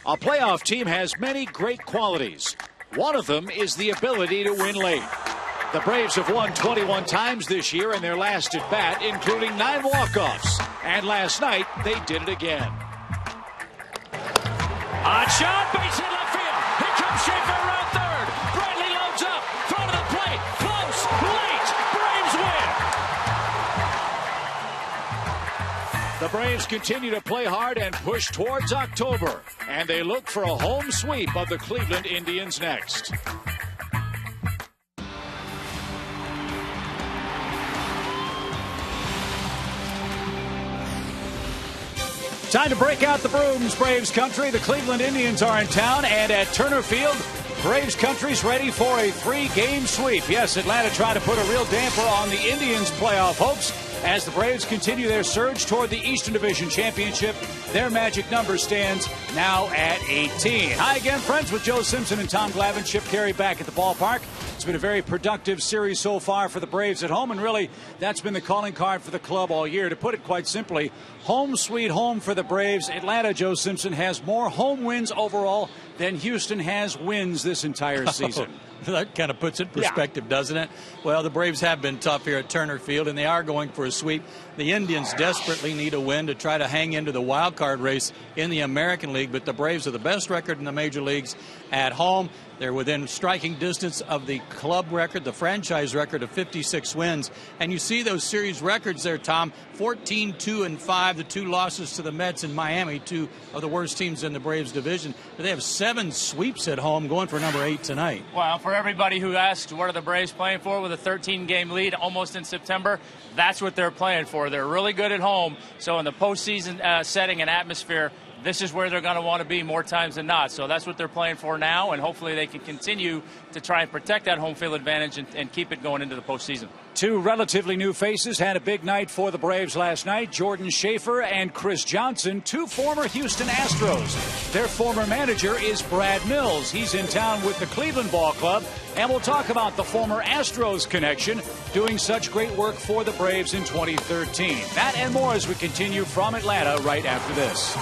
A playoff team has many great qualities. One of them is the ability to win late. The Braves have won 21 times this year in their last at bat, including 9 walk-offs. And last night, they did it again. Odd shot, base hit left field. Here comes Schaefer around third. Bradley loads up, front of the plate, close, late. Braves win. The Braves continue to play hard and push towards October, and they look for a home sweep of the Cleveland Indians next. Time to break out the brooms, Braves country. The Cleveland Indians are in town, and at Turner Field, Braves country's ready for a 3-game sweep. Yes, Atlanta trying to put a real damper on the Indians' playoff hopes as the Braves continue their surge toward the Eastern Division Championship. Their magic number stands now at 18. Hi again, friends, with Joe Simpson and Tom Glavine. Chip Carey back at the ballpark. It's been a very productive series so far for the Braves at home, and really that's been the calling card for the club all year. To put it quite simply, home sweet home for the Braves. Atlanta, Joe Simpson, has more home wins overall than Houston has wins this entire season. That kind of puts it in perspective, doesn't it? Well, the Braves have been tough here at Turner Field, and they are going for a sweep. The Indians desperately need a win to try to hang into the wild card race in the American League, but the Braves are the best record in the major leagues at home. They're within striking distance of the club record, the franchise record of 56 wins. And you see those series records there, Tom, 14-2-5, the 2 losses to the Mets and Miami, 2 of the worst teams in the Braves division. But they have 7 sweeps at home, going for number 8 tonight. Well, for everybody who asked what are the Braves playing for with a 13-game lead almost in September, that's what they're playing for. They're really good at home. So in the postseason setting and atmosphere, this is where they're going to want to be more times than not. So that's what they're playing for now, and hopefully they can continue to try and protect that home field advantage and keep it going into the postseason. 2 relatively new faces had a big night for the Braves last night. Jordan Schaefer and Chris Johnson, 2 former Houston Astros. Their former manager is Brad Mills. He's in town with the Cleveland Ball Club, and we'll talk about the former Astros connection doing such great work for the Braves in 2013. That and more as we continue from Atlanta right after this.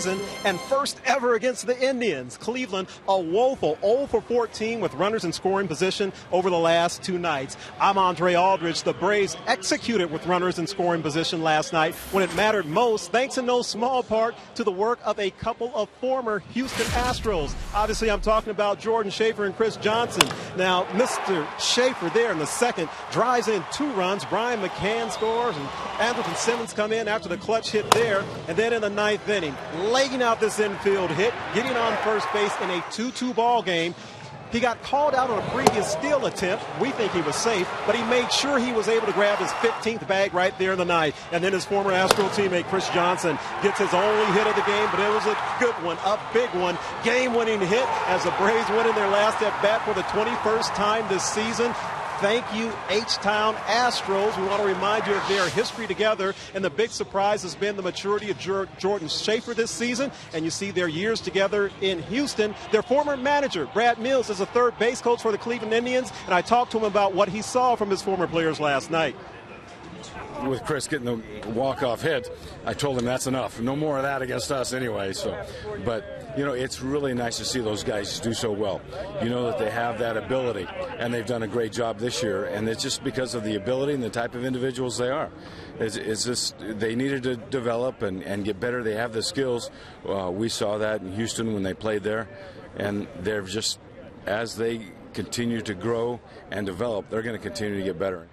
season and first ever against the Indians. Cleveland, a woeful 0 for 14 with runners in scoring position over the last 2 nights. I'm Andre Aldridge. The Braves executed with runners in scoring position last night when it mattered most, thanks in no small part to the work of a couple of former Houston Astros. Obviously, I'm talking about Jordan Schaefer and Chris Johnson. Now, Mr. Schaefer there in the second drives in 2 runs. Brian McCann scores, and Andrelton Simmons come in after the clutch hit there. And then in the 9th inning, laying out this infield hit, getting on first base in a 2-2 ball game. He got called out on a previous steal attempt. We think he was safe, but he made sure he was able to grab his 15th bag right there in the ninth. And then his former Astro teammate, Chris Johnson, gets his only hit of the game, but it was a good one, a big one. Game-winning hit as the Braves win in their last at-bat for the 21st time this season. Thank you, H-Town Astros. We want to remind you of their history together, and the big surprise has been the maturity of Jordan Schaefer this season, and you see their years together in Houston. Their former manager, Brad Mills, is a third base coach for the Cleveland Indians, and I talked to him about what he saw from his former players last night. With Chris getting the walk-off hit, I told him that's enough. No more of that against us anyway. But you know, it's really nice to see those guys do so well. You know that they have that ability, and they've done a great job this year. And it's just because of the ability and the type of individuals they are. It's just they needed to develop and get better. They have the skills. We saw that in Houston when they played there, and they're just, as they continue to grow and develop, they're going to continue to get better.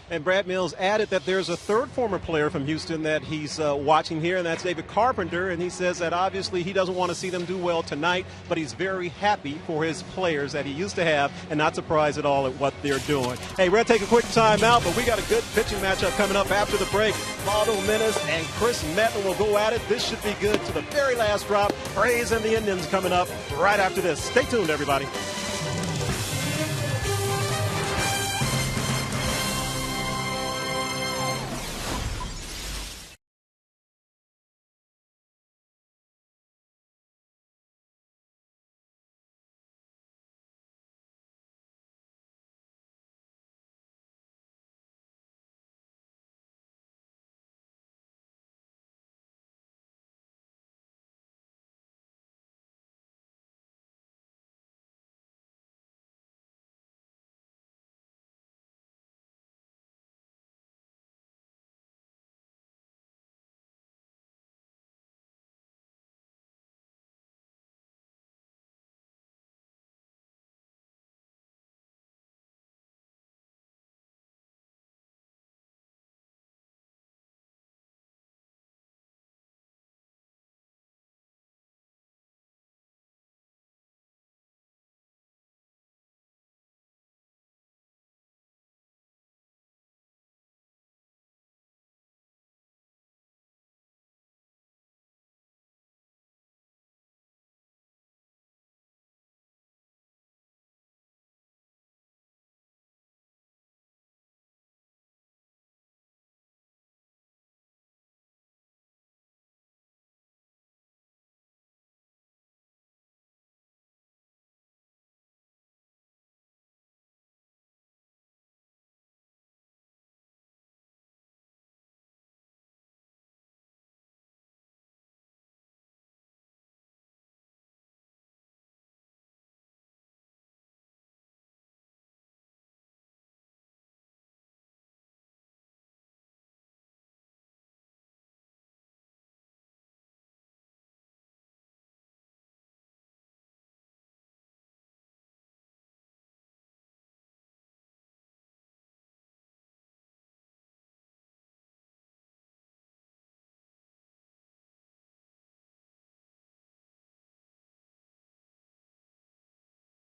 And Brad Mills added that there's a third former player from Houston that he's watching here, and that's David Carpenter. And he says that obviously he doesn't want to see them do well tonight, but he's very happy for his players that he used to have and not surprised at all at what they're doing. Hey, we're going to take a quick time out, but we got a good pitching matchup coming up after the break. Valdo Menace and Chris Mettler will go at it. This should be good to the very last drop. Braves and the Indians coming up right after this. Stay tuned, everybody.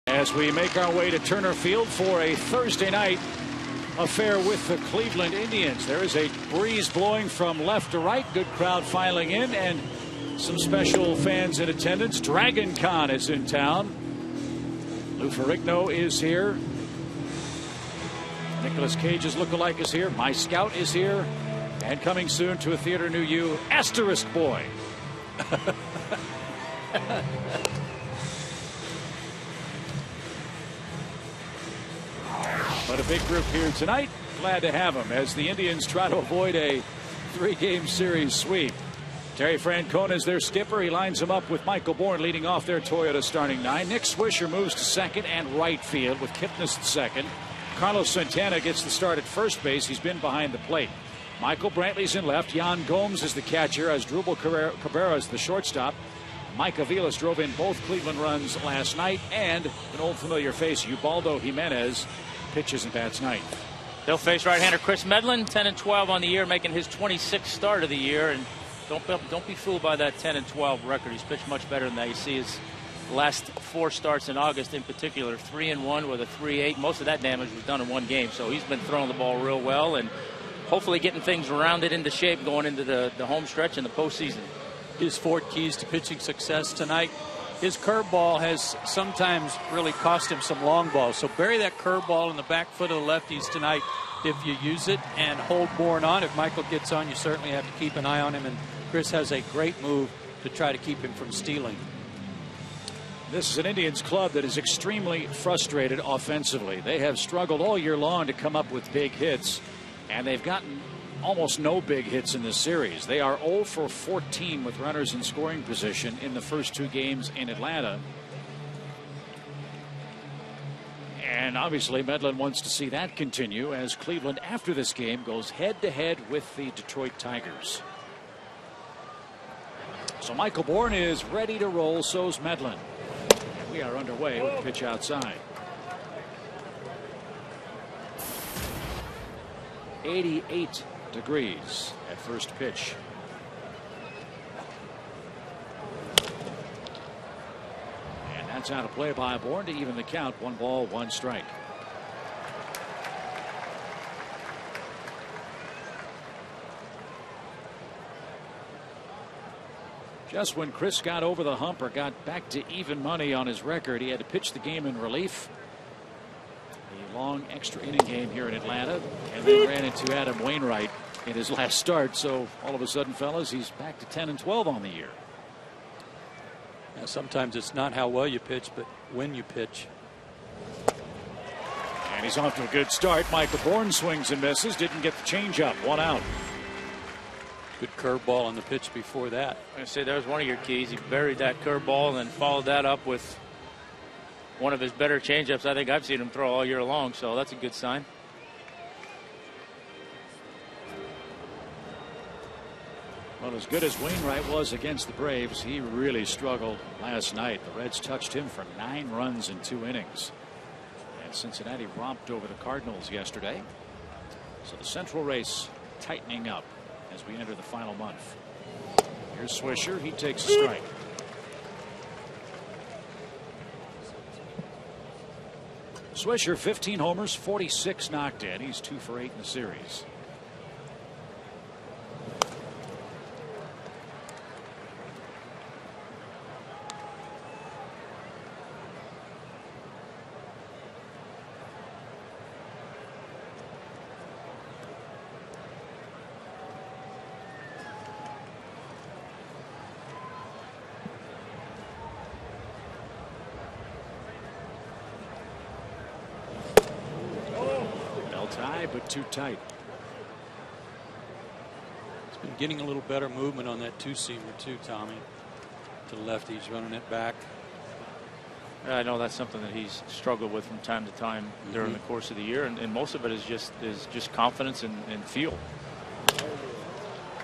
As we make our way to Turner Field for a Thursday night affair with the Cleveland Indians. There is a breeze blowing from left to right. Good crowd filing in, and some special fans in attendance. Dragon Con is in town. Lou Ferrigno is here. Nicolas Cage's lookalike is here. My Scout is here. And coming soon to a theater near you, Asterisk Boy. But a big group here tonight. Glad to have them as the Indians try to avoid a 3-game series sweep. Terry Francona is their skipper. He lines them up with Michael Bourne leading off their Toyota starting 9. Nick Swisher moves to second and right field with Kipnis at second. Carlos Santana gets the start at first base. He's been behind the plate. Michael Brantley's in left. Jan Gomes is the catcher, as Drupal Cabrera is the shortstop. Mike Aviles drove in both Cleveland runs last night, and an old familiar face, Ubaldo Jimenez, pitches and bats ninth. They'll face right-hander Chris Medlin, 10-12 on the year, making his 26th start of the year. And don't be fooled by that 10-12 record. He's pitched much better than that. You see his last 4 starts in August in particular, 3-1 with a 3.8. Most of that damage was done in one game, so he's been throwing the ball real well and hopefully getting things rounded into shape going into the home stretch in the postseason. His 4 keys to pitching success tonight. His curveball has sometimes really cost him some long balls. So bury that curveball in the back foot of the lefties tonight if you use it, and hold Bourne on. If Michael gets on, you certainly have to keep an eye on him. And Chris has a great move to try to keep him from stealing. This is an Indians club that is extremely frustrated offensively. They have struggled all year long to come up with big hits, and they've gotten almost no big hits in this series. They are 0 for 14 with runners in scoring position in the first 2 games in Atlanta. And obviously Medlin wants to see that continue as Cleveland, after this game, goes head-to-head with the Detroit Tigers. So Michael Bourne is ready to roll, so's Medlin. And we are underway with the pitch outside. 88 degrees at first pitch. And that's out of play by Bourne to even the count. 1 ball, 1 strike. Just when Chris got over the hump or got back to even money on his record, he had to pitch the game in relief. A long extra inning game here in Atlanta, and then ran into Adam Wainwright in his last start. So all of a sudden, fellas, he's back to 10-12 on the year. Now, sometimes it's not how well you pitch, but when you pitch. And he's off to a good start. Michael Bourne swings and misses. Didn't get the changeup. 1 out. Good curveball on the pitch before that. I say there's one of your keys. He buried that curveball and then followed that up with one of his better changeups I think I've seen him throw all year long. So that's a good sign. Well, as good as Wainwright was against the Braves, he really struggled last night. The Reds touched him for 9 runs in 2 innings. And Cincinnati romped over the Cardinals yesterday. So the Central race tightening up as we enter the final month. Here's Swisher. He takes a strike. Swisher, 15 homers, 46 knocked in. He's 2 for 8 in the series. But too tight. He's been getting a little better movement on that 2-seamer too, Tommy. To the left, he's running it back. I know that's something that he's struggled with from time to time during the course of the year, and most of it is just confidence and feel.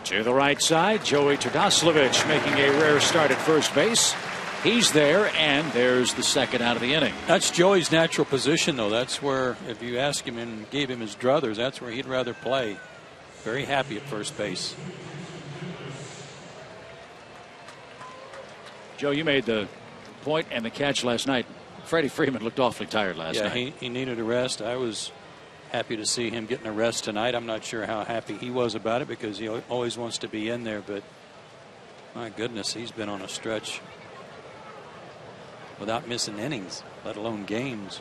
To the right side, Joey Tadaslovich making a rare start at first base. He's there, and there's the second out of the inning. That's Joey's natural position, though. That's where, if you ask him and gave him his druthers, that's where he'd rather play. Very happy at first base. Joe, you made the point and the catch last night. Freddie Freeman looked awfully tired last night. Yeah, he needed a rest. I was happy to see him getting a rest tonight. I'm not sure how happy he was about it because he always wants to be in there, but my goodness, he's been on a stretch without missing innings, let alone games.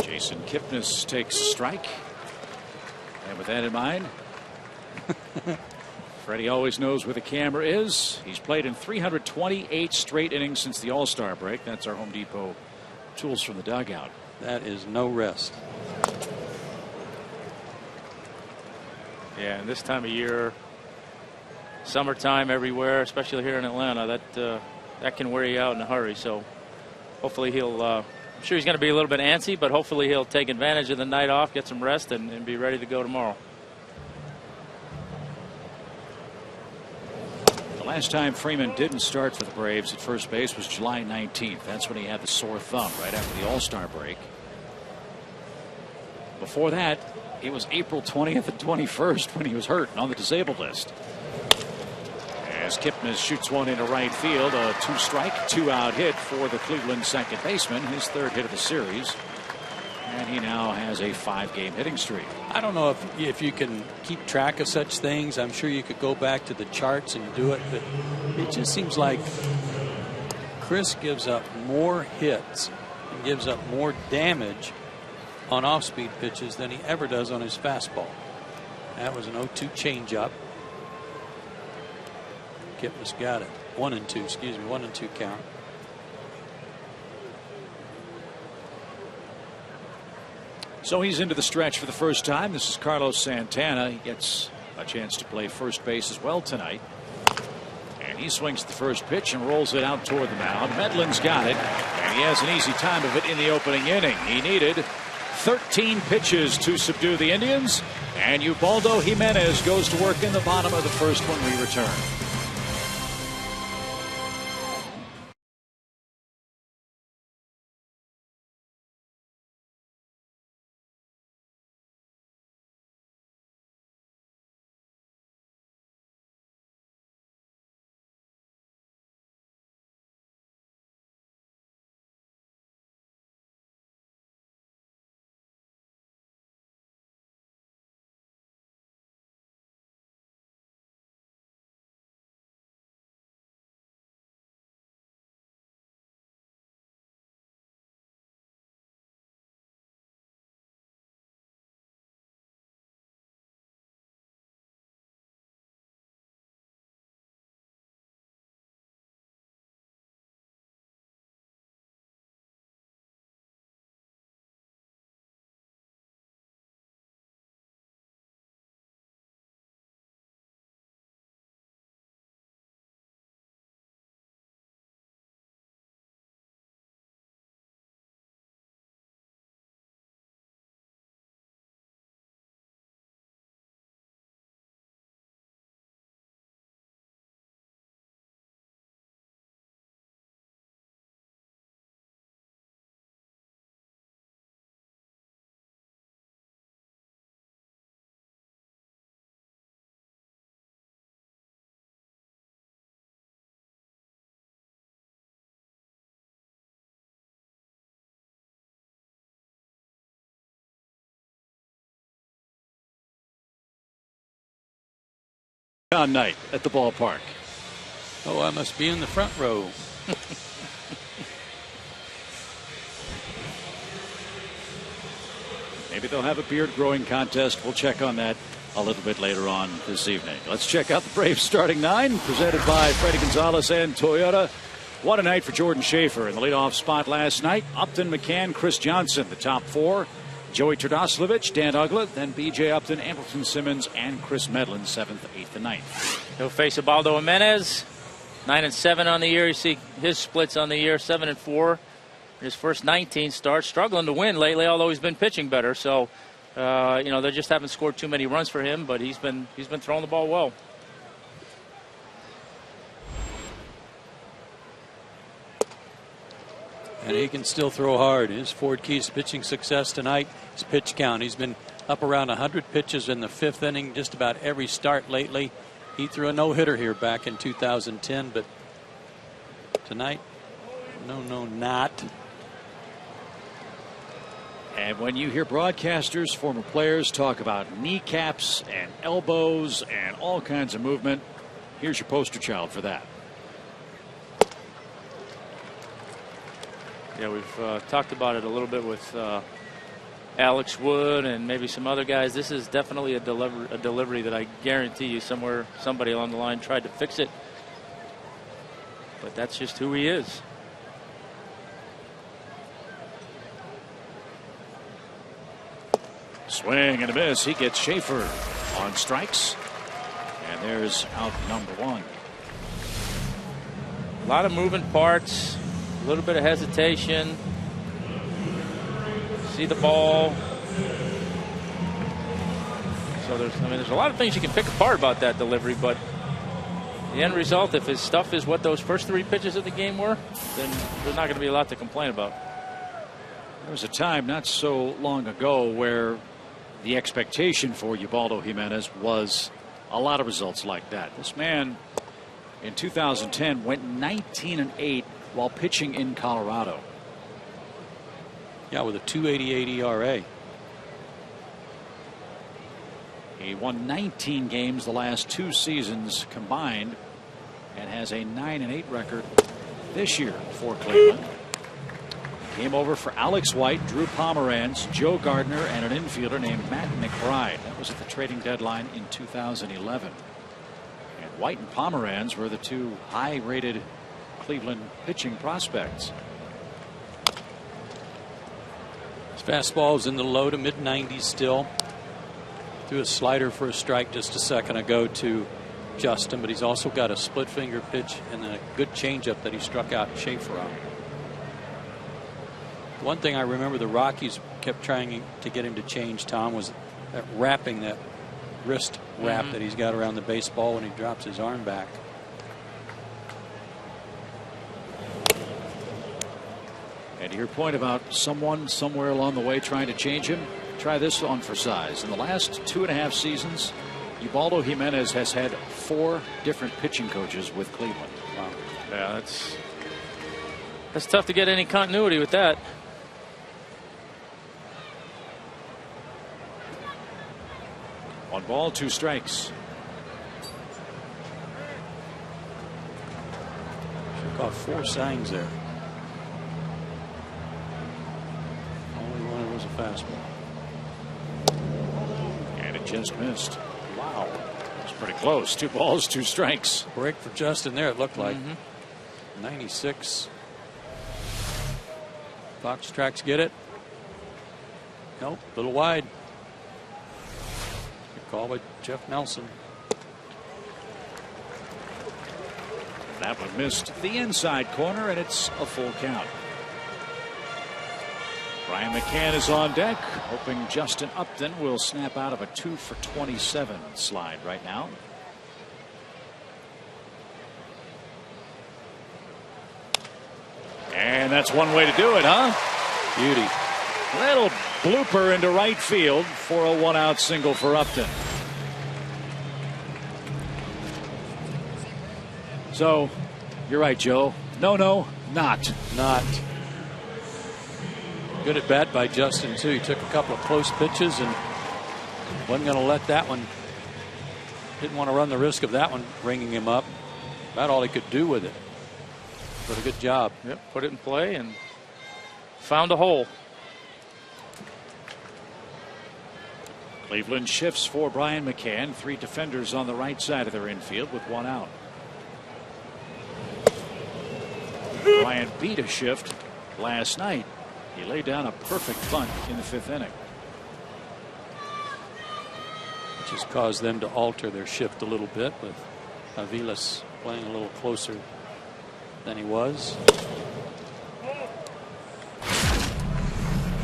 Jason Kipnis takes a strike. And with that in mind, Freddie always knows where the camera is. He's played in 328 straight innings since the All-Star break. That's our Home Depot tools from the dugout. That is no rest. Yeah, and this time of year, summertime everywhere, especially here in Atlanta. That can wear you out in a hurry. So hopefully he'll. I'm sure he's going to be a little bit antsy, but hopefully he'll take advantage of the night off, get some rest, and be ready to go tomorrow. The last time Freeman didn't start for the Braves at first base was July 19th. That's when he had the sore thumb right after the All-Star break. Before that, it was April 20th and 21st when he was hurt and on the disabled list. As Kipnis shoots one into right field, a 2-strike, 2-out hit for the Cleveland second baseman, his 3rd hit of the series. And he now has a 5-game hitting streak. I don't know if you can keep track of such things. I'm sure you could go back to the charts and do it, but it just seems like Chris gives up more hits and gives up more damage on off-speed pitches than he ever does on his fastball. That was an 0-2 changeup. Kipnis got it. 1-2, excuse me, 1-2 count. So he's into the stretch for the first time. This is Carlos Santana. He gets a chance to play first base as well tonight. And he swings the first pitch and rolls it out toward the mound. Medlin's got it, and he has an easy time of it in the opening inning. He needed 13 pitches to subdue the Indians, and Ubaldo Jimenez goes to work in the bottom of the first when we return. On night at the ballpark. Oh, I must be in the front row. Maybe they'll have a beard growing contest. We'll check on that a little bit later on this evening. Let's check out the Braves starting 9 presented by Freddie Gonzalez and Toyota. What a night for Jordan Schaefer in the leadoff spot last night. Upton, McCann, Chris Johnson, the top 4. Joey Turdoslavich, Dan Uggla, then B.J. Upton, Ambleton Simmons, and Chris Medlin, 7th, 8th, and 9th. He'll face Ubaldo Jimenez, 9-7 on the year. You see his splits on the year, 7-4. His first 19 starts, struggling to win lately, although he's been pitching better. So, they just haven't scored too many runs for him, but he's been throwing the ball well. And he can still throw hard. His Ford keys pitching success tonight. His pitch count. He's been up around 100 pitches in the 5th inning just about every start lately. He threw a no-hitter here back in 2010, but tonight, no, not. And when you hear broadcasters, former players talk about kneecaps and elbows and all kinds of movement, here's your poster child for that. Yeah, we've talked about it a little bit with Alex Wood and maybe some other guys. This is definitely a delivery that I guarantee you somebody along the line tried to fix it. But that's just who he is. Swing and a miss. He gets Schaefer on strikes. And there's out number one. A lot of moving parts, a little bit of hesitation. See the ball. So there's a lot of things you can pick apart about that delivery, but the end result, if his stuff is what those first 3 pitches of the game were, then there's not going to be a lot to complain about. There was a time not so long ago where the expectation for Ubaldo Jimenez was a lot of results like that. This man in 2010 went 19-8 while pitching in Colorado. Yeah, with a 2.88 ERA. He won 19 games the last 2 seasons combined and has a 9-8 record this year for Cleveland. Came over for Alex White, Drew Pomeranz, Joe Gardner, and an infielder named Matt McBride. That was at the trading deadline in 2011. And White and Pomeranz were the 2 high-rated Cleveland pitching prospects. His fastball is in the low to mid-90s still. Threw a slider for a strike just a second ago to Justin, but he's also got a split finger pitch and a good changeup that he struck out Schaefer on. One thing I remember the Rockies kept trying to get him to change, Tom, was that wrapping, that wrist wrap that he's got around the baseball when he drops his arm back. And to your point about someone somewhere along the way trying to change him, try this on for size. In the last 2.5 seasons, Ubaldo Jimenez has had 4 different pitching coaches with Cleveland. Wow. Yeah, that's tough to get any continuity with that. 1 ball, 2 strikes. Shook off 4 signs there. Only one was a fastball. And it just missed. Wow. It's pretty close. 2 balls, 2 strikes. Break for Justin there, it looked like. 96. Fox Tracks get it. Nope, a little wide. Good call by Jeff Nelson. That one missed the inside corner, and it's a full count. Brian McCann is on deck, hoping Justin Upton will snap out of a 2 for 27 slide right now. And that's one way to do it, huh? Beauty. Little blooper into right field for a 1-out single for Upton. So, you're right, Joe. No, not. Good at bat by Justin, too. He took a couple of close pitches and wasn't going to let that one. Didn't want to run the risk of that one ringing him up. About all he could do with it. But a good job. Yep, put it in play and found a hole. Cleveland shifts for Brian McCann. 3 defenders on the right side of their infield with 1 out. Brian beat a shift last night. He laid down a perfect bunt in the 5th inning. Which has caused them to alter their shift a little bit, with Aviles playing a little closer than he was.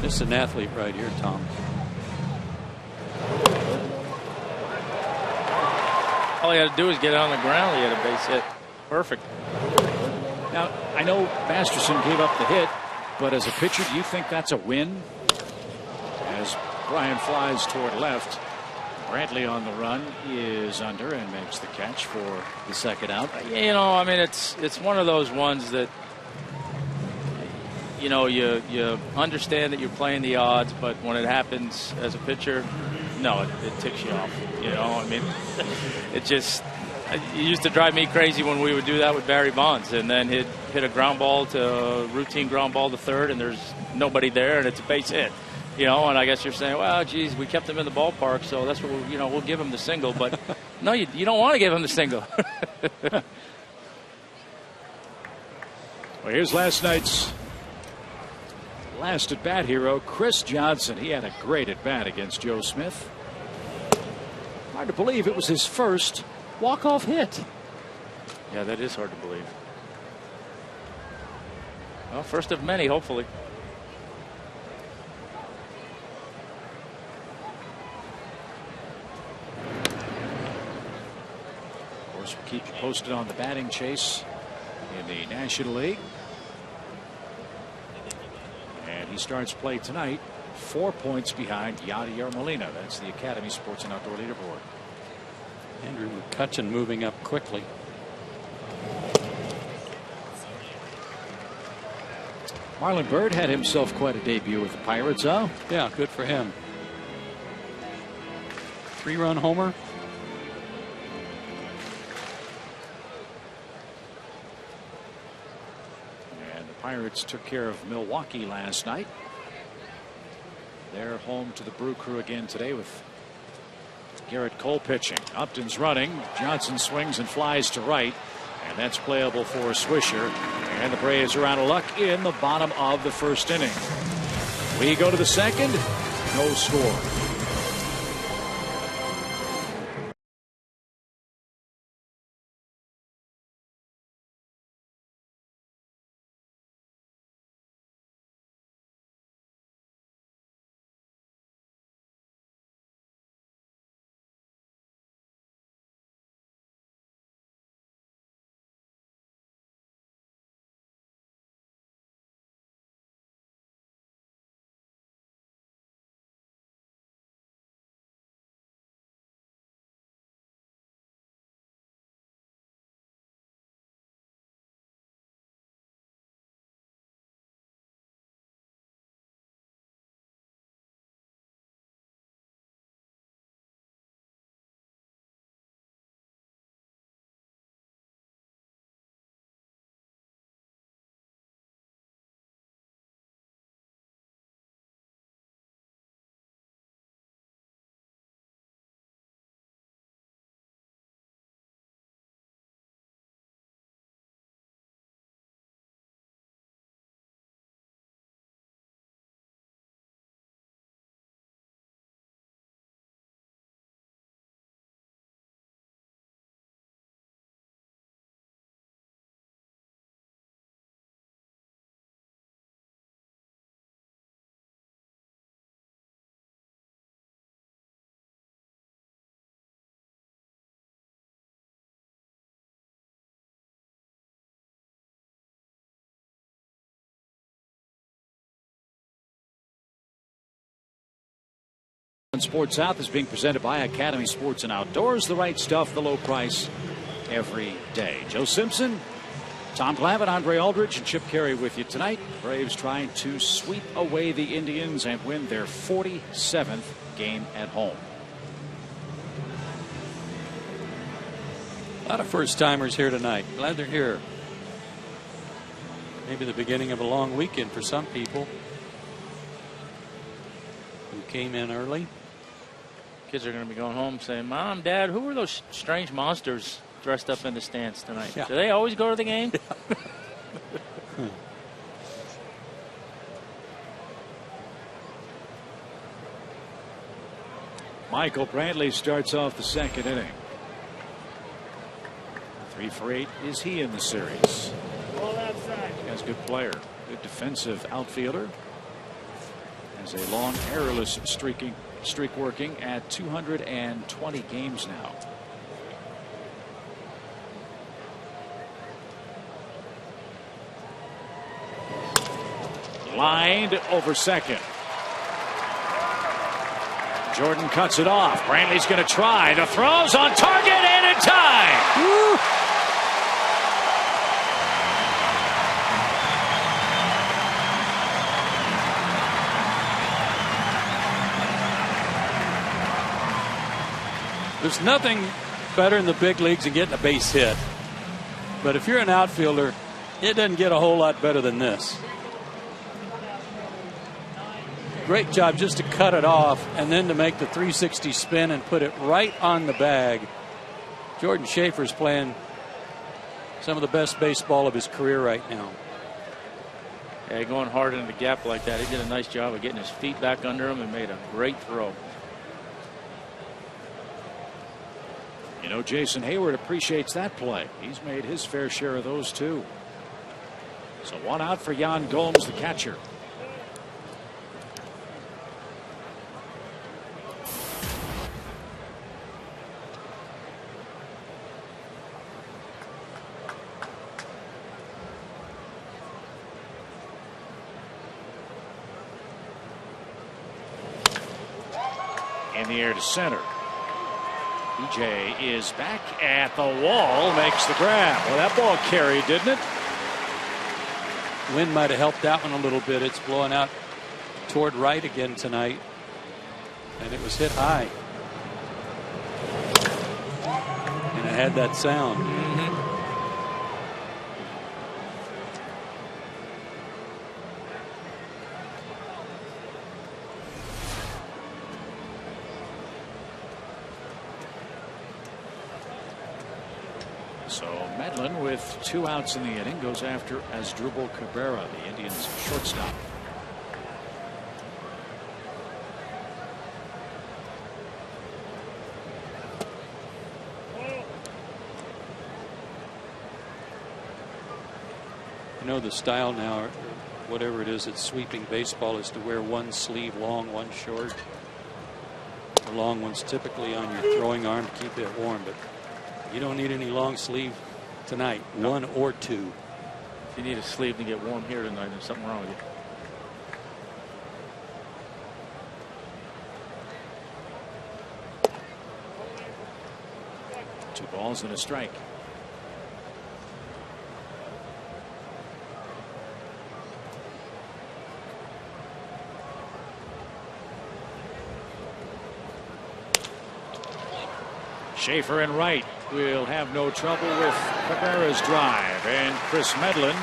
This is an athlete right here, Tom. All he had to do was get it on the ground. He had a base hit. Perfect. Now, I know Masterson gave up the hit, but as a pitcher, do you think that's a win? As Brian flies toward left, Brantley on the run is under and makes the catch for the 2nd out. You know, I mean, it's one of those ones that, you know, you understand that you're playing the odds, but when it happens as a pitcher, no, it ticks you off. You know, I mean, it used to drive me crazy when we would do that with Barry Bonds, and then he'd hit a ground ball to routine ground ball to third, and there's nobody there, and it's a base hit. You know, and I guess you're saying, well, geez, we kept him in the ballpark, so that's what we'll give him the single. But no, you don't want to give him the single. Well, here's last night's last at bat hero, Chris Johnson. He had a great at bat against Joe Smith. Hard to believe it was his first walk-off hit. Yeah, that is hard to believe. Well, first of many, hopefully. Of course, we'll keep you posted on the batting chase in the National League. And he starts play tonight 4 points behind Yadier Molina. That's the Academy Sports and Outdoor Leaderboard. Andrew McCutcheon moving up quickly. Marlon Byrd had himself quite a debut with the Pirates, huh? Yeah, good for him. 3-run homer. And the Pirates took care of Milwaukee last night. They're home to the Brew Crew again today with Garrett Cole pitching. Upton's running. Johnson swings and flies to right. And that's playable for a Swisher. And the Braves are out of luck in the bottom of the first inning. We go to the second. No score. Sports South is being presented by Academy Sports and Outdoors. The right stuff, the low price every day. Joe Simpson, Tom Glavine, Andre Aldridge, and Chip Carey with you tonight. Braves trying to sweep away the Indians and win their 47th game at home. A lot of first-timers here tonight. Glad they're here. Maybe the beginning of a long weekend for some people who came in early. Kids are going to be going home saying, Mom, Dad, who were those strange monsters dressed up in the stands tonight? Yeah. Do they always go to the game? Michael Brantley starts off the second inning. 3 for 8 is he in the series. He's a good player, good defensive outfielder. Has a long errorless streak working at 220 games now. Lined over second. Jordan cuts it off. Brantley's going to try. The throw's on target and in time. Woo! There's nothing better in the big leagues than getting a base hit. But if you're an outfielder, it doesn't get a whole lot better than this. Great job just to cut it off and then to make the 360 spin and put it right on the bag. Jordan Schaefer's playing some of the best baseball of his career right now. Yeah, going hard into the gap like that. He did a nice job of getting his feet back under him and made a great throw. You know, Jason Hayward appreciates that play. He's made his fair share of those too. So 1 out for Jan Gomes, the catcher. In the air to center. BJ is back at the wall, makes the grab. Well, that ball carried, didn't it? Wind might have helped that one a little bit. It's blowing out toward right again tonight. And it was hit high. And it had that sound. So Medlin, with 2 outs in the inning, goes after Asdrubal Cabrera, the Indians' shortstop. You know, the style now, or whatever it is, it's sweeping baseball, is to wear one sleeve long, one short. The long one's typically on your throwing arm to keep it warm, but you don't need any long sleeve tonight. No. 1 or 2. If you need a sleeve to get warm here tonight, there's something wrong with you. Two balls and a strike. Schaefer in right will have no trouble with Cabrera's drive, and Chris Medlin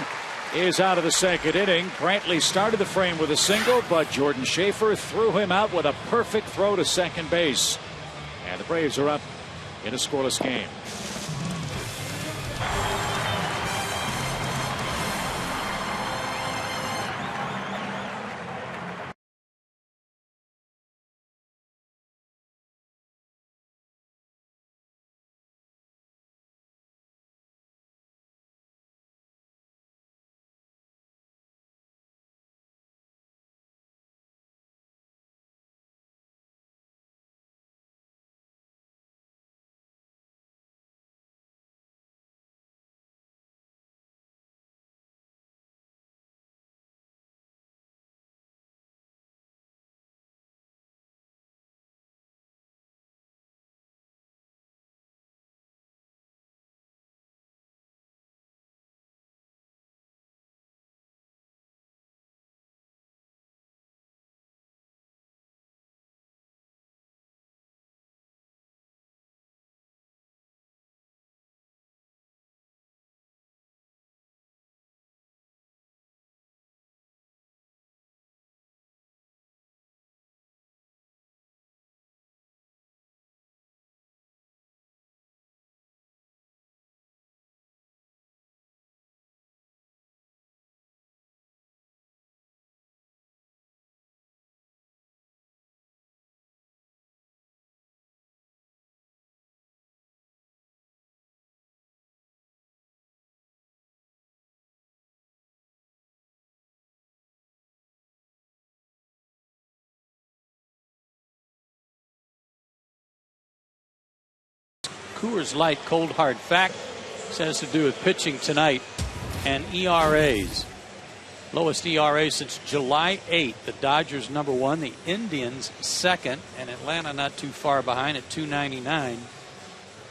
is out of the second inning. Brantley started the frame with a single, but Jordan Schaefer threw him out with a perfect throw to second base, and the Braves are up in a scoreless game. Coors Light cold hard fact. This has to do with pitching tonight and ERAs. Lowest ERA since July 8th. The Dodgers #1, the Indians second, and Atlanta not too far behind at 2.99.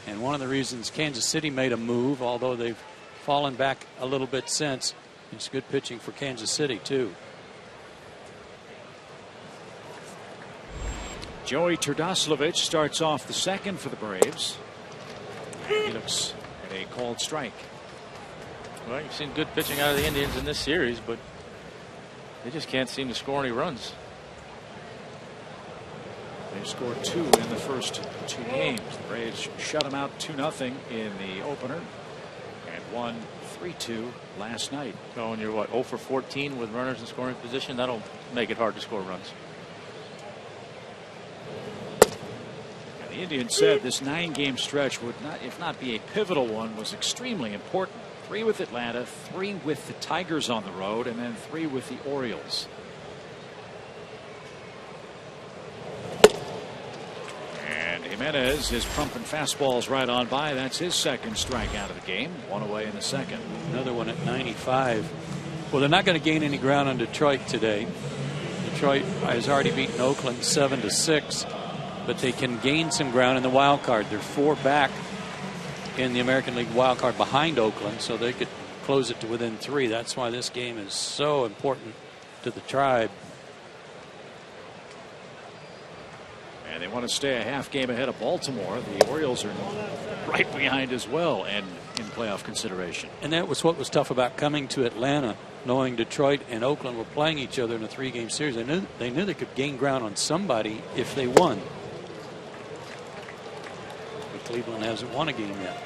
And one of the reasons Kansas City made a move, although they've fallen back a little bit since, it's good pitching for Kansas City too. Joey Turdoslavich starts off the second for the Braves. He looks at a called strike. Well, you've seen good pitching out of the Indians in this series, but they just can't seem to score any runs. They've scored 2 in the first 2 games. The Braves shut them out 2-0 in the opener and won 3-2 last night. So when you're what, 0 for 14 with runners in scoring position, that'll make it hard to score runs. And the The Indians said this 9-game stretch would not, if not be a pivotal one, was extremely important. 3 with Atlanta, 3 with the Tigers on the road, and then 3 with the Orioles. And Jimenez is pumping fastballs right on by. That's his second strikeout of the game. 1 away in the second. Another one at 95. Well, they're not going to gain any ground on Detroit today. Detroit has already beaten Oakland 7-6, but they can gain some ground in the wild card. They're 4 back in the American League wild card behind Oakland, so they could close it to within 3. That's why this game is so important to the Tribe. And they want to stay a half game ahead of Baltimore. The Orioles are right behind as well and in playoff consideration. And that was what was tough about coming to Atlanta, knowing Detroit and Oakland were playing each other in a 3-game series. They knew they could gain ground on somebody if they won. But Cleveland hasn't won a game yet.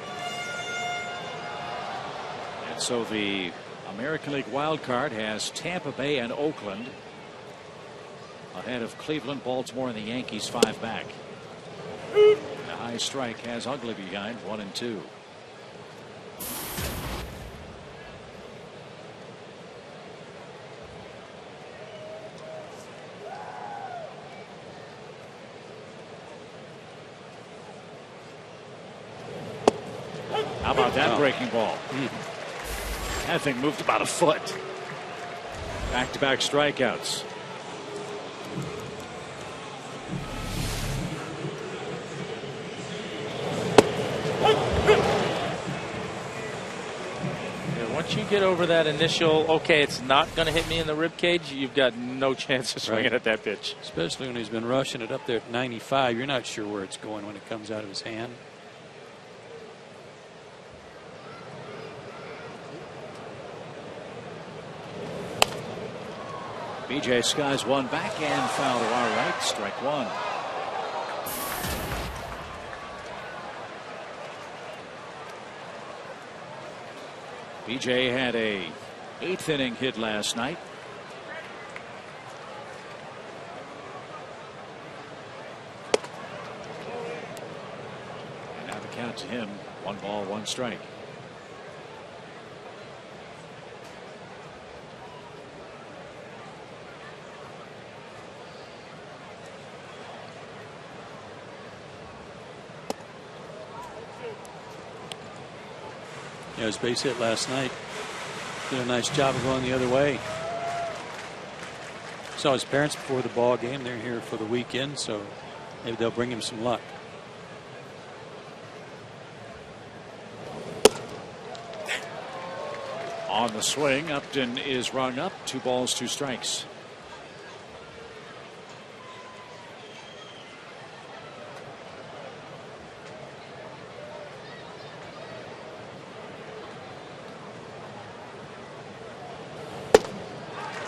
And so the American League wild card has Tampa Bay and Oakland ahead of Cleveland, Baltimore, and the Yankees 5 back. The high strike has Ugly behind 1-2. How about that breaking ball? That thing moved about a foot. Back-to-back strikeouts. Once you get over that initial, okay, it's not going to hit me in the rib cage, you've got no chance of swinging at that pitch. Especially when he's been rushing it up there at 95. You're not sure where it's going when it comes out of his hand. BJ skies one back and foul to our right. Strike 1. BJ had a 8th inning hit last night. And now the count to him, 1 ball, 1 strike. Yeah, his base hit last night. Did a nice job of going the other way. Saw his parents before the ball game. They're here for the weekend, so maybe they'll bring him some luck. On the swing, Upton is rung up. 2 balls, 2 strikes.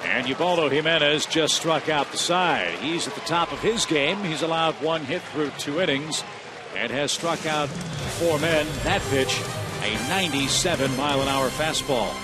And Ubaldo Jimenez just struck out the side. He's at the top of his game. He's allowed 1 hit through 2 innings and has struck out 4 men. That pitch, a 97-mile-an-hour fastball.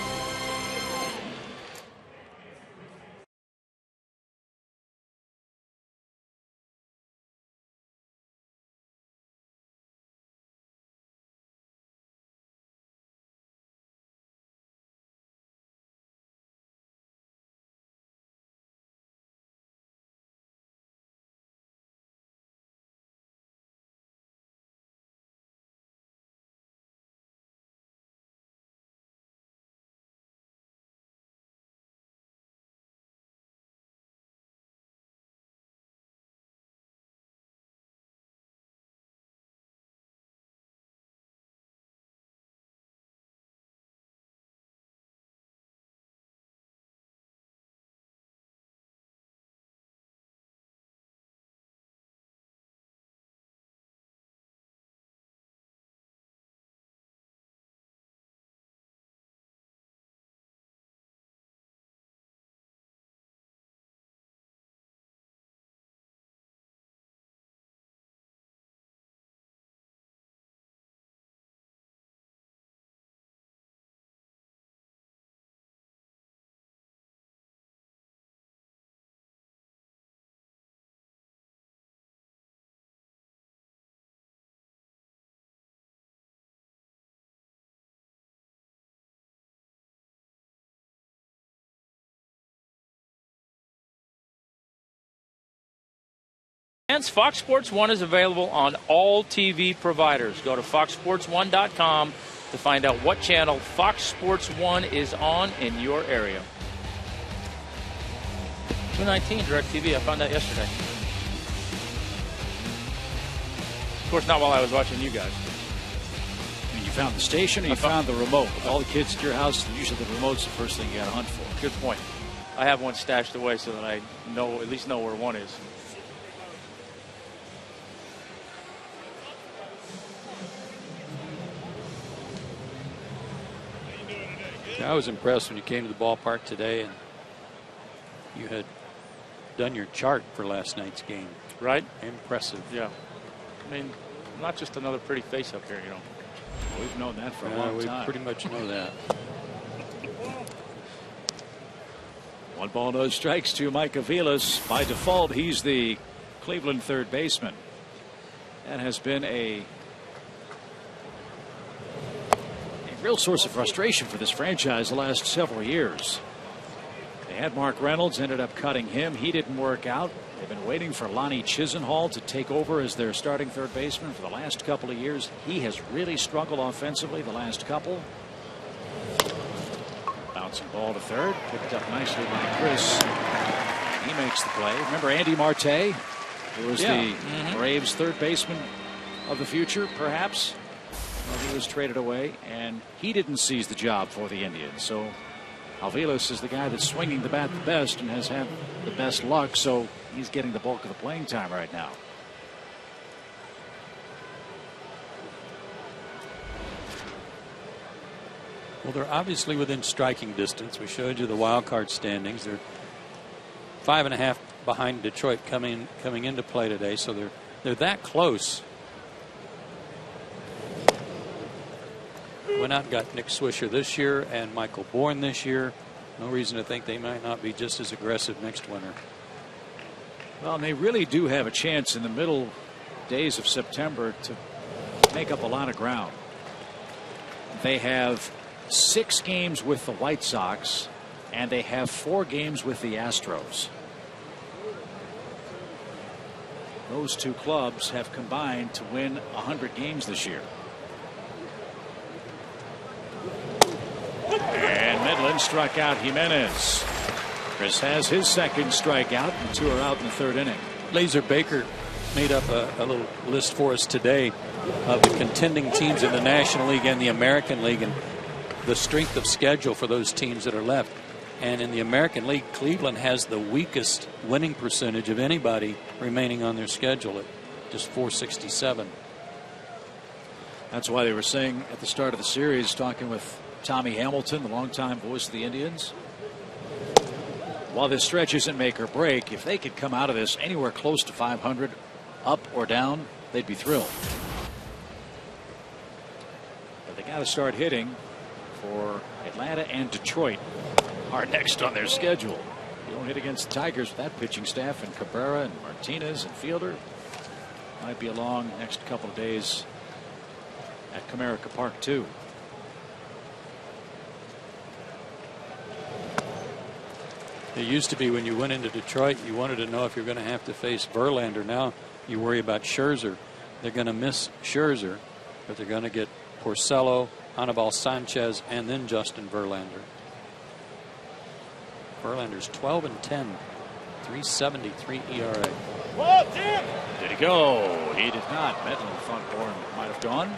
And Fox Sports 1 is available on all TV providers. Go to foxsports1.com to find out what channel Fox Sports 1 is on in your area. 219 DirecTV. I found out yesterday. Of course, not while I was watching you guys. I mean, you found the station, or you found the remote. With all the kids at your house, usually the remote's the first thing you got to hunt for. Good point. I have one stashed away so that I at least know where one is. I was impressed when you came to the ballpark today and you had done your chart for last night's game. Right? Impressive. Yeah. I mean, not just another pretty face up here, you know. We've known that for a long time. We pretty much know that. 1 ball, no strikes to Mike Aviles. By default, he's the Cleveland third baseman. That has been a real source of frustration for this franchise the last several years. They had Mark Reynolds, ended up cutting him. He didn't work out. They've been waiting for Lonnie Chisenhall to take over as their starting third baseman for the last couple of years. He has really struggled offensively the last couple. Bouncing ball to third, picked up nicely by Chris. He makes the play. Remember Andy Marte, who was the Braves third baseman of the future, perhaps? Well, he was traded away, and he didn't seize the job for the Indians. So Aviles is the guy that's swinging the bat the best and has had the best luck, so he's getting the bulk of the playing time right now. Well, they're obviously within striking distance. We showed you the wild card standings. They're 5.5 behind Detroit coming into play today, so they're that close. Went out and got Nick Swisher this year and Michael Bourne this year. No reason to think they might not be just as aggressive next winter. Well, and they really do have a chance in the middle days of September to make up a lot of ground. They have 6 games with the White Sox, and they have 4 games with the Astros. Those two clubs have combined to win 100 games this year. And Midland struck out Jimenez. Chris has his second strikeout, and 2 are out in the 3rd inning. Laser Baker made up a little list for us today of the contending teams in the National League and the American League and the strength of schedule for those teams that are left. And in the American League, Cleveland has the weakest winning percentage of anybody remaining on their schedule at just .467. That's why they were saying at the start of the series, talking with Tommy Hamilton, the longtime voice of the Indians, while this stretch isn't make or break, if they could come out of this anywhere close to 500, up or down, they'd be thrilled. But they got to start hitting for Atlanta and Detroit are next on their schedule. You don't hit against the Tigers with that pitching staff and Cabrera and Martinez and Fielder. Might be a long next couple of days at Comerica Park too. It used to be when you went into Detroit, you wanted to know if you're going to have to face Verlander. Now you worry about Scherzer. They're going to miss Scherzer, but they're going to get Porcello, Anibal Sanchez, and then Justin Verlander. Verlander's 12-10, 3.73 ERA. Did he go? He did not. Medlin thought Bourne might have gone.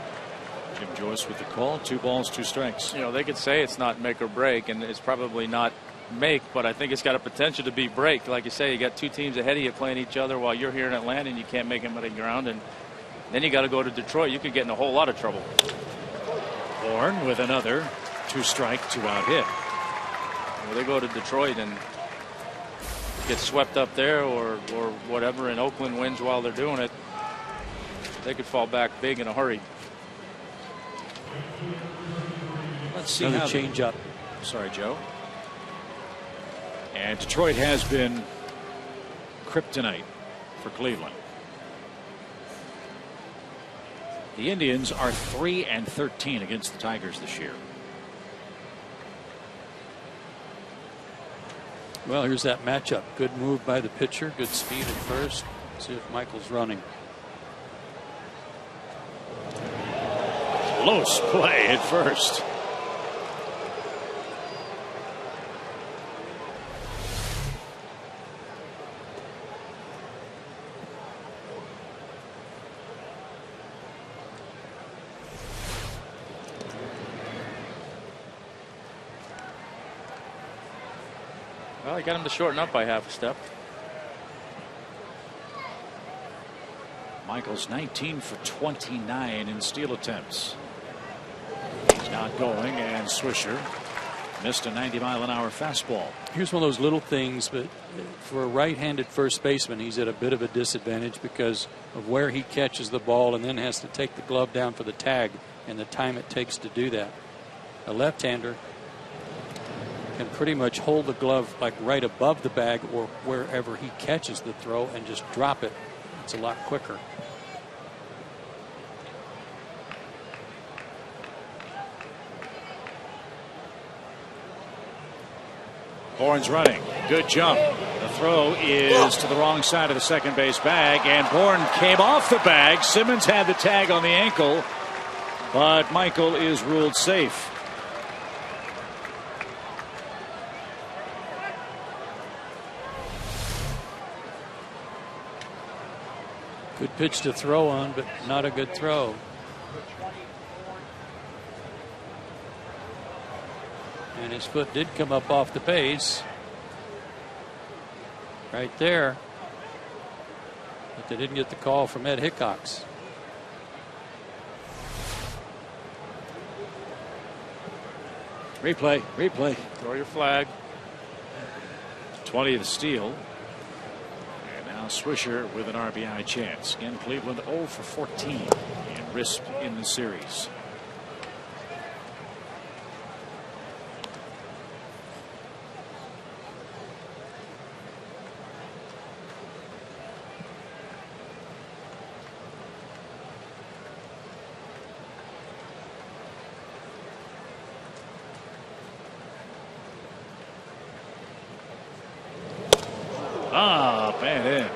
Jim Joyce with the call. 2 balls, 2 strikes. You know, they could say it's not make or break, and it's probably not make, but I think it's got a potential to be break. Like you say, you got 2 teams ahead of you playing each other while you're here in Atlanta and you can't make them on the ground, and then you got to go to Detroit. You could get in a whole lot of trouble. Bourne with another 2-strike, 2-out hit. Well, they go to Detroit and get swept up there or whatever, and Oakland wins while they're doing it. They could fall back big in a hurry. Let's see another how change up. Sorry, Joe. And Detroit has been kryptonite for Cleveland. The Indians are 3-13 against the Tigers this year. Well, here's that matchup. Good move by the pitcher. Good speed at first. See if Michael's running. Close play at first. Well, he got him to shorten up by half a step. Michael's 19 for 29 in steal attempts. He's not going, and Swisher missed a 90-mile-an-hour fastball. Here's one of those little things, but for a right-handed first baseman, he's at a bit of a disadvantage because of where he catches the ball and then has to take the glove down for the tag and the time it takes to do that. A left-hander can pretty much hold the glove like right above the bag or wherever he catches the throw and just drop it. It's a lot quicker. Bourne's running. Good jump. The throw is to the wrong side of the second base bag, and Bourne came off the bag. Simmons had the tag on the ankle, but Michael is ruled safe. Good pitch to throw on, but not a good throw. And his foot did come up off the base. Right there. But they didn't get the call from Ed Hickox. Replay. Throw your flag. 20 to steal. And now Swisher with an RBI chance. Again, Cleveland 0 for 14 in RISP in the series. Bad in.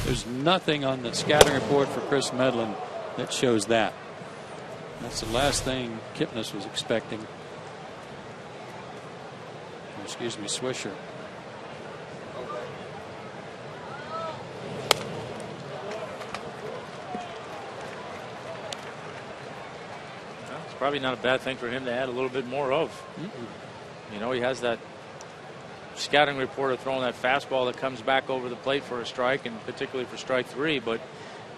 There's nothing on the scouting report for Chris Medlin that shows that. That's the last thing Kipnis was expecting. Excuse me, Swisher. It's probably not a bad thing for him to add a little bit more of. You know, he has that scouting report of throwing that fastball that comes back over the plate for a strike, and particularly for strike three. But,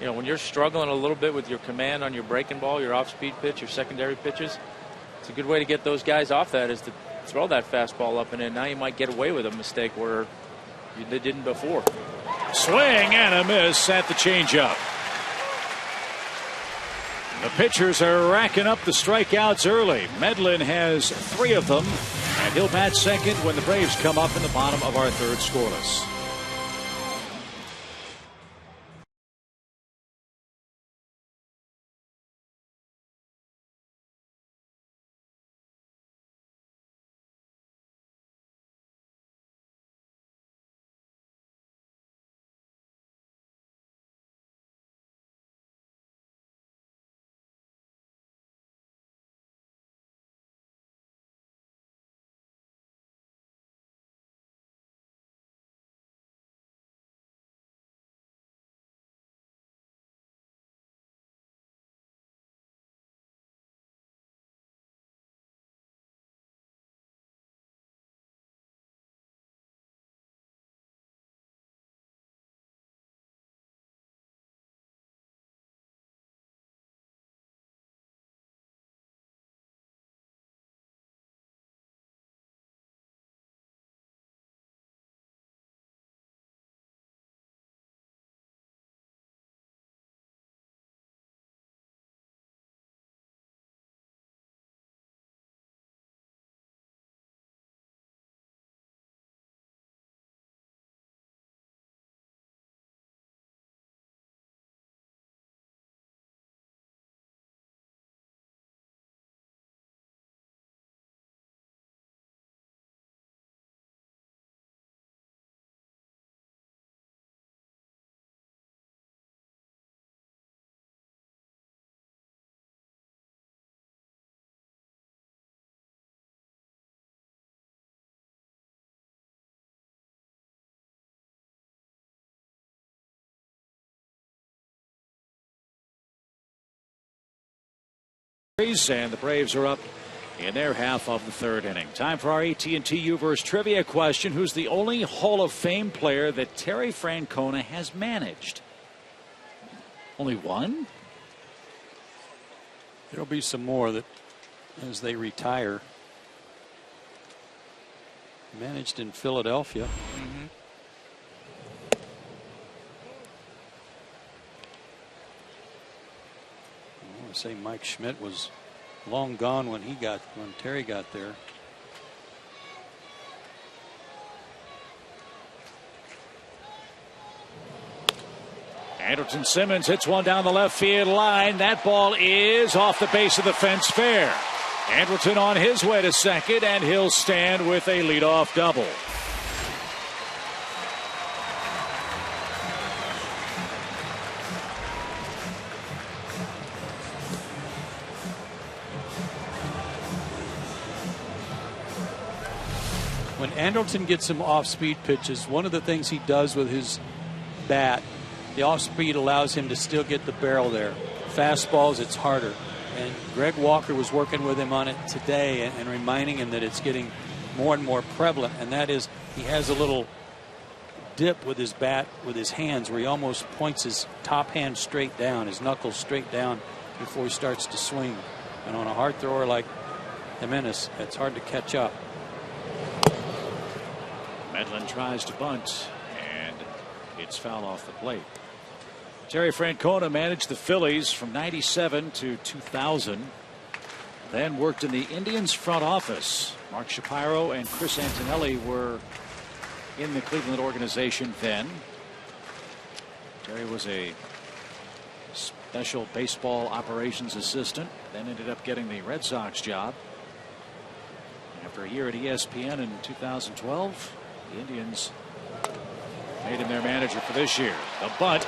you know, when you're struggling a little bit with your command on your breaking ball, your off-speed pitch, your secondary pitches, it's a good way to get those guys off that is to throw that fastball up and in. Now you might get away with a mistake where you didn't before. Swing and a miss at the changeup. The pitchers are racking up the strikeouts early. Medlin has 3 of them, and he'll bat second when the Braves come up in the bottom of our third scoreless. And the Braves are up in their half of the third inning. Time for our AT&T U-verse trivia question. Who's the only Hall of Fame player that Terry Francona has managed? Only one? There'll be some more that as they retire. Managed in Philadelphia. I want to say Mike Schmidt was long gone when Terry got there. Andrelton Simmons hits one down the left field line. That ball is off the base of the fence fair. Andrelton on his way to second, and he'll stand with a leadoff double. When Andrelton gets some off-speed pitches, one of the things he does with his bat, the off-speed allows him to still get the barrel there. Fastballs, it's harder. And Greg Walker was working with him on it today and reminding him that it's getting more and more prevalent. And that is, he has a little dip with his bat, with his hands, where he almost points his top hand straight down, his knuckles straight down before he starts to swing. And on a hard thrower like Jimenez, it's hard to catch up. Medlin tries to bunt, and it's foul off the plate. Terry Francona managed the Phillies from '97 to 2000. Then worked in the Indians front office. Mark Shapiro and Chris Antonelli were in the Cleveland organization then. Terry was a special baseball operations assistant, then ended up getting the Red Sox job. After a year at ESPN in 2012, the Indians made him their manager for this year. The bunt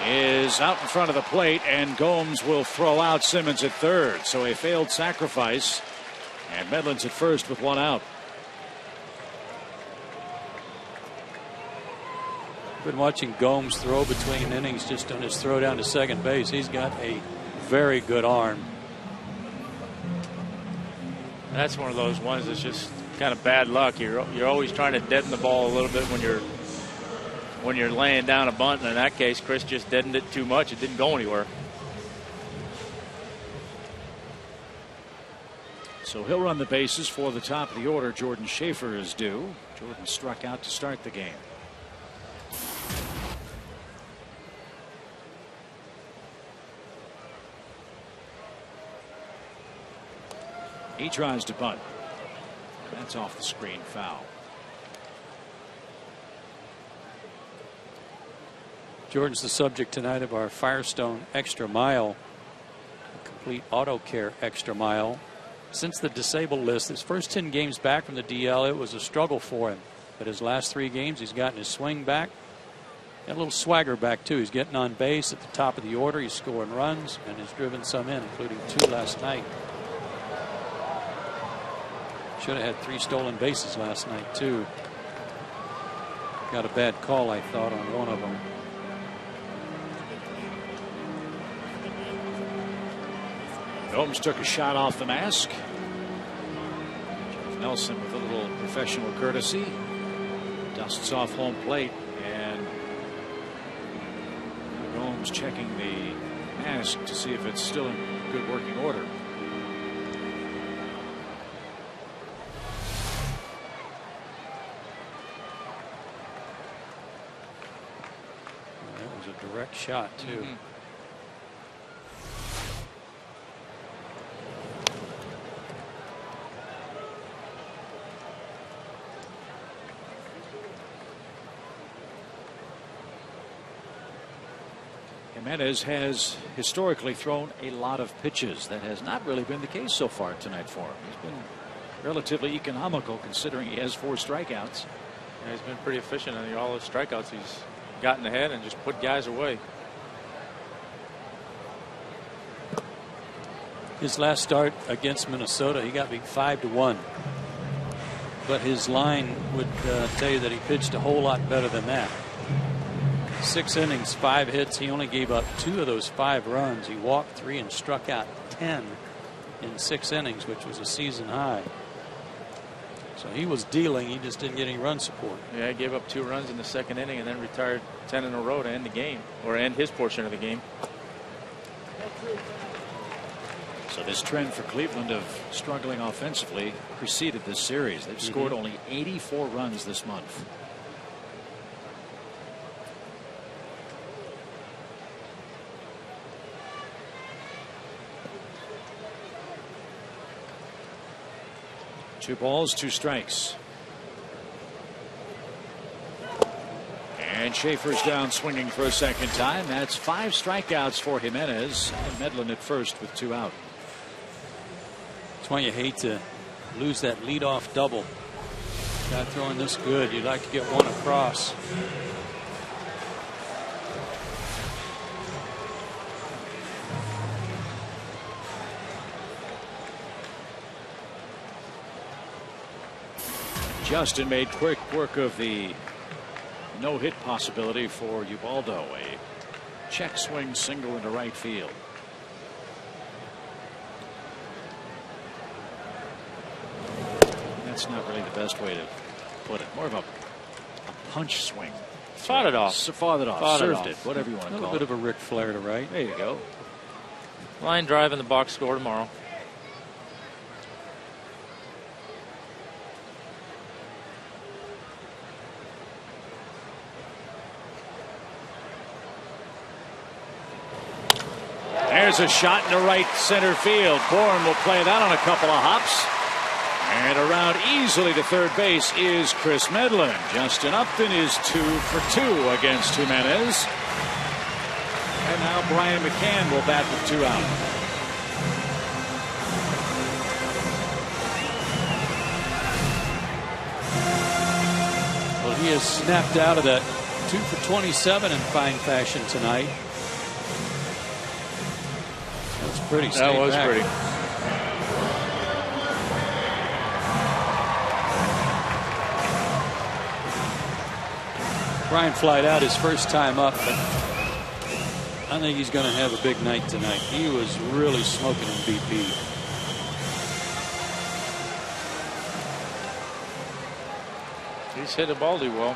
is out in front of the plate, and Gomes will throw out Simmons at third. So a failed sacrifice, and Medlin's at first with one out. Been watching Gomes throw between innings just on his throw down to second base. He's got a very good arm. That's one of those ones that's just kind of bad luck. You're always trying to deaden the ball a little bit when you're laying down a bunt, and in that case Chris just deadened it too much. It didn't go anywhere. So he'll run the bases for the top of the order. Jordan Schaefer is due. Jordan struck out to start the game. He tries to bunt. That's off the screen, foul. Jordan's the subject tonight of our Firestone Extra Mile, a complete auto care extra mile. Since the disabled list, his first 10 games back from the DL, it was a struggle for him. But his last 3 games, he's gotten his swing back. Got a little swagger back, too. He's getting on base at the top of the order. He's scoring runs and has driven some in, including 2 last night. Should have had 3 stolen bases last night, too. Got a bad call, I thought, on one of them. Gomes took a shot off the mask. Jeff Nelson with a little professional courtesy dusts off home plate, and Gomes checking the mask to see if it's still in good working order. That was a direct shot, too. Jimenez has historically thrown a lot of pitches. That has not really been the case so far tonight for him. He's been relatively economical considering he has 4 strikeouts. Yeah, he's been pretty efficient in all his strikeouts. He's gotten ahead and just put guys away. His last start against Minnesota, he got beat 5-1. But his line would tell you that he pitched a whole lot better than that. 6 innings, 5 hits. He only gave up 2 of those 5 runs. He walked 3 and struck out 10. in 6 innings, which was a season high. So he was dealing. He just didn't get any run support. Yeah, he gave up 2 runs in the 2nd inning and then retired 10 in a row to end the game, or end his portion of the game. So this trend for Cleveland of struggling offensively preceded this series. They've scored only 84 runs this month. Two balls, 2 strikes. And Schaefer's down swinging for a second time. That's 5 strikeouts for Jimenez. And Medlin at first with 2 out. That's why you hate to lose that leadoff double. Guy throwing this good, you'd like to get one across. Justin made quick work of the no-hit possibility for Ubaldo. A check swing single into right field. That's not really the best way to put it. More of a punch swing. Fought it off. Fought it off. Served it. Whatever you want to call it. A little bit of a Ric Flair to right. There you go. Line drive in the box score tomorrow. There's a shot into right center field. Bourne will play that on a couple of hops. And around easily to third base is Chris Medlin. Justin Upton is 2 for 2 against Jimenez. And now Brian McCann will bat with 2 out. Well, he has snapped out of that 2 for 27 in fine fashion tonight. That's pretty. That was back. pretty. Brian flied out his first time up, but I think he's going to have a big night tonight. He was really smoking in BP. He's hit the baldy well.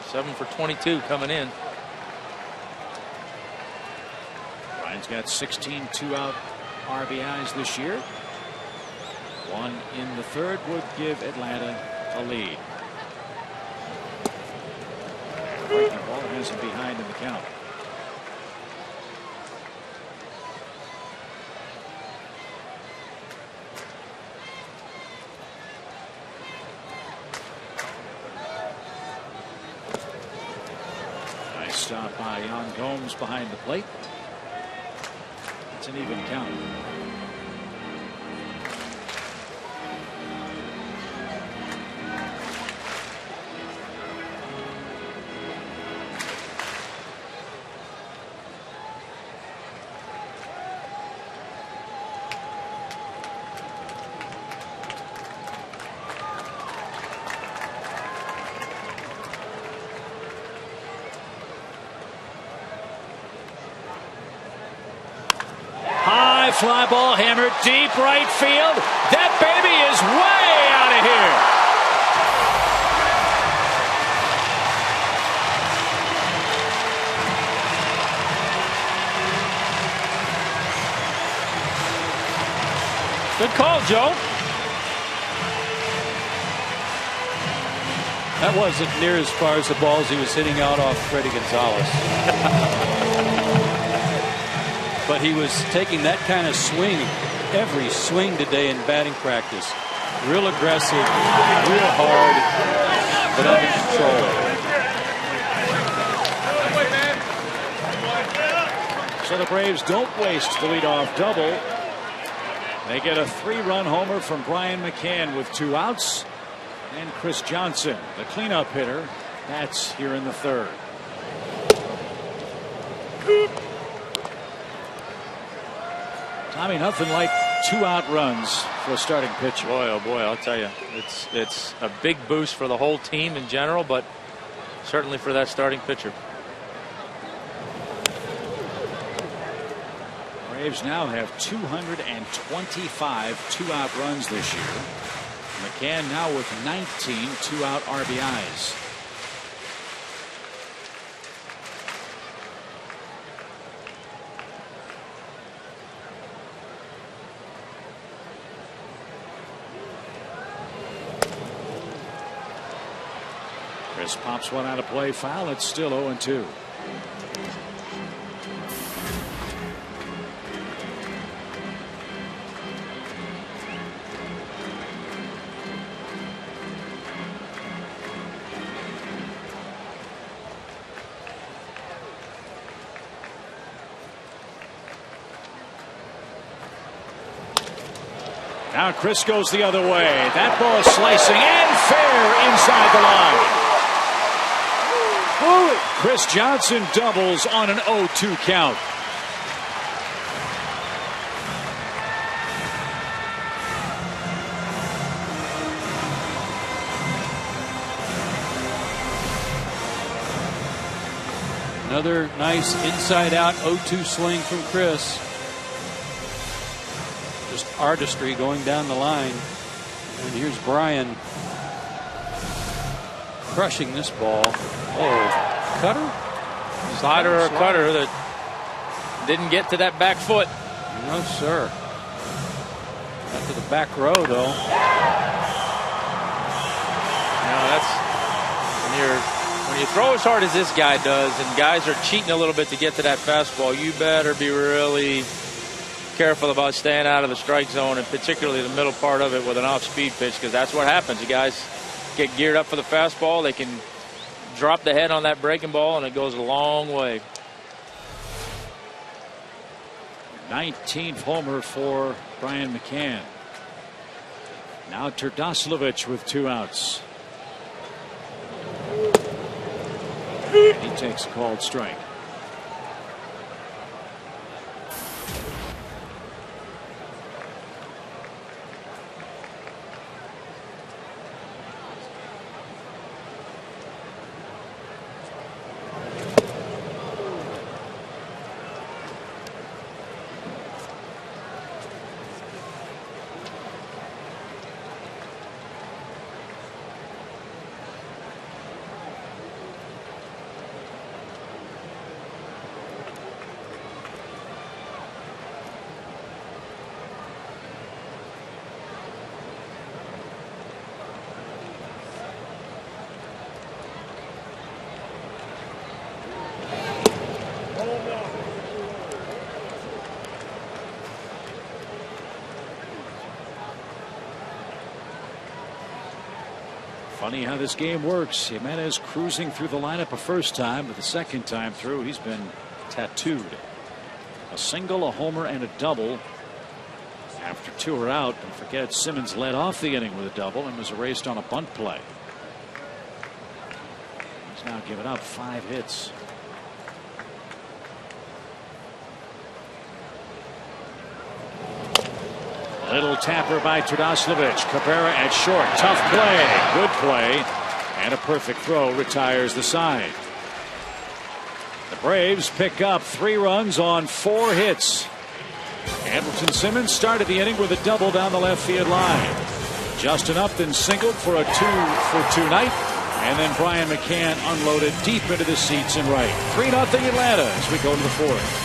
7 for 22 coming in. Brian's got 16 2-out RBIs this year. 1 in the 3rd would give Atlanta a lead. Breaking ball has him behind in the count. Nice stop by Jan Gomes behind the plate. It's an even count. Fly ball hammered deep right field. That baby is way out of here. Good call, Joe. That wasn't near as far as the balls he was hitting out off Freddie Gonzalez. But he was taking that kind of swing every swing today in batting practice. Real aggressive, real hard, but under control. So the Braves don't waste the leadoff double. They get a 3-run homer from Brian McCann with 2 outs. And Chris Johnson, the cleanup hitter, bats here in the 3rd. Tommy, nothing like 2-out runs for a starting pitcher. Boy, oh boy, I'll tell you, it's a big boost for the whole team in general, but certainly for that starting pitcher. Braves now have 225 two-out runs this year. McCann now with 19 two-out RBIs. Chris pops one out of play, foul. It's still 0-2. Now Chris goes the other way. That ball is slicing and fair inside the line. Chris Johnson doubles on an 0-2 count. Another nice inside out 0-2 swing from Chris. Just artistry going down the line. And here's Brian crushing this ball. Oh. Cutter? Slider or cutter that didn't get to that back foot. No, sir. Got to the back row, though. That's when you throw as hard as this guy does, and guys are cheating a little bit to get to that fastball. You better be really careful about staying out of the strike zone, and particularly the middle part of it with an off-speed pitch, because that's what happens. You guys get geared up for the fastball. They can drop the head on that breaking ball, and it goes a long way. 19th homer for Brian McCann. Now Turdoslavich with 2 outs. He takes a called strike. Funny how this game works. Jimenez cruising through the lineup a first time, but the second time through he's been tattooed. A single, a homer, and a double. After 2 are out, don't forget Simmons led off the inning with a double and was erased on a bunt play. He's now given up 5 hits. Little tapper by Turdoslavich. Cabrera at short. Tough play. Good play. And a perfect throw retires the side. The Braves pick up 3 runs on 4 hits. Andrelton Simmons started the inning with a double down the left field line. Justin Upton singled for a 2-for-2 night. And then Brian McCann unloaded deep into the seats in right. 3-0 Atlanta as we go to the 4th.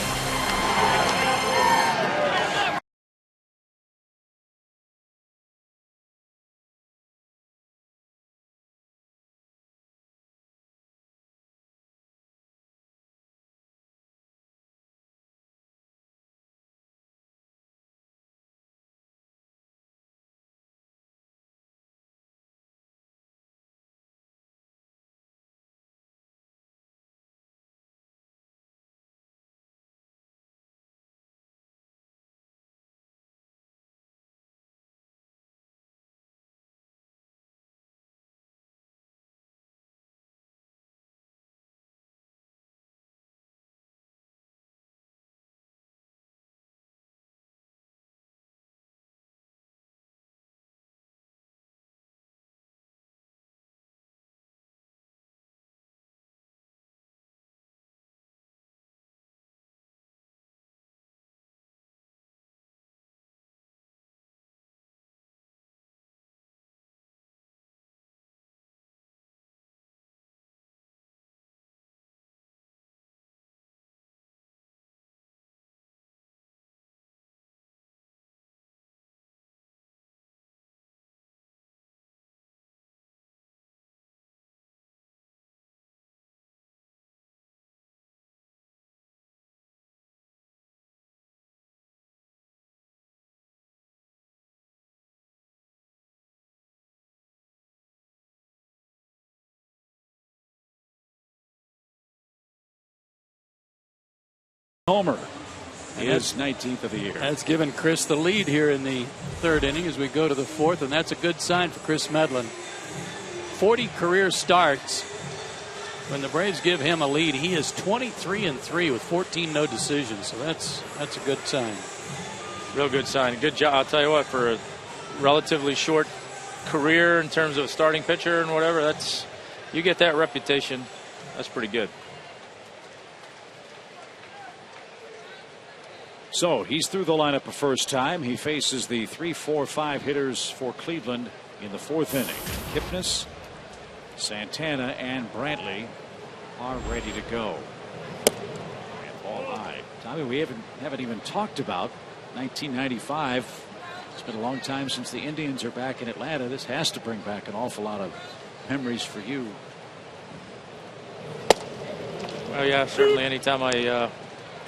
homer. His 19th of the year. That's given Chris the lead here in the third inning as we go to the fourth, and that's a good sign for Chris Medlin. 40 career starts. When the Braves give him a lead, he is 23-3 with 14 no decisions. So that's a good sign. Real good sign. Good job. I'll tell you what, for a relatively short career in terms of a starting pitcher and whatever, you get that reputation. That's pretty good. So he's through the lineup a first time. He faces the 3, 4, 5 hitters for Cleveland in the fourth inning. Kipnis, Santana, and Brantley are ready to go. And ball high. Tommy, we haven't even talked about 1995. It's been a long time since the Indians are back in Atlanta. This has to bring back an awful lot of memories for you. Well, yeah, certainly. Anytime I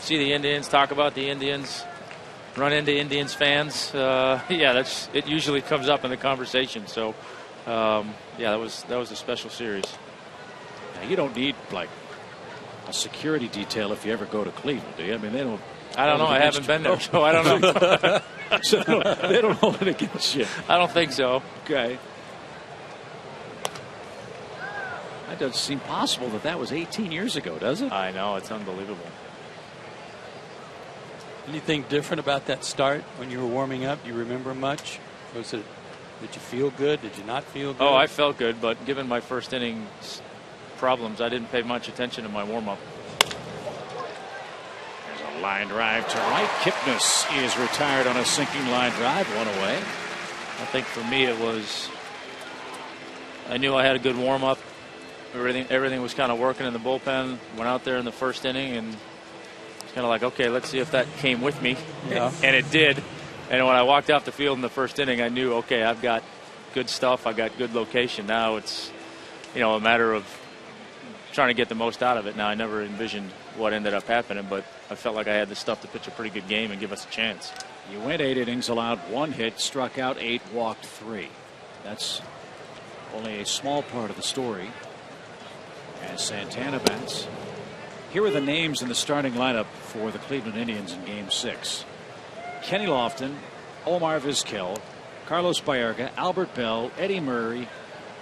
see the Indians, talk about the Indians, run into Indians fans, yeah, it usually comes up in the conversation. So, yeah, that was a special series. Now, you don't need like a security detail if you ever go to Cleveland, do you? I mean, they don't. I don't know. I haven't been there, so I don't know. So they don't hold it against you. I don't think so. Okay. That doesn't seem possible that was 18 years ago, does it? I know. It's unbelievable. Anything different about that start when you were warming up? Do you remember much? Did you feel good? Did you not feel good? Oh, I felt good, but given my first inning problems, I didn't pay much attention to my warm-up. There's a line drive to right. Kipnis is retired on a sinking line drive, one away. I think for me it was, I knew I had a good warm-up. Everything was kind of working in the bullpen. Went out there in the first inning and kind of like, okay, let's see if that came with me. Yeah. And it did. And when I walked off the field in the first inning, I knew, okay, I've got good stuff. I got good location. Now it's, a matter of trying to get the most out of it. Now, I never envisioned what ended up happening, but I felt like I had the stuff to pitch a pretty good game and give us a chance. You went 8 innings, allowed 1 hit, struck out 8, walked 3. That's only a small part of the story. As Santana bats. Here are the names in the starting lineup for the Cleveland Indians in Game 6. Kenny Lofton, Omar Vizquel, Carlos Baerga, Albert Bell, Eddie Murray,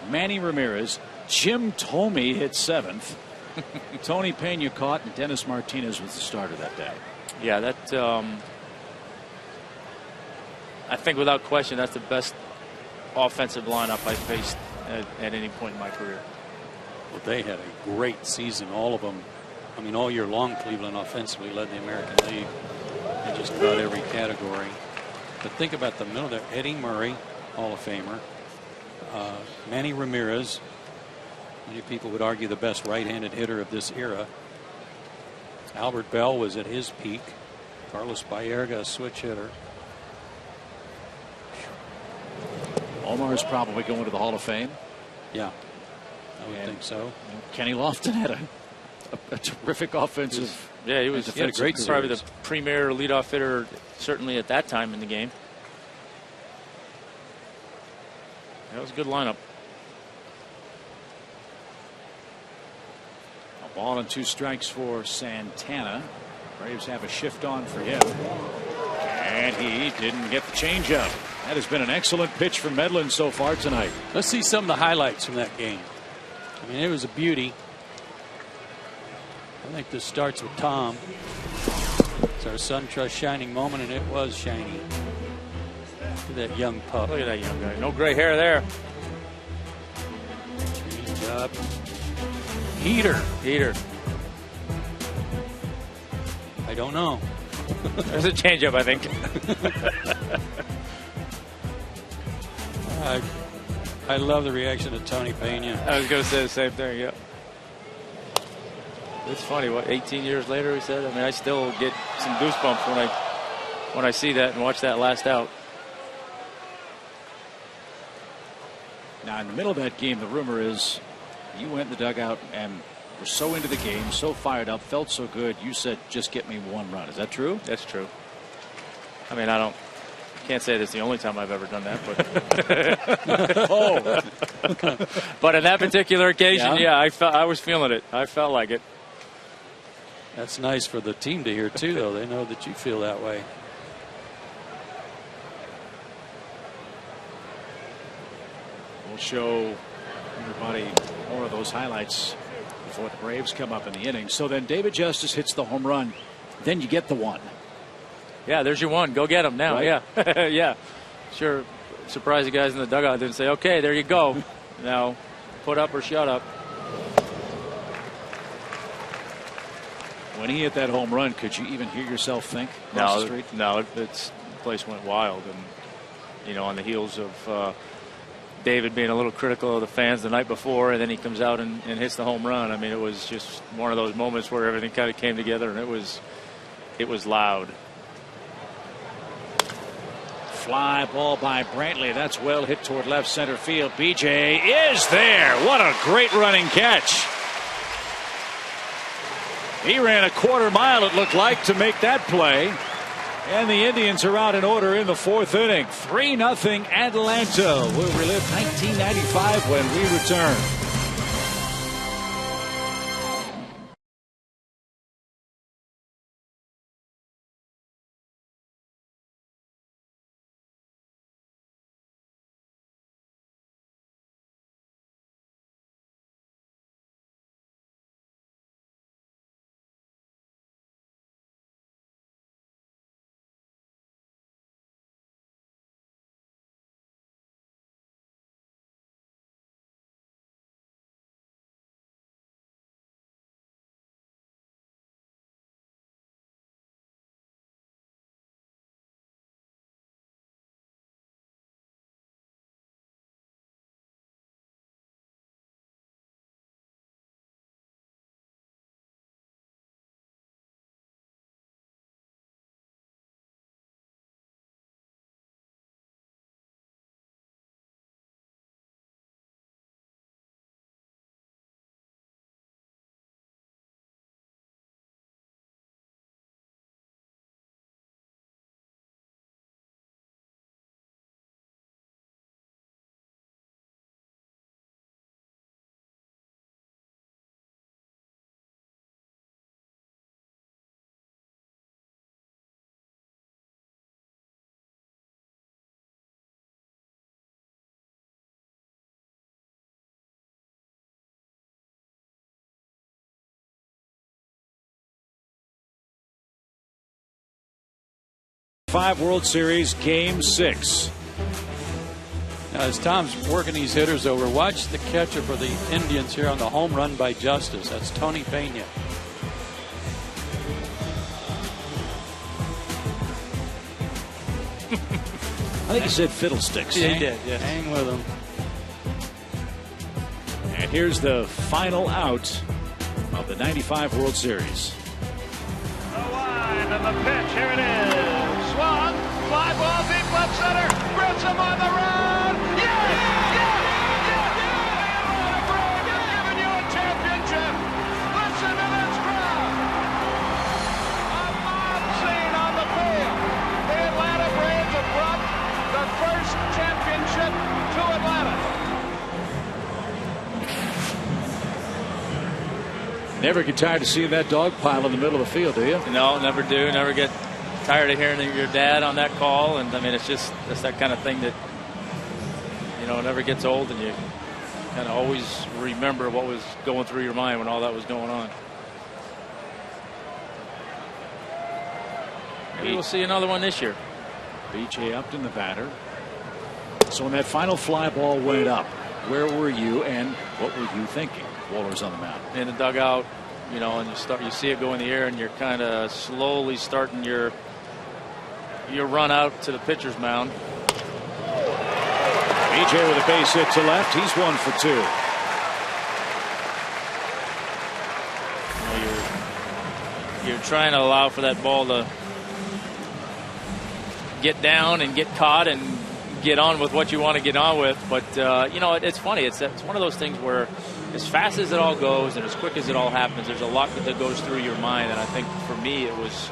Manny Ramirez, Jim Thome hit 7th. Tony Pena caught, and Dennis Martinez was the starter that day. Yeah, that I think without question that's the best offensive lineup I faced at any point in my career. Well, they had a great season, all of them. I mean, all year long, Cleveland offensively led the American League in just about every category. But think about the middle there. Eddie Murray, Hall of Famer. Manny Ramirez. Many people would argue the best right-handed hitter of this era. Albert Bell was at his peak. Carlos Baerga, a switch hitter. Omar's probably going to the Hall of Fame. Yeah, I would think so. Kenny Lofton had a terrific offensive. Yeah, he was a great probably the premier leadoff hitter, certainly at that time in the game. That was a good lineup. A ball and 2 strikes for Santana. Braves have a shift on for him. And he didn't get the changeup. That has been an excellent pitch from Medlin so far tonight. Let's see some of the highlights from that game. I mean, it was a beauty. I think this starts with Tom. It's our SunTrust shining moment, and it was shiny. Look at that young pup. Look at that young guy. No gray hair there. Change up. Heater. I don't know. There's a changeup, I think. I love the reaction of Tony Pena. I was going to say the same thing, yeah. It's funny, what, 18 years later, he said? I mean, I still get some goosebumps when I see that and watch that last out. Now, in the middle of that game, the rumor is you went in the dugout and were so into the game, so fired up, felt so good, you said, just get me 1 run. Is that true? That's true. I mean, can't say that's the only time I've ever done that, but but on that particular occasion, yeah, I was feeling it. I felt like it. That's nice for the team to hear, too, though. They know that you feel that way. We'll show everybody more of those highlights before the Braves come up in the inning. So then David Justice hits the home run. Then you get the one. Yeah, there's your one. Go get him now. Right? Yeah. Yeah. Sure. Surprised the guys in the dugout didn't say, okay, there you go. Now put up or shut up. When he hit that home run, could you even hear yourself think? No, the place went wild. And, you know, on the heels of David being a little critical of the fans the night before, and then he comes out and hits the home run. I mean, it was just one of those moments where everything kind of came together, and it was loud. Fly ball by Brantley. That's well hit toward left center field. BJ is there. What a great running catch. He ran a quarter mile, it looked like, to make that play. And the Indians are out in order in the fourth inning. 3-0 Atlanta. We'll relive 1995 when we return. World Series Game 6. Now, as Tom's working these hitters over, watch the catcher for the Indians here on the home run by Justice. That's Tony Pena. I think he said fiddlesticks. Yeah, he did. Yeah. Hang with him. And here's the final out of the 95 World Series. The line and the pitch. Here it is. Swung. Fly ball deep left center. Grissom on the run. Yeah! Atlanta Braves have given you a championship. Listen to this crowd. A mob scene on the field. The Atlanta Braves have brought the first championship to Atlanta. Never get tired of seeing that dog pile in the middle of the field, do you? No, never do. Never get tired of hearing your dad on that call. And I mean, it's that kind of thing that, you know, never gets old, and you kind of always remember what was going through your mind when all that was going on. Maybe we'll see another one this year. BJ Upton, the batter. So when that final fly ball went up, where were you and what were you thinking? Waller's on the mound. In the dugout, you know, and you see it go in the air, and you're kind of slowly starting your run out to the pitcher's mound. BJ with a base hit to left. He's 1 for 2. You know, you're trying to allow for that ball to get down and get caught and get on with what you want to get on with. But you know, it's funny. It's one of those things where, as fast as it all goes and as quick as it all happens, there's a lot that goes through your mind. And I think for me, it was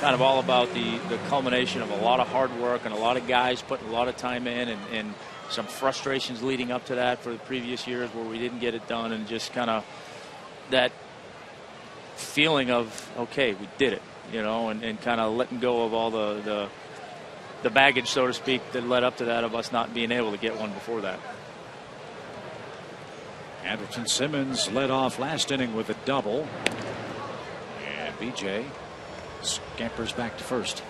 kind of all about the culmination of a lot of hard work and a lot of guys putting a lot of time in, and some frustrations leading up to that for the previous years where we didn't get it done, and just kind of that feeling of, okay, we did it, you know, and kind of letting go of all the baggage, so to speak, that led up to that of us not being able to get one before that. Anderson Simmons led off last inning with a double. And BJ scampers back to first.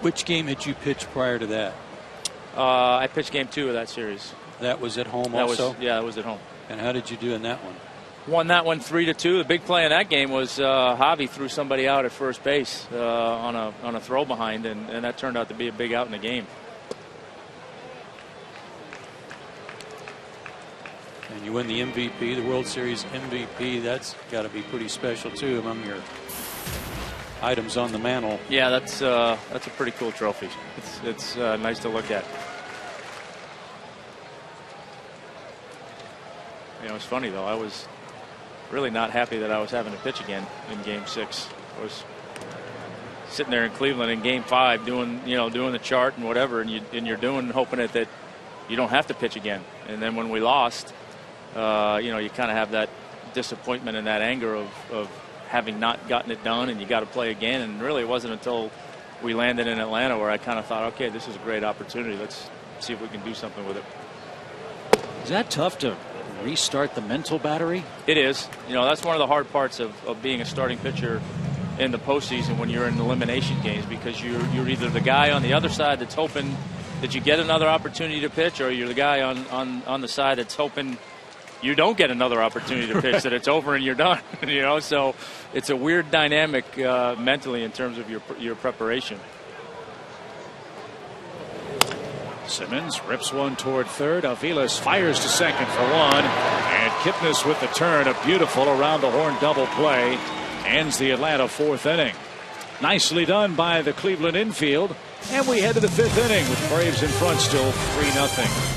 Which game had you pitched prior to that? I pitched game 2 of that series. That was at home also? Yeah, that was at home. And how did you do in that one? Won that one 3-2. The big play in that game was Javi threw somebody out at first base on a throw behind, and that turned out to be a big out in the game. And you win the MVP, the World Series MVP. That's got to be pretty special too among your items on the mantle. Yeah, that's a pretty cool trophy. It's nice to look at. You know, it's funny though. I was really not happy that I was having to pitch again in Game 6. I was sitting there in Cleveland in Game 5 doing the chart and whatever, and you're hoping that you don't have to pitch again. And then when we lost, you kind of have that disappointment and that anger of having not gotten it done, and you got to play again. And really, it wasn't until we landed in Atlanta where I kind of thought, okay, this is a great opportunity. Let's see if we can do something with it. Is that tough to restart the mental battery? It is. You know, that's one of the hard parts of being a starting pitcher in the postseason when you're in elimination games, because you're either the guy on the other side that's hoping that you get another opportunity to pitch, or you're the guy on the side that's hoping you don't get another opportunity to pitch, that it's over and you're done. You know, so it's a weird dynamic mentally in terms of your preparation. Simmons rips one toward third. Aviles fires to second for one. And Kipnis with the turn. A beautiful around the horn double play ends the Atlanta 4th inning. Nicely done by the Cleveland infield. And we head to the 5th inning with the Braves in front, still 3-0.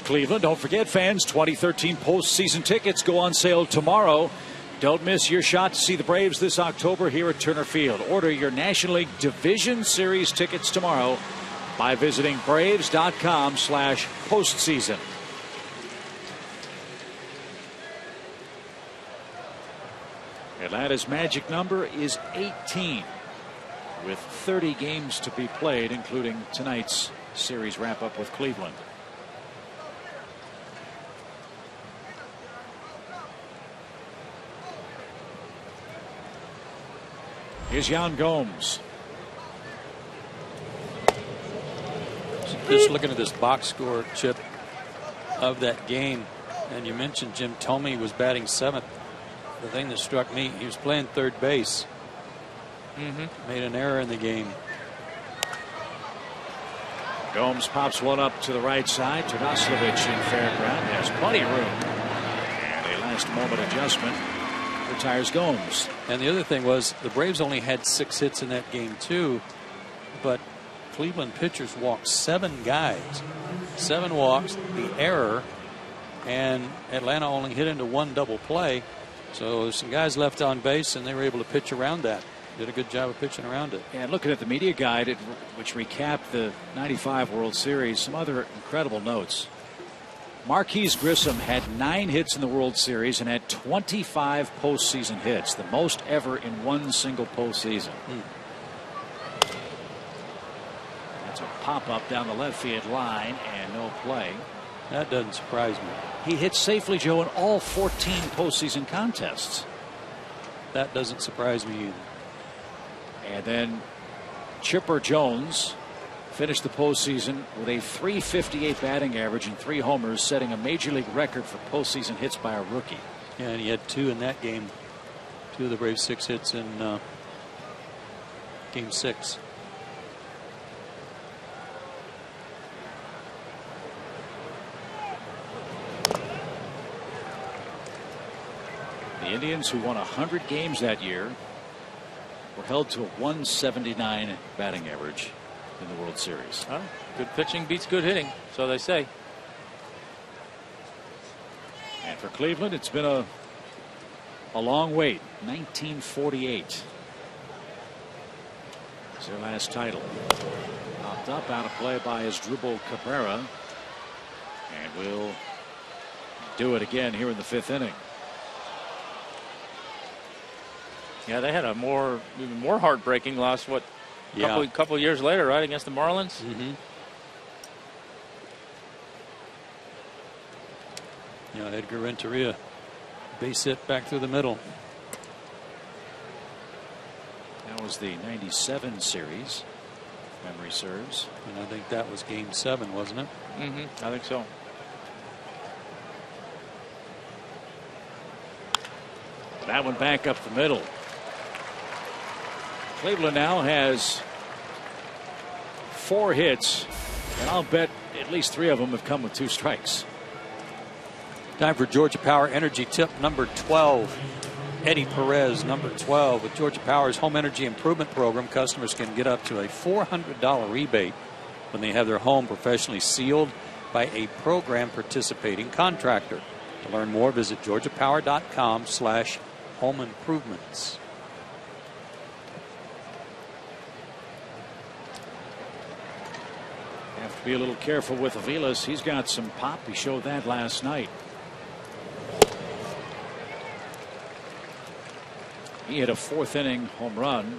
Cleveland. Don't forget, fans, 2013 postseason tickets go on sale tomorrow. Don't miss your shot to see the Braves this October here at Turner Field. Order your National League Division Series tickets tomorrow by visiting Braves.com/postseason. Atlanta's magic number is 18, with 30 games to be played, including tonight's series wrap-up with Cleveland. Here's Yan Gomes. Just looking at this box score, Chip, of that game, and you mentioned Jim Thome was batting 7th. The thing that struck me, he was playing third base. made an error in the game. Gomes pops one up to the right side. Ternaslovic in fair ground has plenty of room. And a last moment adjustment retires Gomes. And the other thing was the Braves only had 6 hits in that game too, but Cleveland pitchers walked 7 guys. 7 walks, the error, and Atlanta only hit into 1 double play. So there's some guys left on base, and they were able to pitch around that. Did a good job of pitching around it. And looking at the media guide, which recapped the '95 World Series, some other incredible notes. Marquise Grissom had 9 hits in the World Series and had 25 postseason hits, the most ever in one single postseason. That's a pop-up down the left field line and no play. That doesn't surprise me. He hit safely, Joe, in all 14 postseason contests. That doesn't surprise me either. And then Chipper Jones finished the postseason with a .358 batting average and 3 homers, setting a major league record for postseason hits by a rookie. Yeah, and he had 2 in that game. 2 of the Braves' 6 hits in Game 6. The Indians, who won 100 games that year, were held to a .179 batting average in the World Series. Well, good pitching beats good hitting, so they say. And for Cleveland, it's been a long wait. 1948. It's their last title. Popped up out of play by Asdrubal Cabrera. And we'll do it again here in the 5th inning. Yeah, they had a even more heartbreaking loss. Couple years later, right, against the Marlins. Yeah, Edgar Renteria, base hit back through the middle. That was the '97 series, if memory serves. And I think that was Game 7, wasn't it? I think so. That one back up the middle. Cleveland now has 4 hits, and I'll bet at least 3 of them have come with 2 strikes. Time for Georgia Power Energy tip number 12. Eddie Perez, number 12. With Georgia Power's Home Energy Improvement Program, customers can get up to a $400 rebate when they have their home professionally sealed by a program participating contractor. To learn more, visit georgiapower.com/home improvements. Have to be a little careful with Aviles. He's got some pop. He showed that last night. He hit a 4th inning home run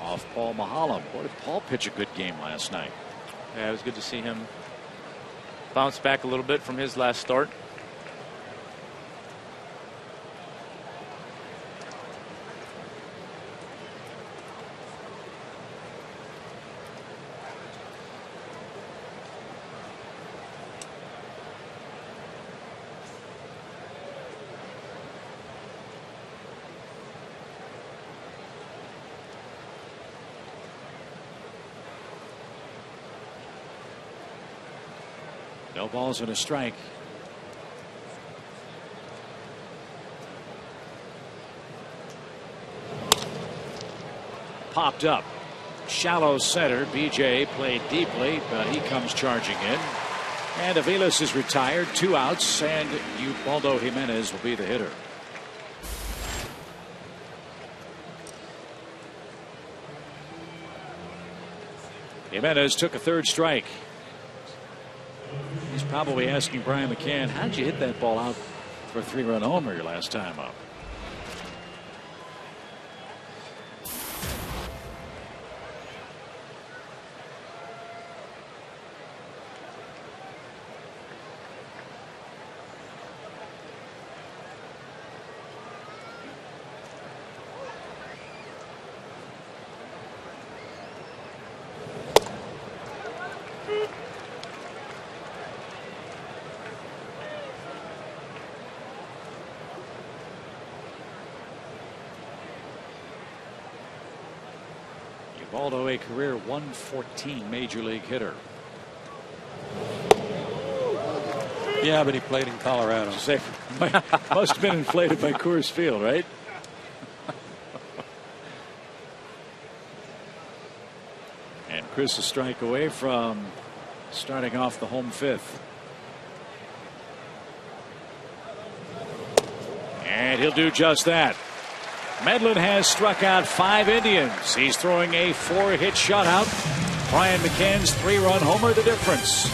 off Paul Mahalam. Boy, did Paul pitch a good game last night. Yeah, it was good to see him bounce back a little bit from his last start. No balls and a strike. Popped up. Shallow center. BJ played deeply, but he comes charging in. And Aviles is retired. 2 outs, and Ubaldo Jimenez will be the hitter. Jimenez took a 3rd strike. He's probably asking Brian McCann, how'd you hit that ball out for a 3-run homer your last time up? Ubaldo, a career 114 major league hitter. Yeah, but he played in Colorado. Must have been inflated by Coors Field, right? And Chris a strike away from starting off the home fifth. And he'll do just that. Medlin has struck out 5 Indians. He's throwing a 4-hit shutout. Brian McCann's 3-run homer the difference.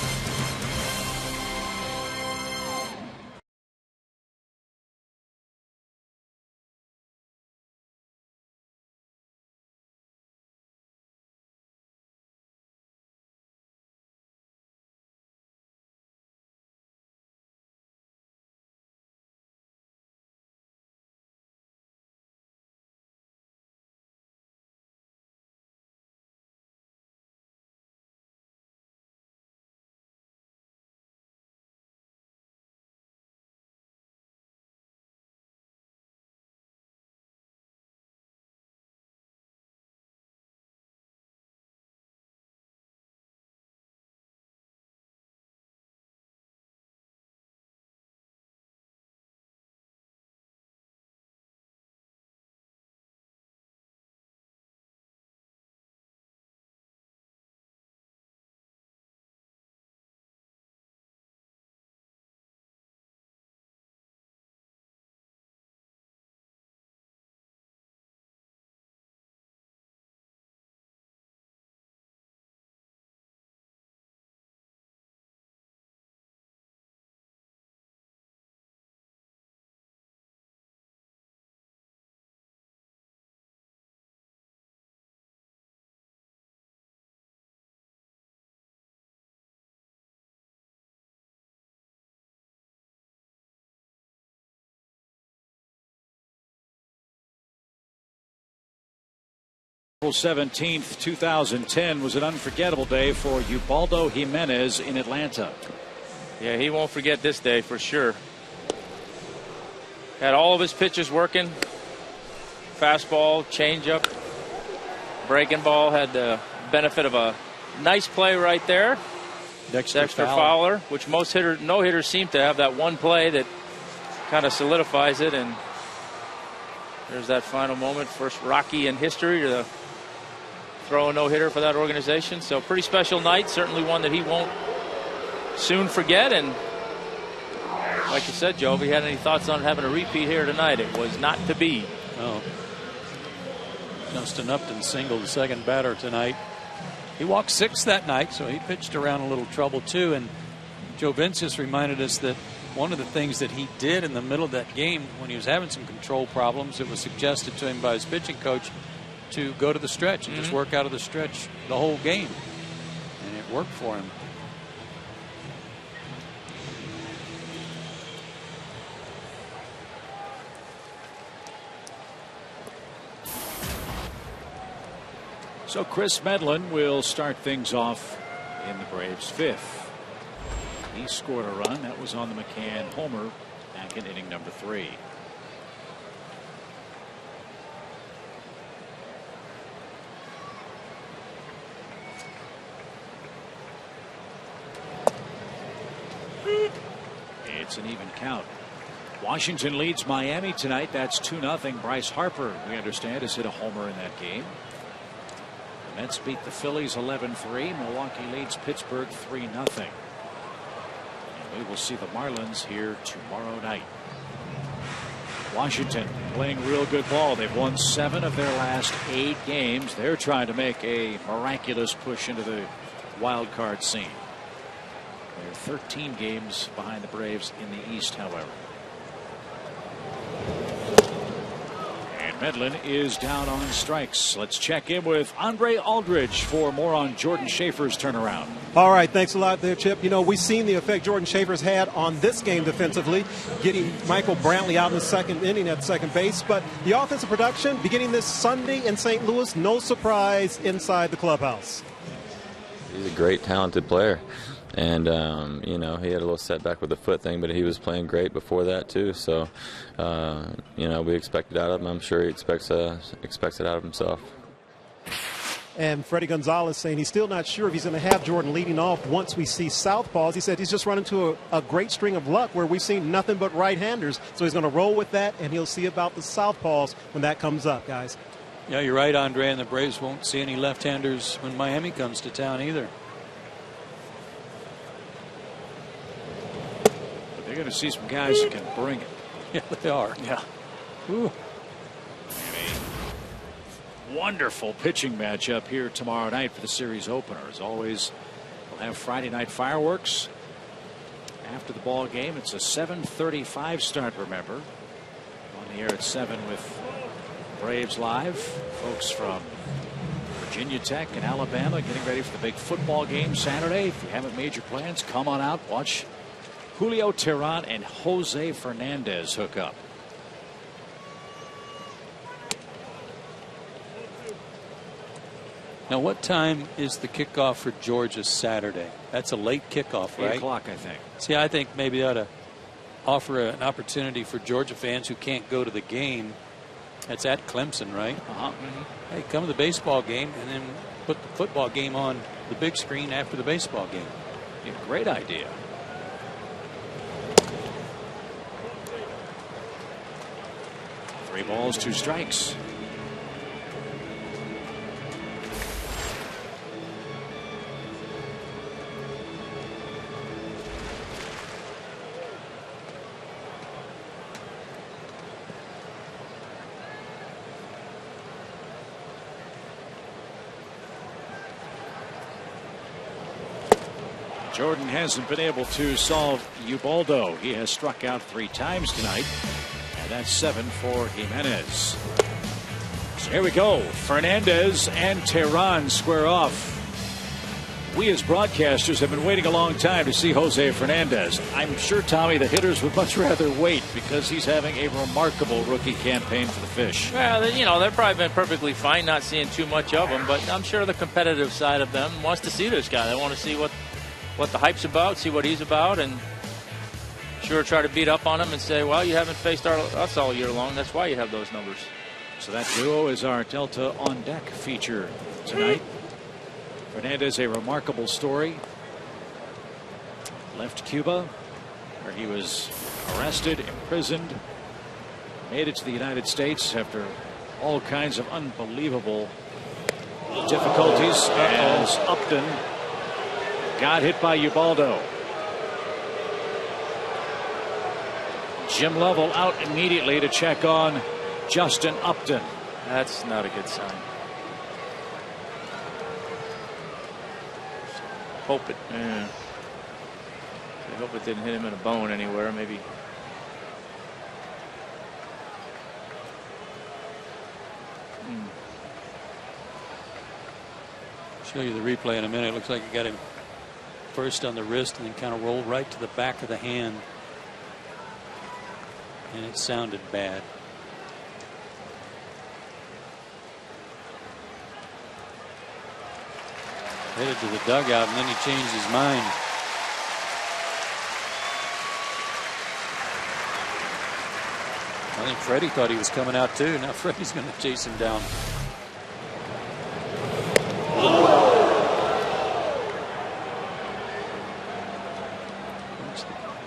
April 17th, 2010 was an unforgettable day for Ubaldo Jimenez in Atlanta. Yeah, he won't forget this day for sure. Had all of his pitches working. Fastball, changeup, breaking ball. Had the benefit of a nice play right there. Dexter Fowler, which most no-hitters seem to have that one play that kind of solidifies it. And there's that final moment. First Rocky in history to throw a no-hitter for that organization. So pretty special night. Certainly one that he won't soon forget. And like you said, Joe, if he had any thoughts on having a repeat here tonight, it was not to be. Oh. Justin Upton singled the second batter tonight. He walked 6 that night, so he pitched around a little trouble too. And Joe Vincius reminded us that one of the things that he did in the middle of that game when he was having some control problems, it was suggested to him by his pitching coach to go to the stretch and just work out of the stretch the whole game. And it worked for him. So Chris Medlin will start things off in the Braves' fifth. He scored a run. That was on the McCann homer back in inning number 3. It's an even count. Washington leads Miami tonight. That's 2-0. Bryce Harper, we understand, has hit a homer in that game. The Mets beat the Phillies 11-3. Milwaukee leads Pittsburgh 3-0. And we will see the Marlins here tomorrow night. Washington playing real good ball. They've won 7 of their last 8 games. They're trying to make a miraculous push into the wild card scene. They're 13 games behind the Braves in the East, however. And Medlin is down on strikes. Let's check in with Andre Aldridge for more on Jordan Schaefer's turnaround. All right, thanks a lot there, Chip. You know, we've seen the effect Jordan Schaefer's had on this game defensively, getting Michael Brantley out in the second inning at second base. But the offensive production beginning this Sunday in St. Louis, no surprise inside the clubhouse. He's a great, talented player. And, you know, he had a little setback with the foot thing, but he was playing great before that, too. So, you know, we expect it out of him. I'm sure he expects it out of himself. And Freddie Gonzalez saying he's still not sure if he's going to have Jordan leading off once we see southpaws. He said he's just run into a great string of luck where we've seen nothing but right-handers. So he's going to roll with that, and he'll see about the southpaws when that comes up, guys. Yeah, you're right, Andre, and the Braves won't see any left-handers when Miami comes to town either. But they're going to see some guys that can bring it. Yeah, they are. Yeah. Ooh. Wonderful pitching matchup here tomorrow night for the series opener. As always, we'll have Friday night fireworks after the ball game. It's a 7:35 start, remember. On the air at 7 with Braves Live. Folks from Virginia Tech and Alabama getting ready for the big football game Saturday. If you haven't made your plans, come on out. Watch Julio Teheran and Jose Fernandez hook up. Now, what time is the kickoff for Georgia Saturday? That's a late kickoff, right? 8 o'clock, I think. See, I think maybe they ought to offer an opportunity for Georgia fans who can't go to the game. That's at Clemson, right? Hey, come to the baseball game and then put the football game on the big screen after the baseball game. Yeah, great idea. Three balls, 2 strikes. Jordan hasn't been able to solve Ubaldo. He has struck out 3 times tonight, and that's 7 for Jimenez. So here we go. Fernandez and Teheran square off. We as broadcasters have been waiting a long time to see Jose Fernandez. I'm sure, Tommy, the hitters would much rather wait because he's having a remarkable rookie campaign for the Fish. Well, you know, they've probably been perfectly fine not seeing too much of him, but I'm sure the competitive side of them wants to see this guy. They want to see what the hype's about, see what he's about, and sure try to beat up on him and say, well, you haven't faced us all year long. That's why you have those numbers. So that duo is our Delta on Deck feature tonight. Fernandez, a remarkable story. Left Cuba, where he was arrested, imprisoned, made it to the United States after all kinds of unbelievable difficulties as Upton got hit by Ubaldo. Jim Lovell out immediately to check on Justin Upton. That's not a good sign. Hope it. I hope it didn't hit him in a bone anywhere. Maybe. Show you the replay in a minute. It looks like he got him first on the wrist and then kind of rolled right to the back of the hand. And it sounded bad. Headed to the dugout and then he changed his mind. I think Freddie thought he was coming out too. Now Freddie's going to chase him down.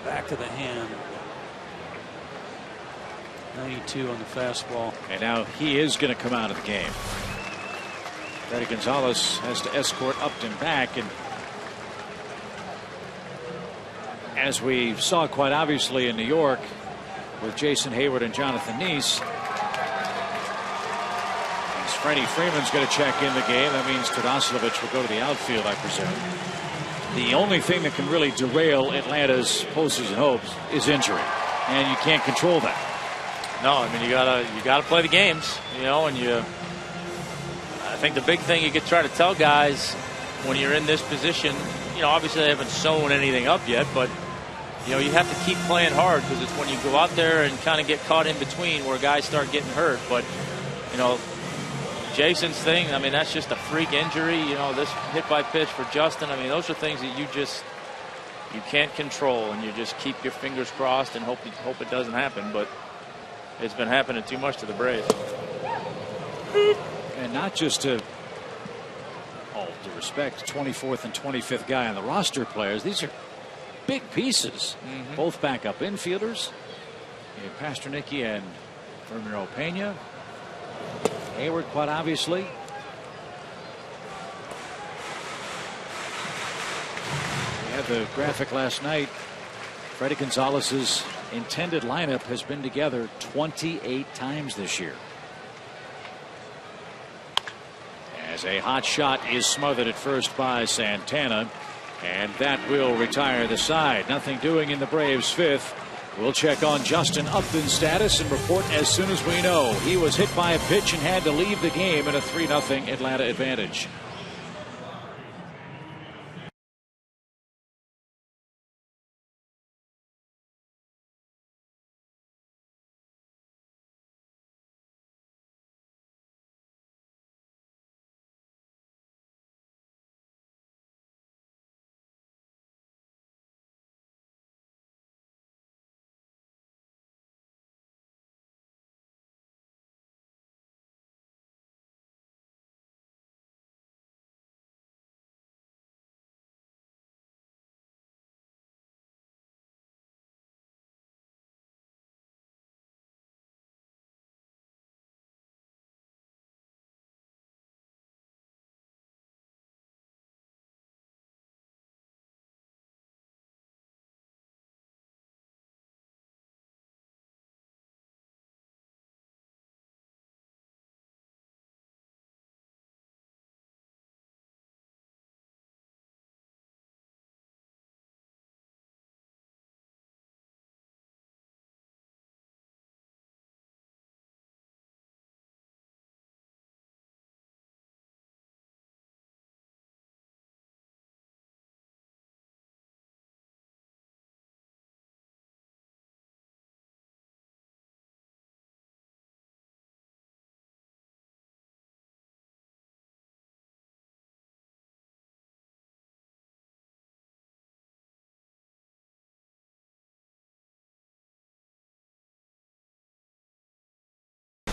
Back of the hand. 92 on the fastball. And now he is going to come out of the game. Freddie Gonzalez has to escort Upton back, and as we saw quite obviously in New York with Jason Hayward and Jonathan Neese, as Freddie Freeman's going to check in the game, that means Todosilovic will go to the outfield, I presume. The only thing that can really derail Atlanta's postseason hopes is injury, and you can't control that. No, I mean you gotta play the games, you know, and I think the big thing you could try to tell guys when you're in this position, you know, obviously they haven't sewn anything up yet, but you know you have to keep playing hard because it's when you go out there and kind of get caught in between where guys start getting hurt. But you know, Jason's thing, I mean, that's just a freak injury. You know, this hit by pitch for Justin, I mean, those are things that you can't control, and you just keep your fingers crossed and hope it doesn't happen. But it's been happening too much to the Braves. And not just to to respect 24th and 25th guy on the roster players. These are big pieces. Both backup infielders. Pasternicki and Firmino Pena. Hayward, quite obviously. We had the graphic last night. Freddie Gonzalez's intended lineup has been together 28 times this year. As a hot shot is smothered at first by Santana, and that will retire the side. Nothing doing in the Braves' fifth. We'll check on Justin Upton's status and report as soon as we know. He was hit by a pitch and had to leave the game in a 3-0 Atlanta advantage.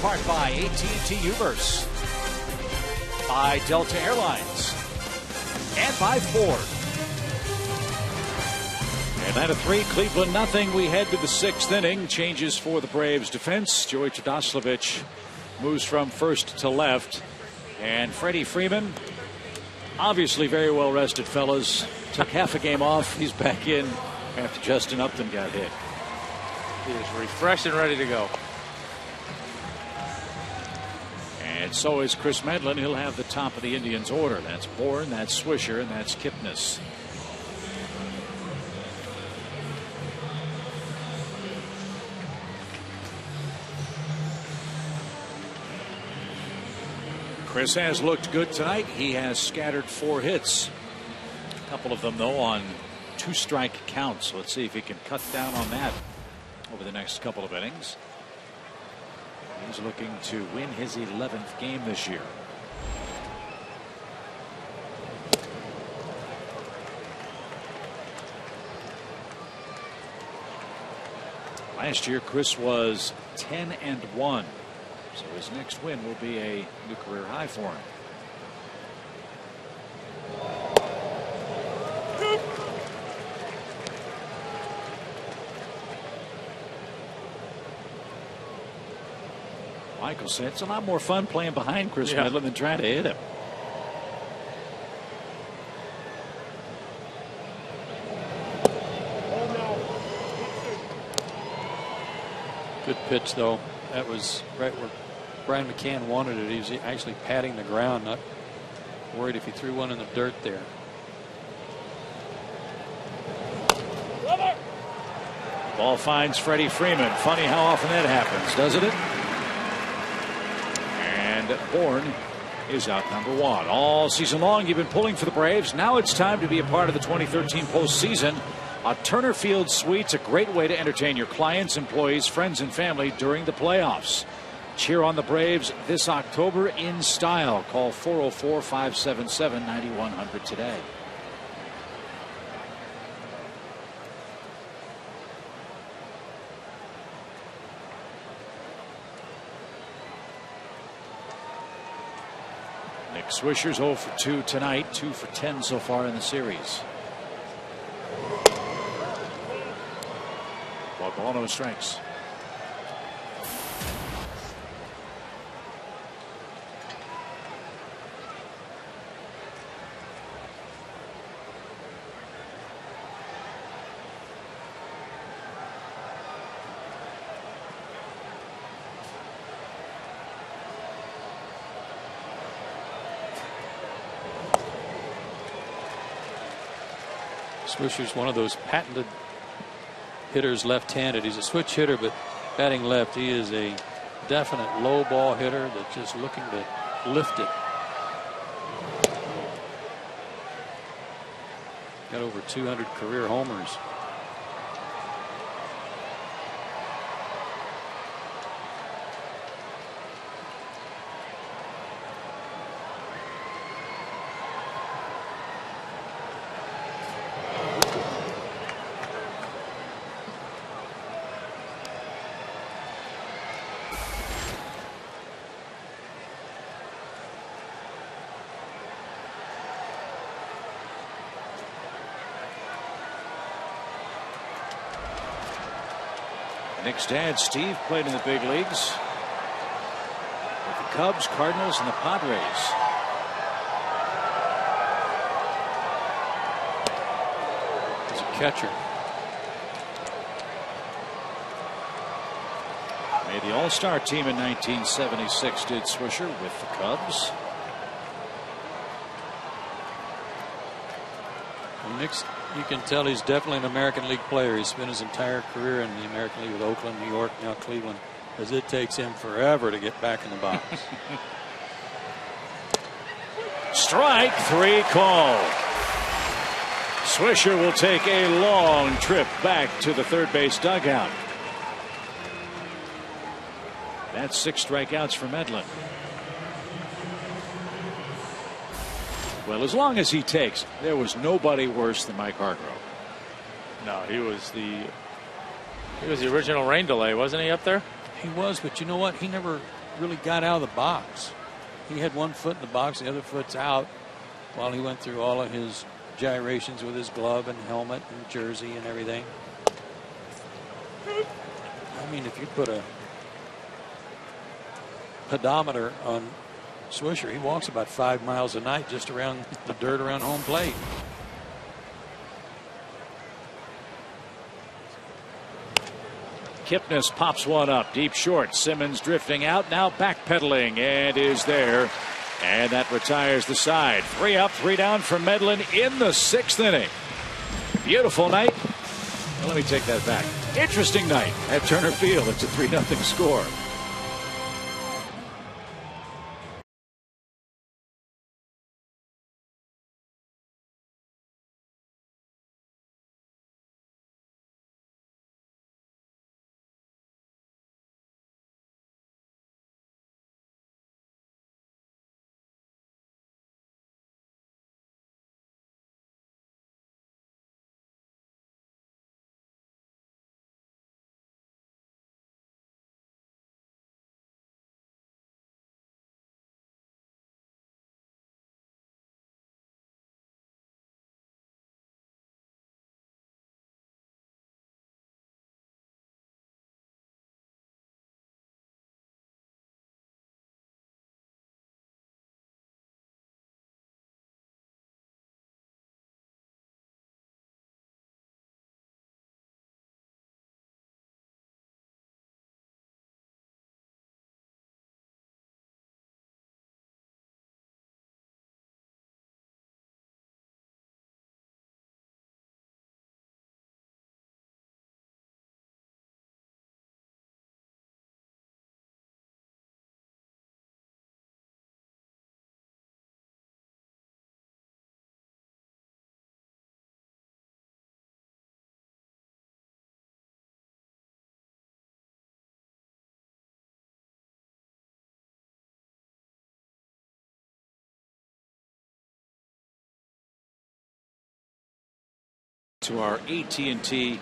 Part by AT&T Uverse, by Delta Airlines, and by Ford. Atlanta 3, Cleveland nothing. We head to the 6th inning. Changes for the Braves defense. Joey Tadoslavich moves from first to left. And Freddie Freeman, obviously very well rested, fellas. Took half a game off. He's back in after Justin Upton got hit. He is refreshed and ready to go. And so is Chris Medlin. He'll have the top of the Indians order. That's Bourne, that's Swisher, and that's Kipnis. Chris has looked good tonight. He has scattered 4 hits. A couple of them, though, on 2-strike counts. Let's see if he can cut down on that over the next couple of innings. He's looking to win his 11th game this year. Last year, Chris was 10-1. So his next win will be a new career high for him. Michael said it's a lot more fun playing behind Chris Medlin than trying to hit him. Good pitch, though. That was right where Brian McCann wanted it. He was actually patting the ground, not worried if he threw one in the dirt there. Ball finds Freddie Freeman. Funny how often that happens, doesn't it? And Bourne is out number 1. All season long you've been pulling for the Braves. Now it's time to be a part of the 2013 postseason. A Turner Field Suite's a great way to entertain your clients, employees, friends, and family during the playoffs. Cheer on the Braves this October in style. Call 404-577-9100 today. Nick Swisher's 0 for 2 tonight, 2 for 10 so far in the series. Ball, no strikes. Swisher's one of those patented hitters, left-handed. He's a switch hitter, but batting left, he is a definite low ball hitter that's just looking to lift it. Got over 200 career homers. Nick's dad, Steve, played in the big leagues with the Cubs, Cardinals, and the Padres. As a catcher. Made the All-Star team in 1976, did Swisher, with the Cubs. Well, Nick's, you can tell he's definitely an American League player. He spent his entire career in the American League with Oakland, New York, now Cleveland, as it takes him forever to get back in the box. Strike 3 called. Swisher will take a long trip back to the third base dugout. That's 6 strikeouts for Medlin. Well, as long as he takes, there was nobody worse than Mike Hargrove. No, he was the original rain delay, wasn't he, up there? He was, but you know what? He never really got out of the box. He had one foot in the box, the other foot's out, while he went through all of his gyrations with his glove and helmet and jersey and everything. I mean, if you put a pedometer on Swisher, he walks about 5 miles a night just around the dirt around home plate. Kipnis pops one up deep short. Simmons drifting out, now backpedaling, and is there. And that retires the side. 3 up, 3 down for Medlin in the 6th inning. Beautiful night. Well, let me take that back. Interesting night at Turner Field. It's a 3-0 score. To our AT&T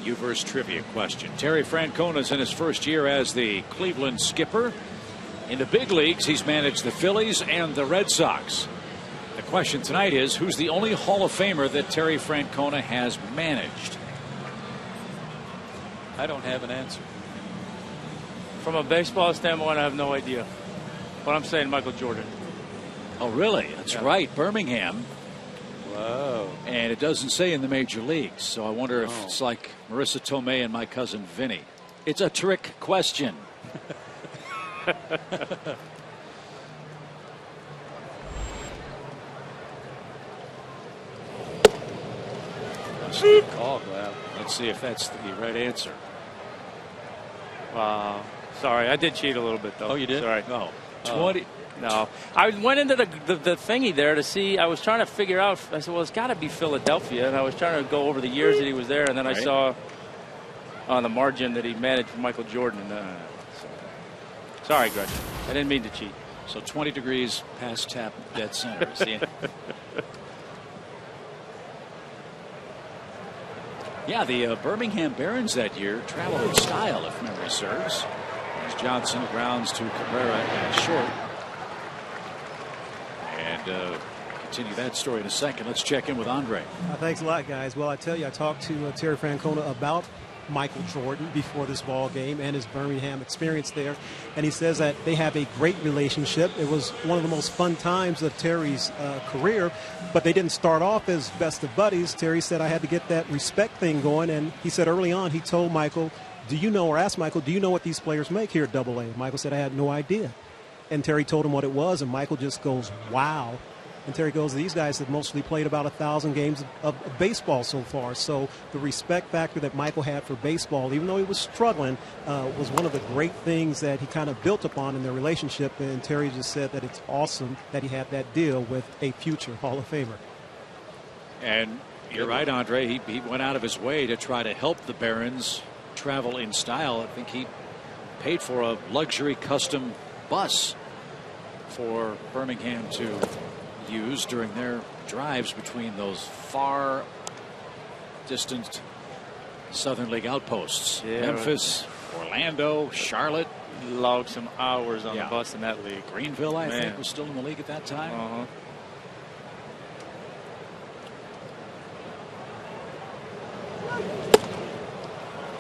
U-verse trivia question. Terry Francona's in his first year as the Cleveland skipper, In the big leagues, he's managed the Phillies and the Red Sox. The question tonight is, who's the only Hall of Famer that Terry Francona has managed? I don't have an answer. From a baseball standpoint, I have no idea. But I'm saying Michael Jordan. Oh, really? That's right. Birmingham. Whoa. And it doesn't say in the major leagues. So I wonder if it's like Marissa Tomei and my cousin Vinny. It's a trick question. Let's see if that's the right answer. Wow. Sorry, I did cheat a little bit, though. Oh, you did? Sorry. No. 20. No. I went into the thingy there to see. I was trying to figure out. I said, well, it's got to be Philadelphia. And I was trying to go over the years that he was there. And then I saw on the margin that he managed Michael Jordan. Sorry, Gretchen. I didn't mean to cheat. So 20 degrees past tap dead center. See? Yeah, the Birmingham Barons that year traveled in style, if memory serves. As Johnson grounds to Cabrera at short. And continue that story in a second. Let's check in with Andre. Thanks a lot, guys. Well, I tell you, I talked to Terry Francona about Michael Jordan before this ball game and his Birmingham experience there, and he says that they have a great relationship. It was one of the most fun times of Terry's career, but they didn't start off as best of buddies. Terry said, I had to get that respect thing going, and he said early on he told Michael, do you know, or asked Michael, do you know what these players make here at AA? Michael said, I had no idea. And Terry told him what it was, and Michael just goes, wow. And Terry goes, these guys have mostly played about 1,000 games of baseball so far. So the respect factor that Michael had for baseball, even though he was struggling, was one of the great things that he kind of built upon in their relationship. And Terry just said that it's awesome that he had that deal with a future Hall of Famer. And you're right, Andre. He went out of his way to try to help the Barons travel in style. I think he paid for a luxury custom bus for Birmingham to use during their drives between those far distant Southern League outposts. Yeah, Memphis, Orlando, Charlotte. Logged some hours on the bus in that league. Greenville, I think, was still in the league at that time.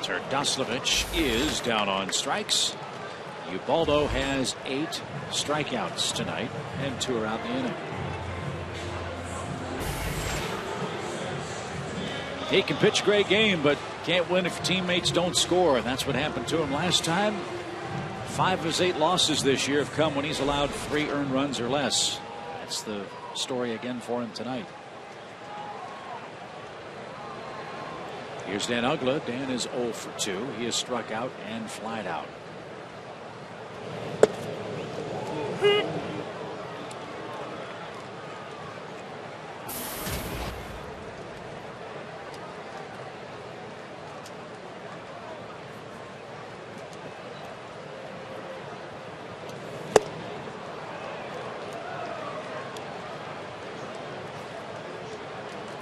Terdoslavich is down on strikes. Ubaldo has 8 strikeouts tonight, and 2 are out in the inning. He can pitch a great game, but can't win if your teammates don't score, and that's what happened to him last time. 5 of his 8 losses this year have come when he's allowed 3 earned runs or less. That's the story again for him tonight. Here's Dan Uggla. Dan is 0 for 2. He is struck out and flied out.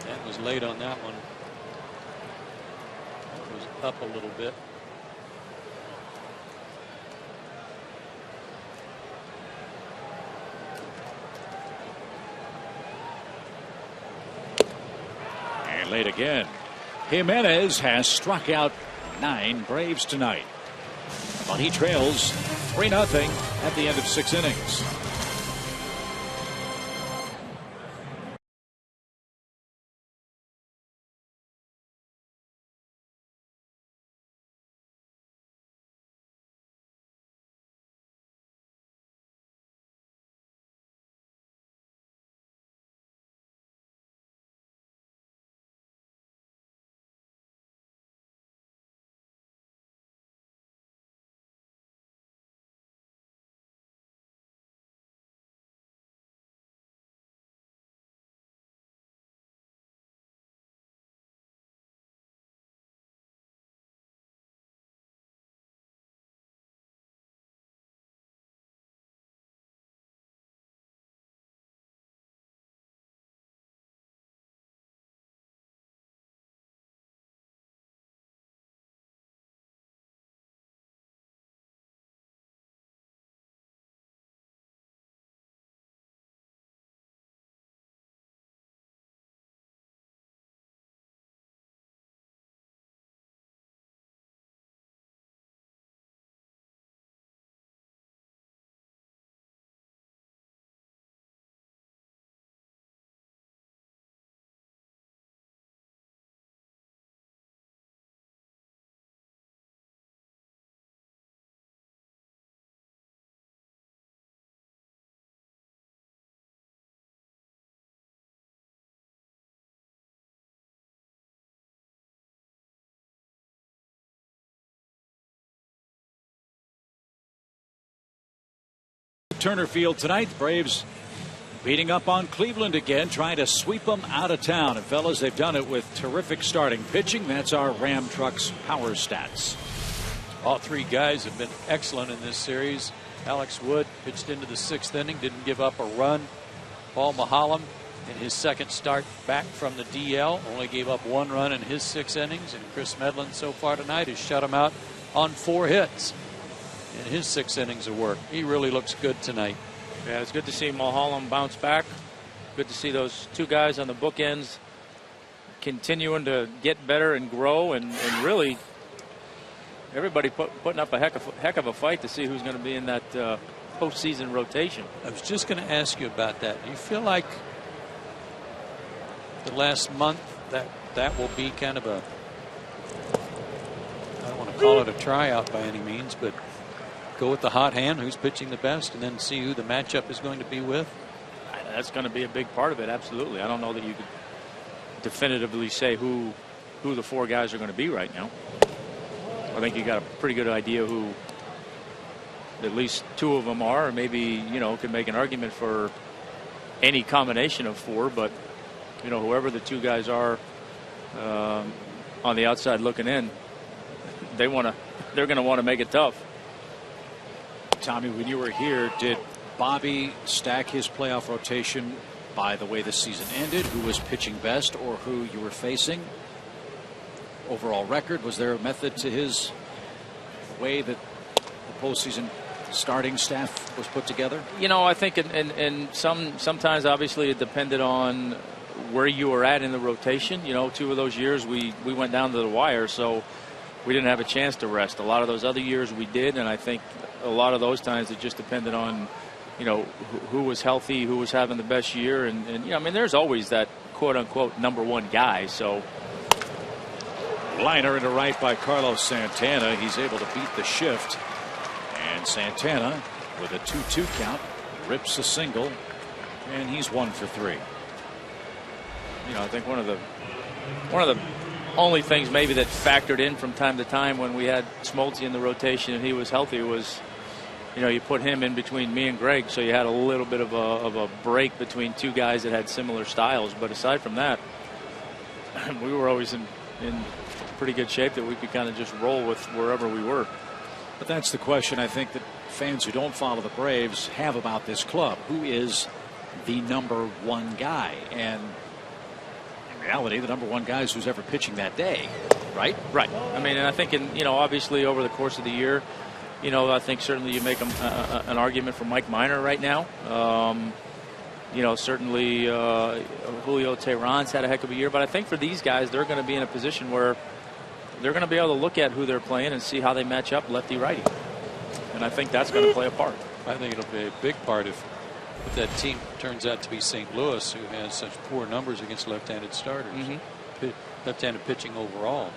That was late on that one. That was up a little bit. And late again. Jimenez has struck out 9 Braves tonight. But he trails 3-0 at the end of 6 innings. at Turner Field tonight. The Braves beating up on Cleveland again, trying to sweep them out of town. And fellas, they've done it with terrific starting pitching. That's our Ram Trucks power stats. All three guys have been excellent in this series. Alex Wood pitched into the 6th inning, didn't give up a run. Paul Mahalam in his second start back from the DL only gave up 1 run in his 6 innings. And Chris Medlin so far tonight has shut him out on 4 hits in his 6 innings of work. He really looks good tonight. Yeah, it's good to see Mulholland bounce back. Good to see those 2 guys on the bookends continuing to get better and grow, and really everybody putting up a heck of a fight to see who's going to be in that postseason rotation. I was just going to ask you about that. Do you feel like the last month that will be kind of a, I don't want to call it a tryout by any means, but go with the hot hand, who's pitching the best, and then see who the matchup is going to be with? That's going to be a big part of it, absolutely. I don't know that you could definitively say who the 4 guys are going to be right now. I think you got a pretty good idea who at least 2 of them are, or maybe, could make an argument for any combination of 4, but whoever the 2 guys are on the outside looking in, they're going to want to make it tough. Tommy, when you were here, did Bobby stack his playoff rotation by the way the season ended, who was pitching best, or who you were facing? Overall record, was there a method to his way that the postseason starting staff was put together? I think sometimes obviously it depended on where you were at in the rotation. 2 of those years we went down to the wire, so we didn't have a chance to rest. A lot of those other years we did, and I think a lot of those times it just depended on who was healthy, who was having the best year, and there's always that quote unquote number 1 guy. So liner into right by Carlos Santana. He's able to beat the shift, and Santana with a 2-2 count rips a single, and he's 1 for 3. I think one of the only things maybe that factored in from time to time when we had Smoltz in the rotation and he was healthy was, you put him in between me and Greg, so you had a little bit of a break between 2 guys that had similar styles. But aside from that, we were always in pretty good shape that we could kind of just roll with wherever we were. But that's the question I think that fans who don't follow the Braves have about this club. Who is the number 1 guy? And in reality, the number 1 guy is who's ever pitching that day, right? Right. I mean, and I think obviously over the course of the year, I think certainly you make an argument for Mike Minor right now. Certainly Julio Teheran's had a heck of a year, but I think for these guys, they're going to be in a position where they're going to be able to look at who they're playing and see how they match up lefty-righty. And I think that's going to play a part. I think it'll be a big part if that team turns out to be St. Louis, who has such poor numbers against left-handed starters. Left-handed pitching overall.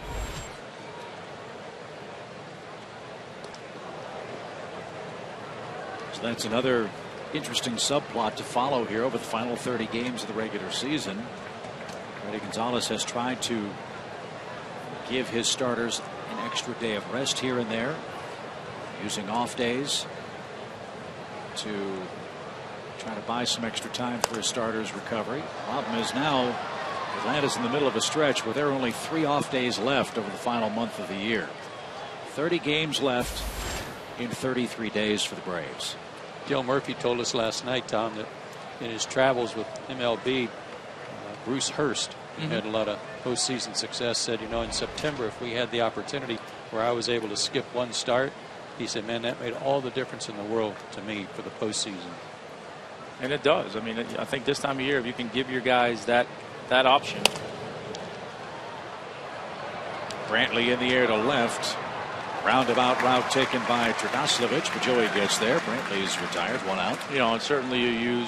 So that's another interesting subplot to follow here over the final 30 games of the regular season. Eddie Gonzalez has tried to give his starters an extra day of rest here and there, using off days to try to buy some extra time for his starters' recovery. Problem is now Atlanta's in the middle of a stretch where there are only 3 off days left over the final month of the year. 30 games left in 33 days for the Braves. Joe Murphy told us last night, Tom, that in his travels with MLB, Bruce Hurst, who had a lot of postseason success, said, in September, if we had the opportunity where I was able to skip 1 start, he said, man, that made all the difference in the world to me for the postseason. And it does. I mean, I think this time of year, if you can give your guys that option. Brantley in the air to left. Roundabout route taken by Trdaslovic, but Joey gets there. Brantley's retired, 1 out. And certainly you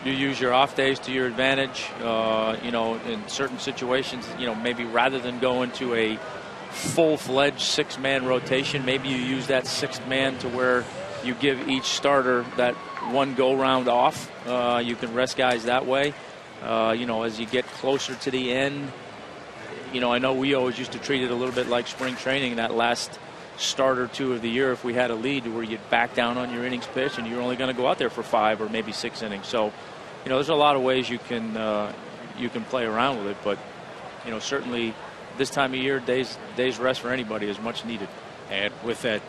use your off days to your advantage. In certain situations, maybe rather than go into a full-fledged 6-man rotation, maybe you use that 6th man to where you give each starter that 1 go-round off. You can rest guys that way. As you get closer to the end, I know we always used to treat it a little bit like spring training, that last start or two of the year if we had a lead, where you'd back down on your innings pitch and you're only going to go out there for 5 or maybe 6 innings. So, there's a lot of ways you can play around with it, but certainly this time of year, days rest for anybody is much needed. And with that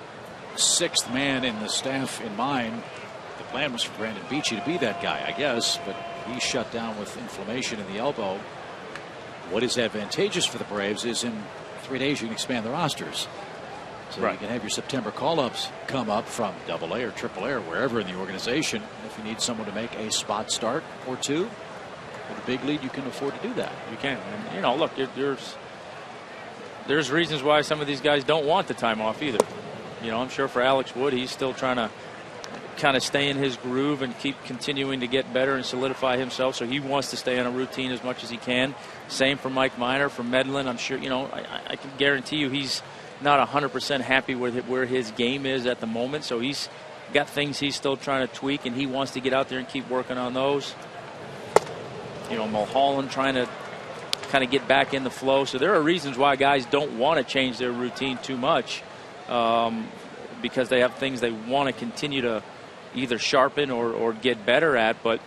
6th man in the staff in mind, the plan was for Brandon Beachy to be that guy, I guess, but he's shut down with inflammation in the elbow. What is advantageous for the Braves is in 3 days you can expand the rosters. So you can have your September call-ups come up from AA or AAA or wherever in the organization. If you need someone to make a spot start or 2 with a big lead, you can afford to do that. You can. And, look, there's reasons why some of these guys don't want the time off either. I'm sure for Alex Wood, he's still trying to kind of stay in his groove and keep continuing to get better and solidify himself. So he wants to stay on a routine as much as he can. Same for Mike Minor, for Medlin. I'm sure, I can guarantee you he's not 100% happy with where his game is at the moment. So he's got things he's still trying to tweak, and he wants to get out there and keep working on those. Mulholland trying to kind of get back in the flow. So there are reasons why guys don't want to change their routine too much, because they have things they want to continue to either sharpen or get better at. But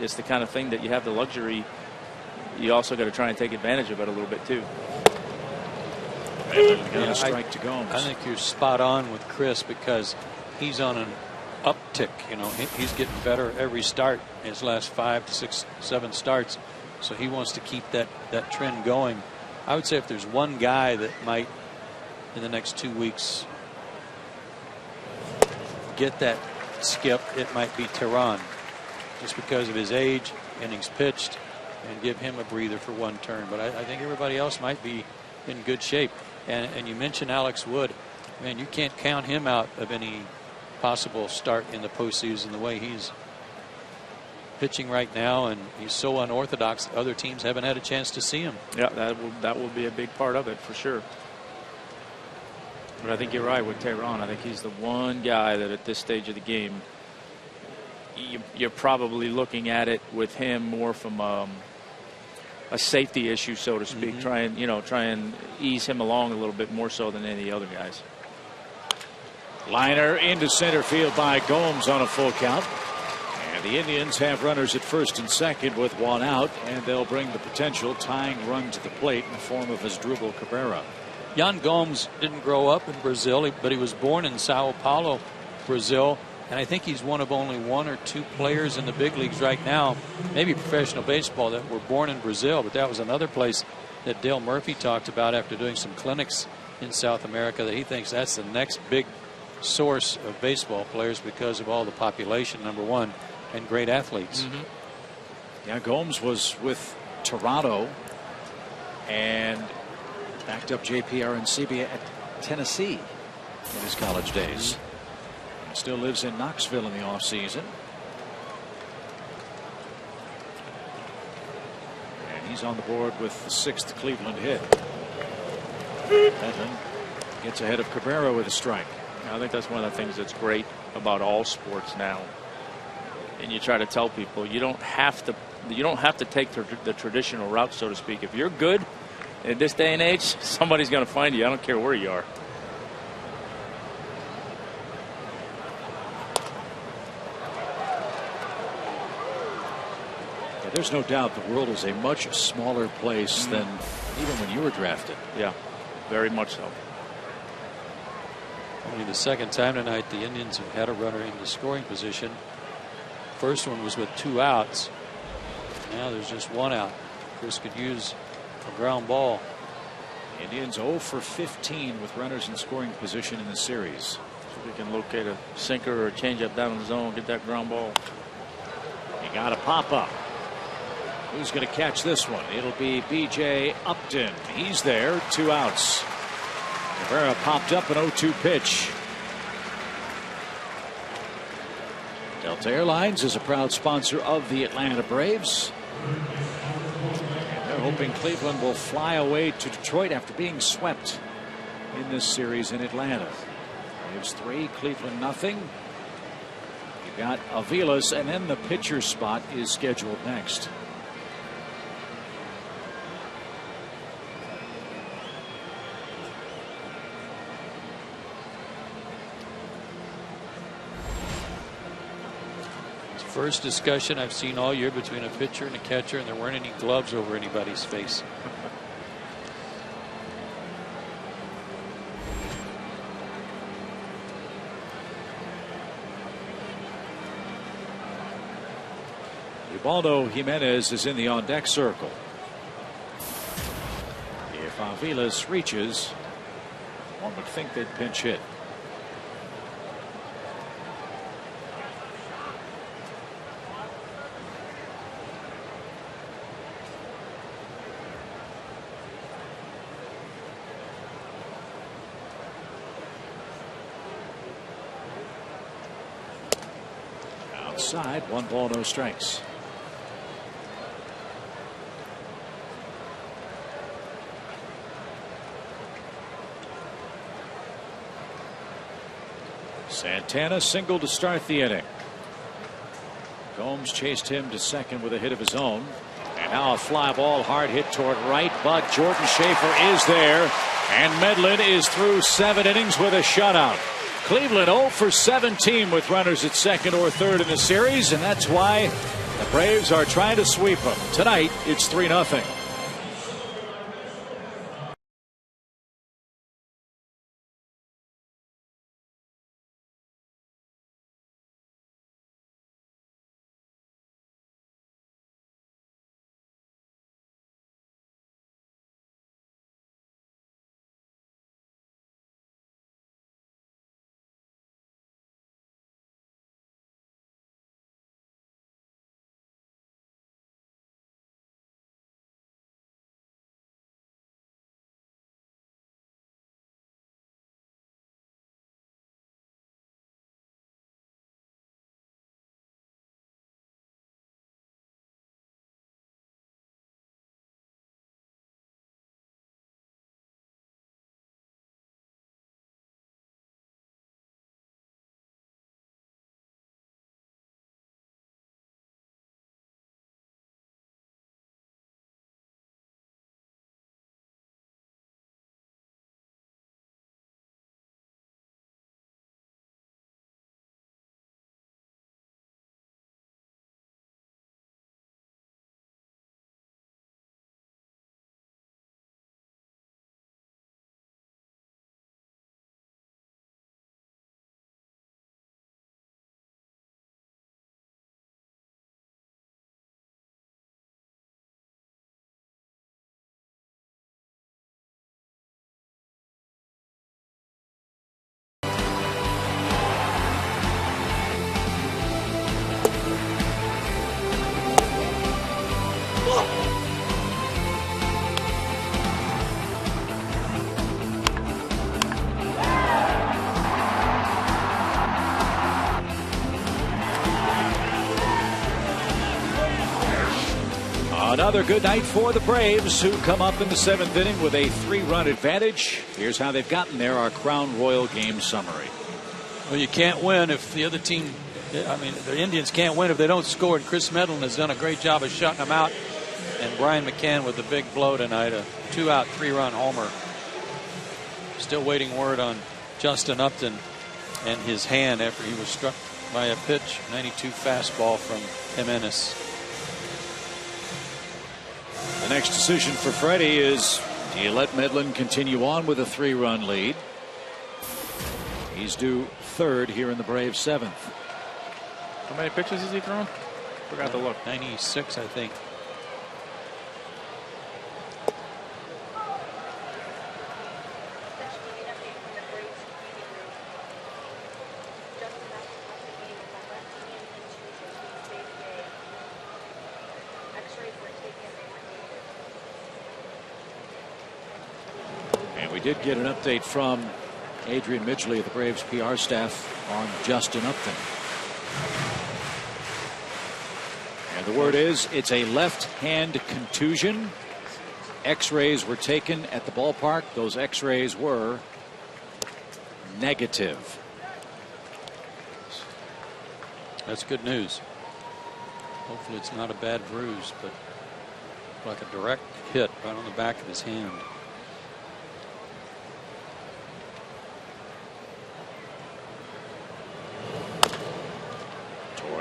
it's the kind of thing that you have the luxury. You also got to try and take advantage of it a little bit too. Strike to Gomes. I think you're spot on with Chris, because he's on an uptick. He's getting better every start. His last 5 to 6, 7 starts. So he wants to keep that trend going. I would say if there's one guy that might in the next 2 weeks get that skip, it might be Tehran, just because of his age, innings pitched, and give him a breather for one turn. But I think everybody else might be in good shape. And you mentioned Alex Wood. Man, you can't count him out of any possible start in the postseason, the way he's pitching right now, and he's so unorthodox that other teams haven't had a chance to see him. Yeah, that will be a big part of it for sure. But I think you're right with Tehran. I think he's the one guy that at this stage of the game, you're probably looking at it with him more from a safety issue, so to speak. Try and ease him along a little bit more so than any other guys. Liner into center field by Gomes on a full count. And the Indians have runners at first and second with 1 out, and they'll bring the potential tying run to the plate in the form of Asdrubal Cabrera. Yan Gomes didn't grow up in Brazil, but he was born in Sao Paulo, Brazil. And I think he's one of only 1 or 2 players in the big leagues right now, maybe professional baseball, that were born in Brazil. But that was another place that Dale Murphy talked about after doing some clinics in South America, that he thinks that's the next big source of baseball players because of all the population, number one, and great athletes. Yeah, Gomes was with Toronto and backed up J.P. Arancibia at Tennessee in his college days. Still lives in Knoxville in the offseason. And he's on the board with the 6th Cleveland hit. Benton gets ahead of Cabrera with a strike. I think that's one of the things that's great about all sports now. And you try to tell people you don't have to take the traditional route, so to speak. If you're good in this day and age, somebody's going to find you. I don't care where you are. There's no doubt the world is a much smaller place than even when you were drafted. Yeah, very much so. Only the second time tonight the Indians have had a runner in the scoring position. First one was with 2 outs. Now there's just 1 out. Chris could use a ground ball. Indians 0 for 15 with runners in scoring position in the series. So we can locate a sinker or a changeup down in the zone, get that ground ball. He got a pop up. Who's going to catch this one? It'll be B.J. Upton. He's there. 2 outs. Cabrera popped up an 0-2 pitch. Delta Airlines is a proud sponsor of the Atlanta Braves. And they're hoping Cleveland will fly away to Detroit after being swept in this series in Atlanta. Braves 3, Cleveland nothing. You've got Avilas, and then the pitcher spot is scheduled next. First discussion I've seen all year between a pitcher and a catcher, and there weren't any gloves over anybody's face. Ubaldo Jimenez is in the on-deck circle. If Aviles reaches, one would think they'd pinch hit. Outside, 1 ball, no strikes. Santana singled to start the inning. Gomes chased him to second with a hit of his own. And now a fly ball, hard hit toward right, but Jordan Schaefer is there. And Medlin is through 7 innings with a shutout. Cleveland 0 for 17 with runners at second or third in the series, and that's why the Braves are trying to sweep them. Tonight, it's 3-0. Another good night for the Braves, who come up in the 7th inning with a 3-run advantage. Here's how they've gotten there, our Crown Royal game summary. Well, you can't win if the other team, I mean, the Indians can't win if they don't score. And Chris Medlin has done a great job of shutting them out. And Brian McCann with the big blow tonight, a 2-out, 3-run homer. Still waiting word on Justin Upton and his hand after he was struck by a pitch, 92 fastball from Jimenez. The next decision for Freddie is, do you let Medlin continue on with a 3-run lead? He's due 3rd here in the Braves 7th. How many pitches is he throwing? Forgot to look. 96, I think. We did get an update from Adrian Midgley of the Braves PR staff on Justin Upton. And the word is, it's a left-hand contusion. X-rays were taken at the ballpark. Those X-rays were negative. That's good news. Hopefully it's not a bad bruise, but like a direct hit right on the back of his hand.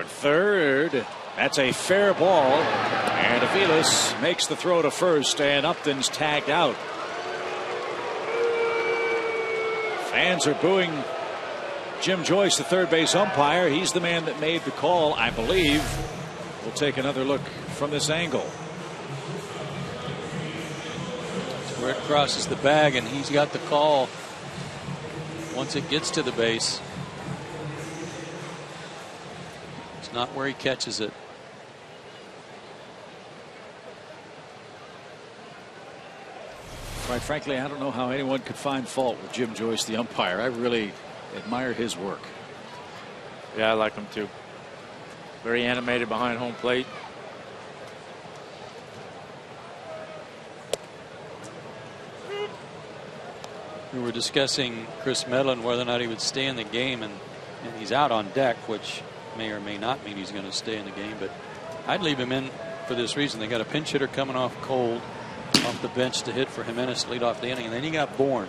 toward third. That's a fair ball. And Aviles makes the throw to first, and Upton's tagged out. Fans are booing Jim Joyce, the third base umpire. He's the man that made the call, I believe. We'll take another look from this angle. It's where it crosses the bag, and he's got the call once it gets to the base. It's not where he catches it. Quite frankly, I don't know how anyone could find fault with Jim Joyce, the umpire. I really admire his work. Yeah, I like him too. Very animated behind home plate. We were discussing Chris Medlin, whether or not he would stay in the game, and he's out on deck, which may or may not mean he's going to stay in the game, but I'd leave him in for this reason. They got a pinch hitter coming off cold off the bench to hit for Jimenez to lead off the inning, and then you got Bourne.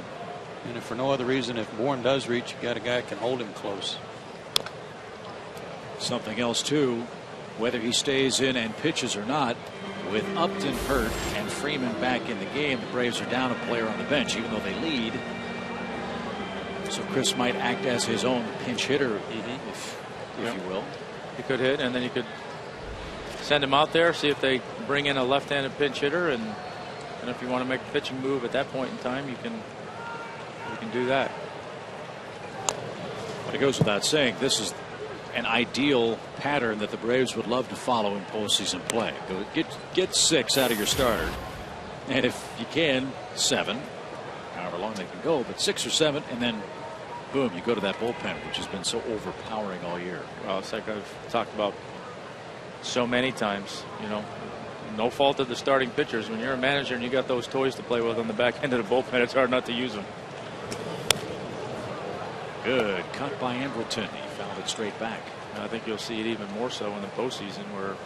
And if for no other reason, if Bourne does reach, you got a guy that can hold him close. Something else too, whether he stays in and pitches or not, with Upton hurt and Freeman back in the game, the Braves are down a player on the bench, even though they lead. So Chris might act as his own pinch hitter, if you will. He could hit, and then you could send him out there, see if they bring in a left-handed pinch hitter, and if you want to make a pitching move at that point in time, you can do that. But it goes without saying, this is an ideal pattern that the Braves would love to follow in postseason play. Get 6 out of your starter, and if you can, 7, however long they can go, but 6 or 7, and then boom, you go to that bullpen, which has been so overpowering all year. Well, it's like I've talked about so many times, no fault of the starting pitchers. When you're a manager and you got those toys to play with on the back end of the bullpen, it's hard not to use them. Good cut by Embleton. He fouled it straight back. And I think you'll see it even more so in the postseason, where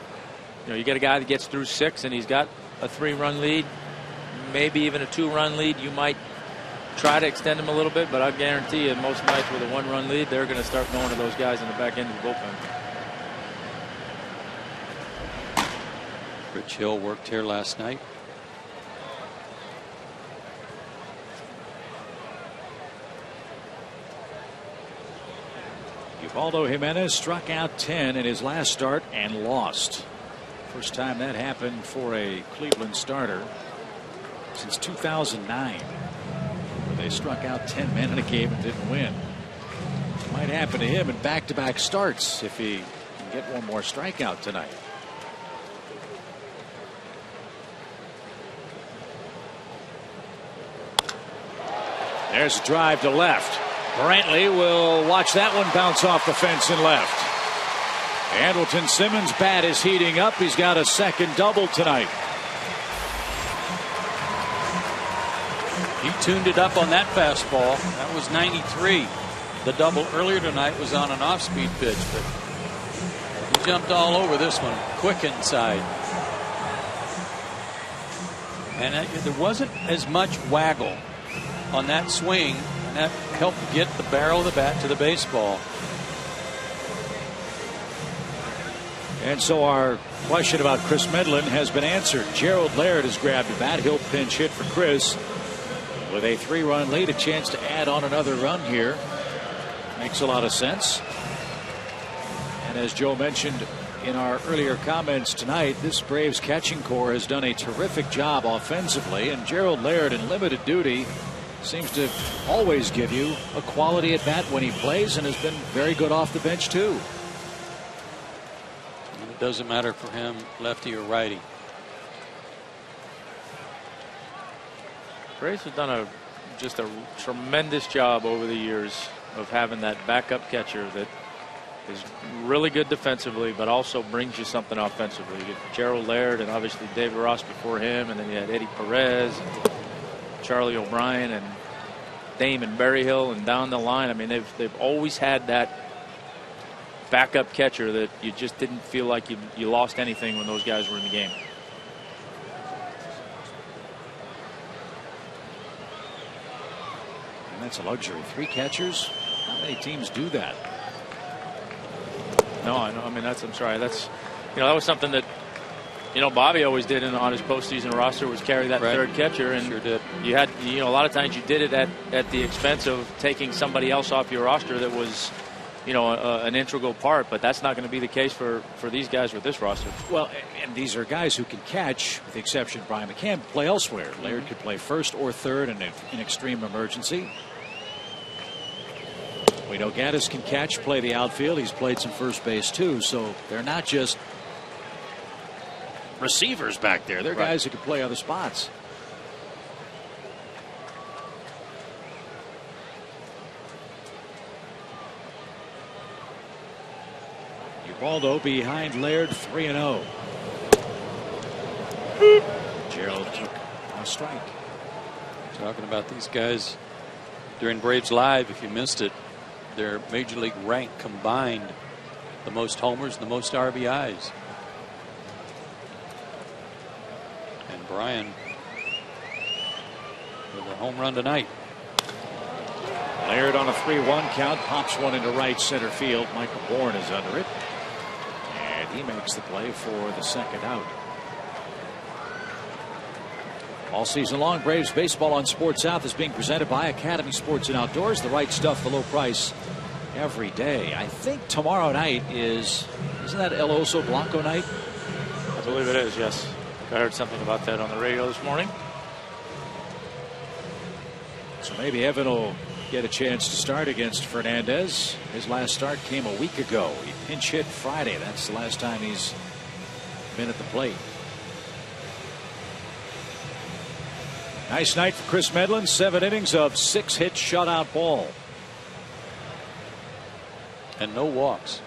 you get a guy that gets through 6 and he's got a 3-run lead, maybe even a 2-run lead. You might try to extend him a little bit, but I guarantee you most nights with a 1-run lead, they're going to start going to those guys in the back end of the bullpen. Rich Hill worked here last night. Ubaldo Jimenez struck out 10 in his last start and lost. First time that happened for a Cleveland starter since 2009. Where they struck out 10 men in a game and didn't win. Might happen to him in back-to-back starts if he can get one more strikeout tonight. There's a drive to left. Brantley will watch that one bounce off the fence and left. Andrelton Simmons' bat is heating up. He's got a second double tonight. He tuned it up on that fastball. That was 93. The double earlier tonight was on an off-speed pitch, but he jumped all over this one. Quick inside. And there wasn't as much waggle on that swing, and that helped get the barrel of the bat to the baseball. And so our question about Chris Medlin has been answered. Gerald Laird has grabbed a bat. He'll pinch hit for Chris. With a 3-run lead, a chance to add on another run here. Makes a lot of sense. And as Joe mentioned in our earlier comments tonight, this Braves catching core has done a terrific job offensively, and Gerald Laird in limited duty seems to always give you a quality at bat when he plays, and has been very good off the bench too. And it doesn't matter for him lefty or righty. Braves have done just a tremendous job over the years of having that backup catcher that is really good defensively, but also brings you something offensively. You get Gerald Laird and obviously David Ross before him, and then you had Eddie Perez, and Charlie O'Brien, and Damon Berryhill, and down the line. I mean, they've always had that backup catcher that you just didn't feel like you lost anything when those guys were in the game. And that's a luxury. 3 catchers. Not many teams do that. No, I know. I mean, I'm sorry. That's, that was something that, Bobby always did on his postseason roster, was carry that third catcher. And sure did. You had, a lot of times you did it at the expense of taking somebody else off your roster that was, an integral part. But that's not going to be the case for these guys with this roster. Well, and these are guys who can catch, with the exception of Brian McCann, play elsewhere. Laird could play first or third in an extreme emergency. We know Gaddis can catch, play the outfield. He's played some first base too. So they're not just receivers back there. They're guys who can play other spots. Ubaldo behind Laird, 3-0. Gerald took a strike. Talking about these guys during Braves Live, if you missed it, their major league rank combined the most homers and the most RBIs. And Brian with a home run tonight. Laird on a 3-1 count, pops one into right center field. Michael Bourne is under it, and he makes the play for the second out. All season long, Braves baseball on Sports South is being presented by Academy Sports and Outdoors. The right stuff, the low price every day. I think tomorrow night isn't that El Oso Blanco night? I believe it is, yes. I heard something about that on the radio this morning. So maybe Evan will get a chance to start against Fernandez. His last start came a week ago. He pinch hit Friday. That's the last time he's been at the plate. Nice night for Chris Medlin. 7 innings of 6 hit shutout ball. And no walks.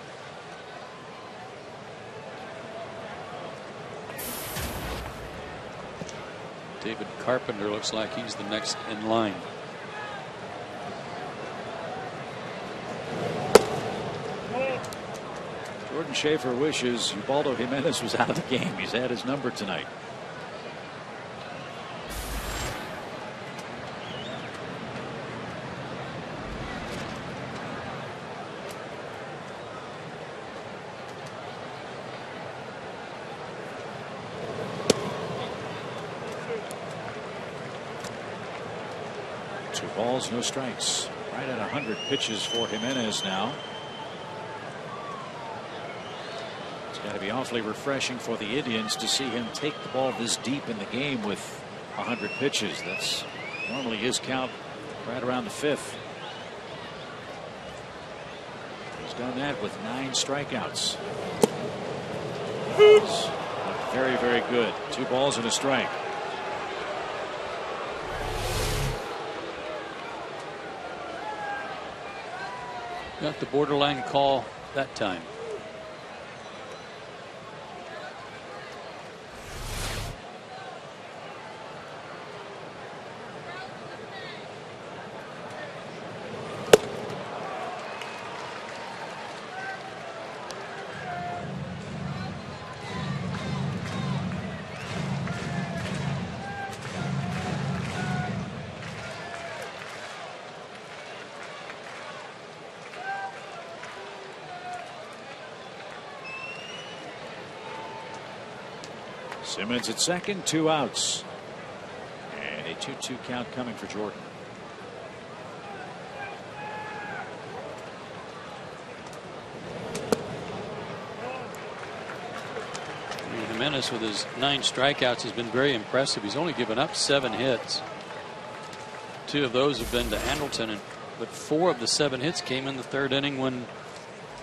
David Carpenter looks like he's the next in line. Jordan Schaefer wishes Ubaldo Jimenez was out of the game. He's had his number tonight. Balls, no strikes. Right at 100 pitches for Jimenez now. It's got to be awfully refreshing for the Indians to see him take the ball this deep in the game with 100 pitches. That's normally his count right around the 5th. He's done that with 9 strikeouts. He's very, very good. 2 balls and a strike. Got the borderline call that time. Simmons at second, 2 outs. And a 2-2 count coming for Jordan. Jimenez with his 9 strikeouts has been very impressive. He's only given up 7 hits. 2 of those have been to Andrelton, but 4 of the 7 hits came in the 3rd inning when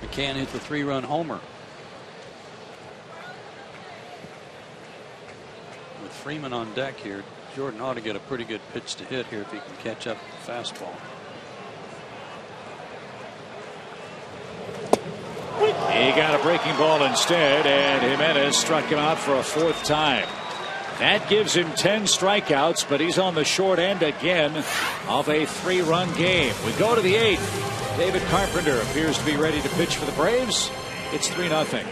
McCann hit the 3-run homer. With Freeman on deck here, Jordan ought to get a pretty good pitch to hit here if he can catch up the fastball. He got a breaking ball instead, and Jimenez struck him out for a 4th time. That gives him 10 strikeouts, but he's on the short end again of a 3-run game. We go to the 8th. David Carpenter appears to be ready to pitch for the Braves. It's 3-0.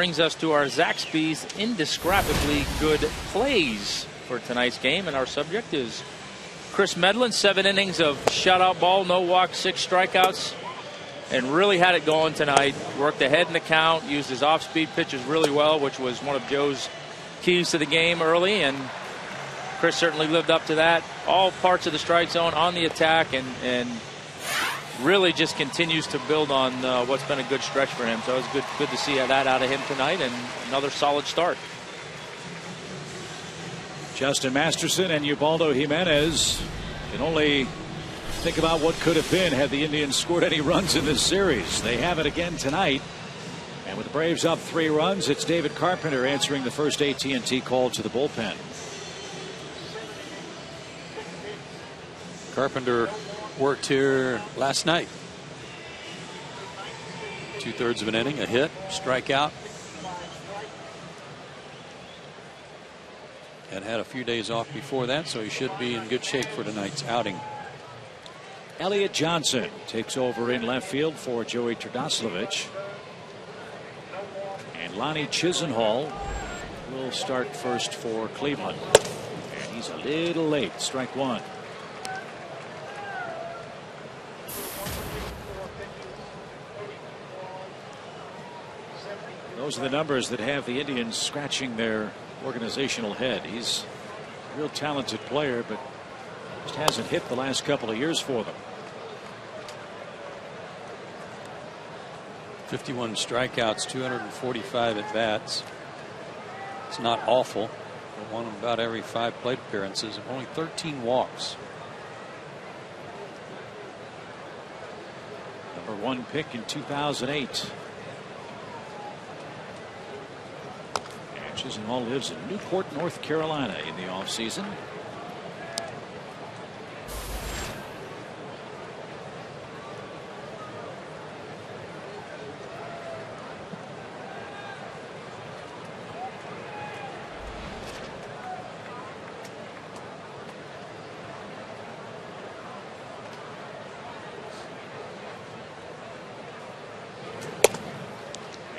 Brings us to our Zaxby's indescribably good plays for tonight's game, and our subject is Chris Medlin. 7 innings of shutout ball, no walks, 6 strikeouts, and really had it going tonight. Worked ahead in the count, used his off-speed pitches really well, which was one of Joe's keys to the game early, and Chris certainly lived up to that. All parts of the strike zone, on the attack, and really just continues to build on what's been a good stretch for him. So it was good to see that out of him tonight, and another solid start. Justin Masterson and Ubaldo Jimenez can only think about what could have been had the Indians scored any runs in this series. They have it again tonight. And with the Braves up 3 runs, it's David Carpenter answering the first AT&T call to the bullpen. Carpenter worked here last night. 2/3 of an inning, a hit, strikeout. And had a few days off before that, so he should be in good shape for tonight's outing. Elliot Johnson takes over in left field for Joey Trdoslavich. And Lonnie Chisenhall will start first for Cleveland. And he's a little late, strike 1. Those are the numbers that have the Indians scratching their organizational head. He's a real talented player, but just hasn't hit the last couple of years for them. 51 strikeouts, 245 at bats. It's not awful, but one about every 5 plate appearances, and only 13 walks. Number 1 pick in 2008. Chisenhall lives in Newport, North Carolina in the offseason.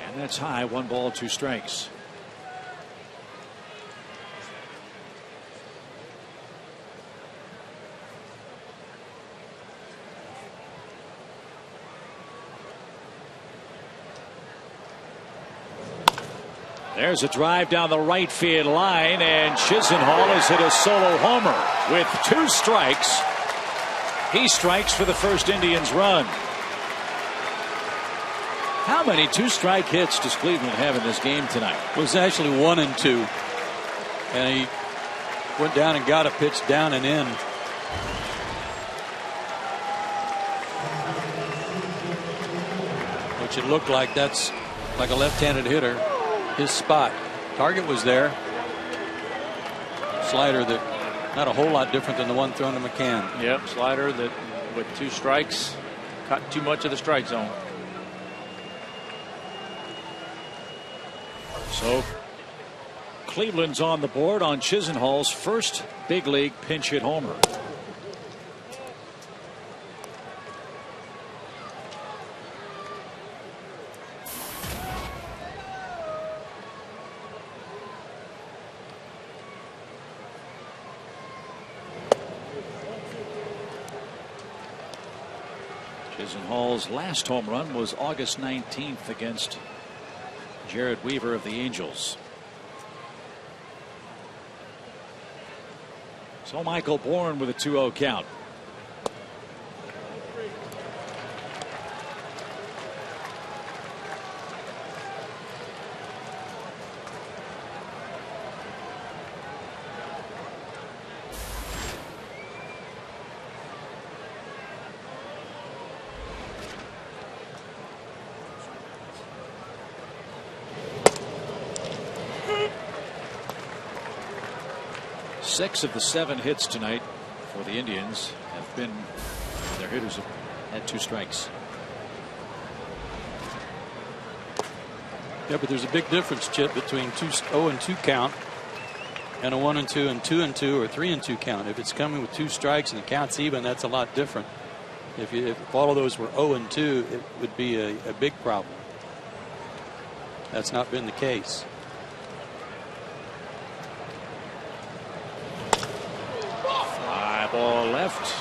And that's high, 1 ball, 2 strikes. There's a drive down the right field line, and Chisenhall has hit a solo homer with 2 strikes. He strikes for the first Indians run. How many 2-strike hits does Cleveland have in this game tonight? It was actually 1 and 2, and he went down and got a pitch down and in. Which it looked like that's like a left-handed hitter. His spot. Target was there. Slider that not a whole lot different than the one thrown to McCann. Yep, slider that with 2 strikes cut too much of the strike zone. So Cleveland's on the board on Chisenhall's first big league pinch hit homer. Chisenhall's last home run was August 19th against Jared Weaver of the Angels. So Michael Bourne with a 2-0 count. Six of the 7 hits tonight for the Indians have been, their hitters have had 2 strikes. Yeah, but there's a big difference, Chip, between 0-2 count and a 1-2 and 2-2 or 3-2 count. If it's coming with 2 strikes and the count's even, that's a lot different. If all of those were 0-2, it would be a big problem. that's not been the case. Fly ball left.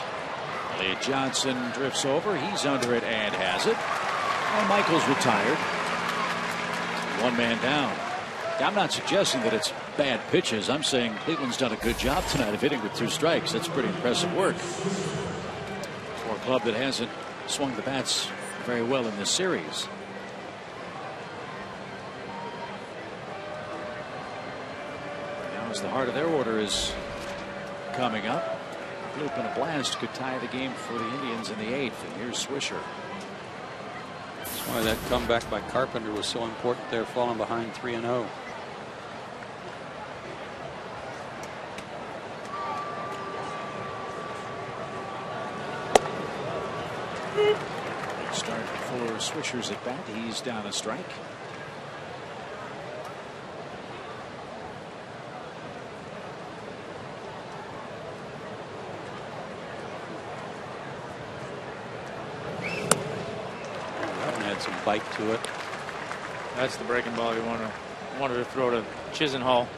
Lee Johnson drifts over. He's under it and has it. And Michael's retired. One man down. I'm not suggesting that it's bad pitches. I'm saying Cleveland's done a good job tonight of hitting with 2 strikes. That's pretty impressive work for a club that hasn't swung the bats very well in this series. Now as the heart of their order is coming up, Bloop and a blast could tie the game for the Indians in the 8th. And here's Swisher. That's why that comeback by Carpenter was so important there, falling behind 3-0. Start for Swisher's at bat. He's down a strike. That one had some bite to it. That's the breaking ball you wanted to throw to Chisenhall.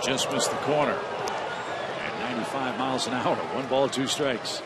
Just missed the corner. At 95 miles an hour. 1 ball, 2 strikes.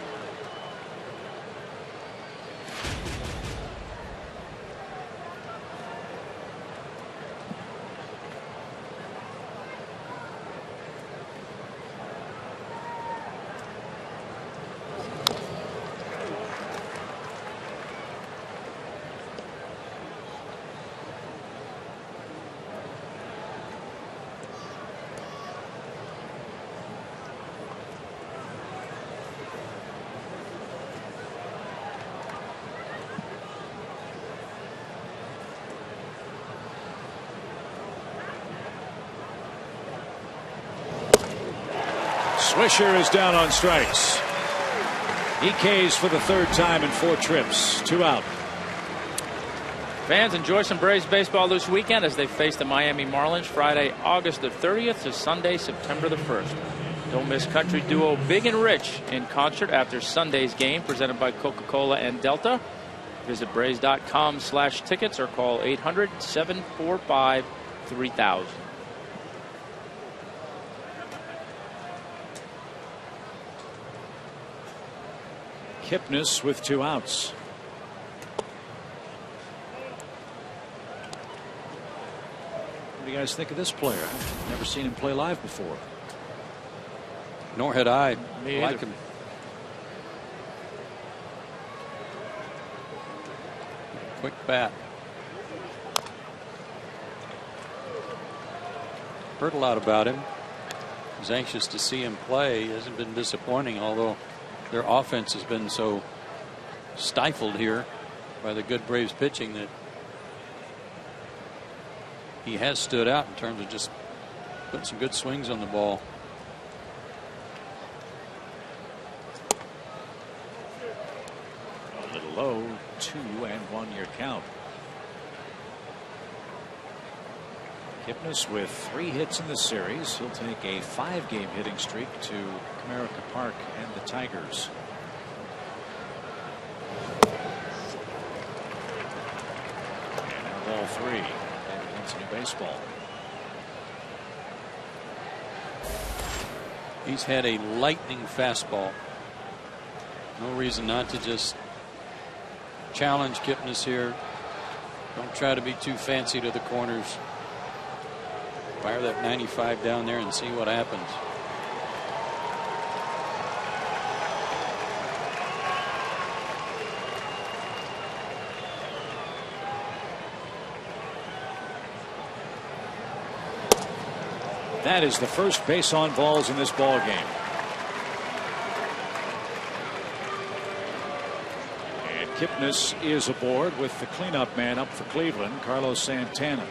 Swisher is down on strikes. He Ks for the 3rd time in 4 trips. 2 out. Fans, enjoy some Braves baseball this weekend as they face the Miami Marlins Friday, August the 30th to Sunday, September the 1st. Don't miss country duo Big and Rich in concert after Sunday's game, presented by Coca-Cola and Delta. Visit Braves.com/tickets or call 800-745-3000. Kipnis with 2 outs. What do you guys think of this player? I've never seen him play live before. Nor had I. Me like either. him. Quick bat. Heard a lot about him. Was anxious to see him play. He hasn't been disappointing, although their offense has been so stifled here by the good Braves pitching that he has stood out in terms of just putting some good swings on the ball. A little low, 2-1 your count. Kipnis with 3 hits in the series. He'll take a 5-game hitting streak to Comerica Park and the Tigers. And now ball 3. And it's new baseball. He's had a lightning fastball. No reason not to just challenge Kipnis here. Don't try to be too fancy to the corners. Fire that 95 down there and see what happens. That is the first base on balls in this ball game. And Kipnis is aboard with the cleanup man up for Cleveland, Carlos Santana.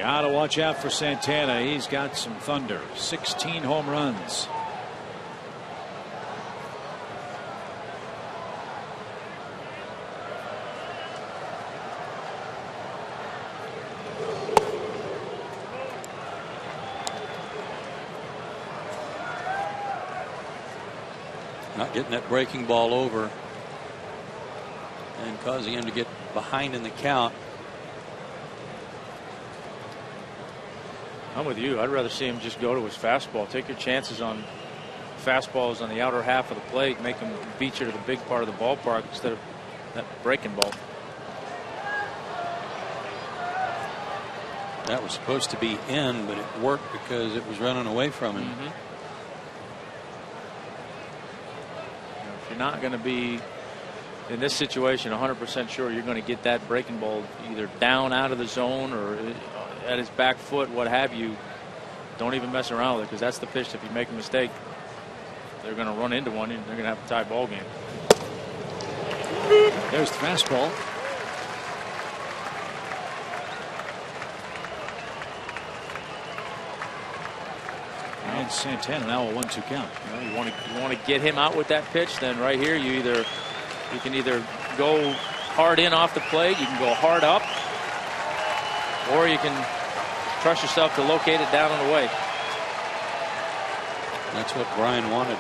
Got to watch out for Santana. He's got some thunder. 16 home runs. Not getting that breaking ball over and causing him to get behind in the count. I'm with you. I'd rather see him just go to his fastball. Take your chances on fastballs on the outer half of the plate. Make him beat you to the big part of the ballpark instead of that breaking ball. That was supposed to be in, but it worked because it was running away from him. If you're not going to be in this situation 100% sure you're going to get that breaking ball either down out of the zone or at his back foot, what have you, don't even mess around with it, because that's the pitch. If you make a mistake, they're going to run into one and they're going to have a tie ball game. There's the fastball. And Santana now a 1-2 count. You want to get him out with that pitch, then right here you can either go hard in off the plate, you can go hard up, or you can trust yourself to locate it down and away. That's what Brian wanted.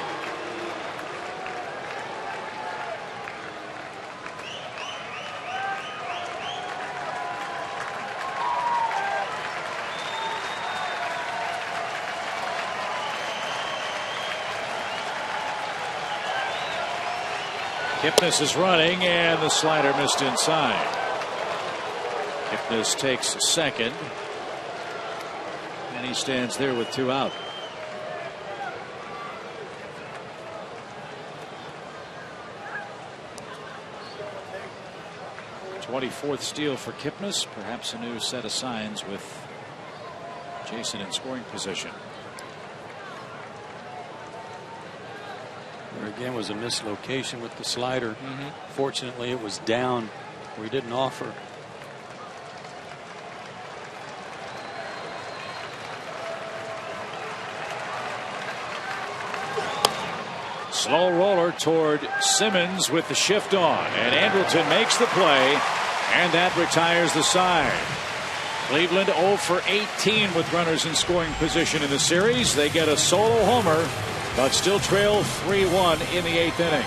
Kipnis is running, and the slider missed inside. Kipnis takes second, and he stands there with 2 out. '24th steal for Kipnis. Perhaps a new set of signs with Jason in scoring position. There again was a mislocation with the slider. Fortunately, it was down where he didn't offer. Slow roller toward Simmons with the shift on, and Andrelton makes the play, and that retires the side. Cleveland 0 for 18 with runners in scoring position in the series. They get a solo homer, but still trail 3-1 in the 8th inning.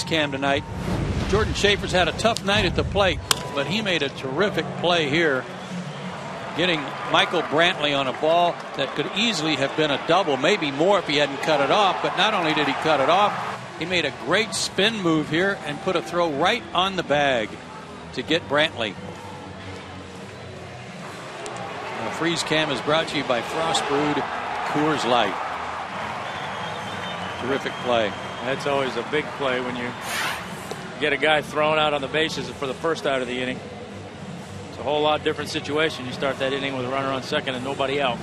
Cam tonight. Jordan Schaefer's had a tough night at the plate, but he made a terrific play here, getting Michael Brantley on a ball that could easily have been a double, maybe more if he hadn't cut it off. But not only did he cut it off, He made a great spin move here and put a throw right on the bag to get Brantley. The Freeze Cam is brought to you by Frost Brewed Coors Light. Terrific play. That's always a big play when you get a guy thrown out on the bases for the first out of the inning. It's a whole lot different situation. You start that inning with a runner on second and nobody out.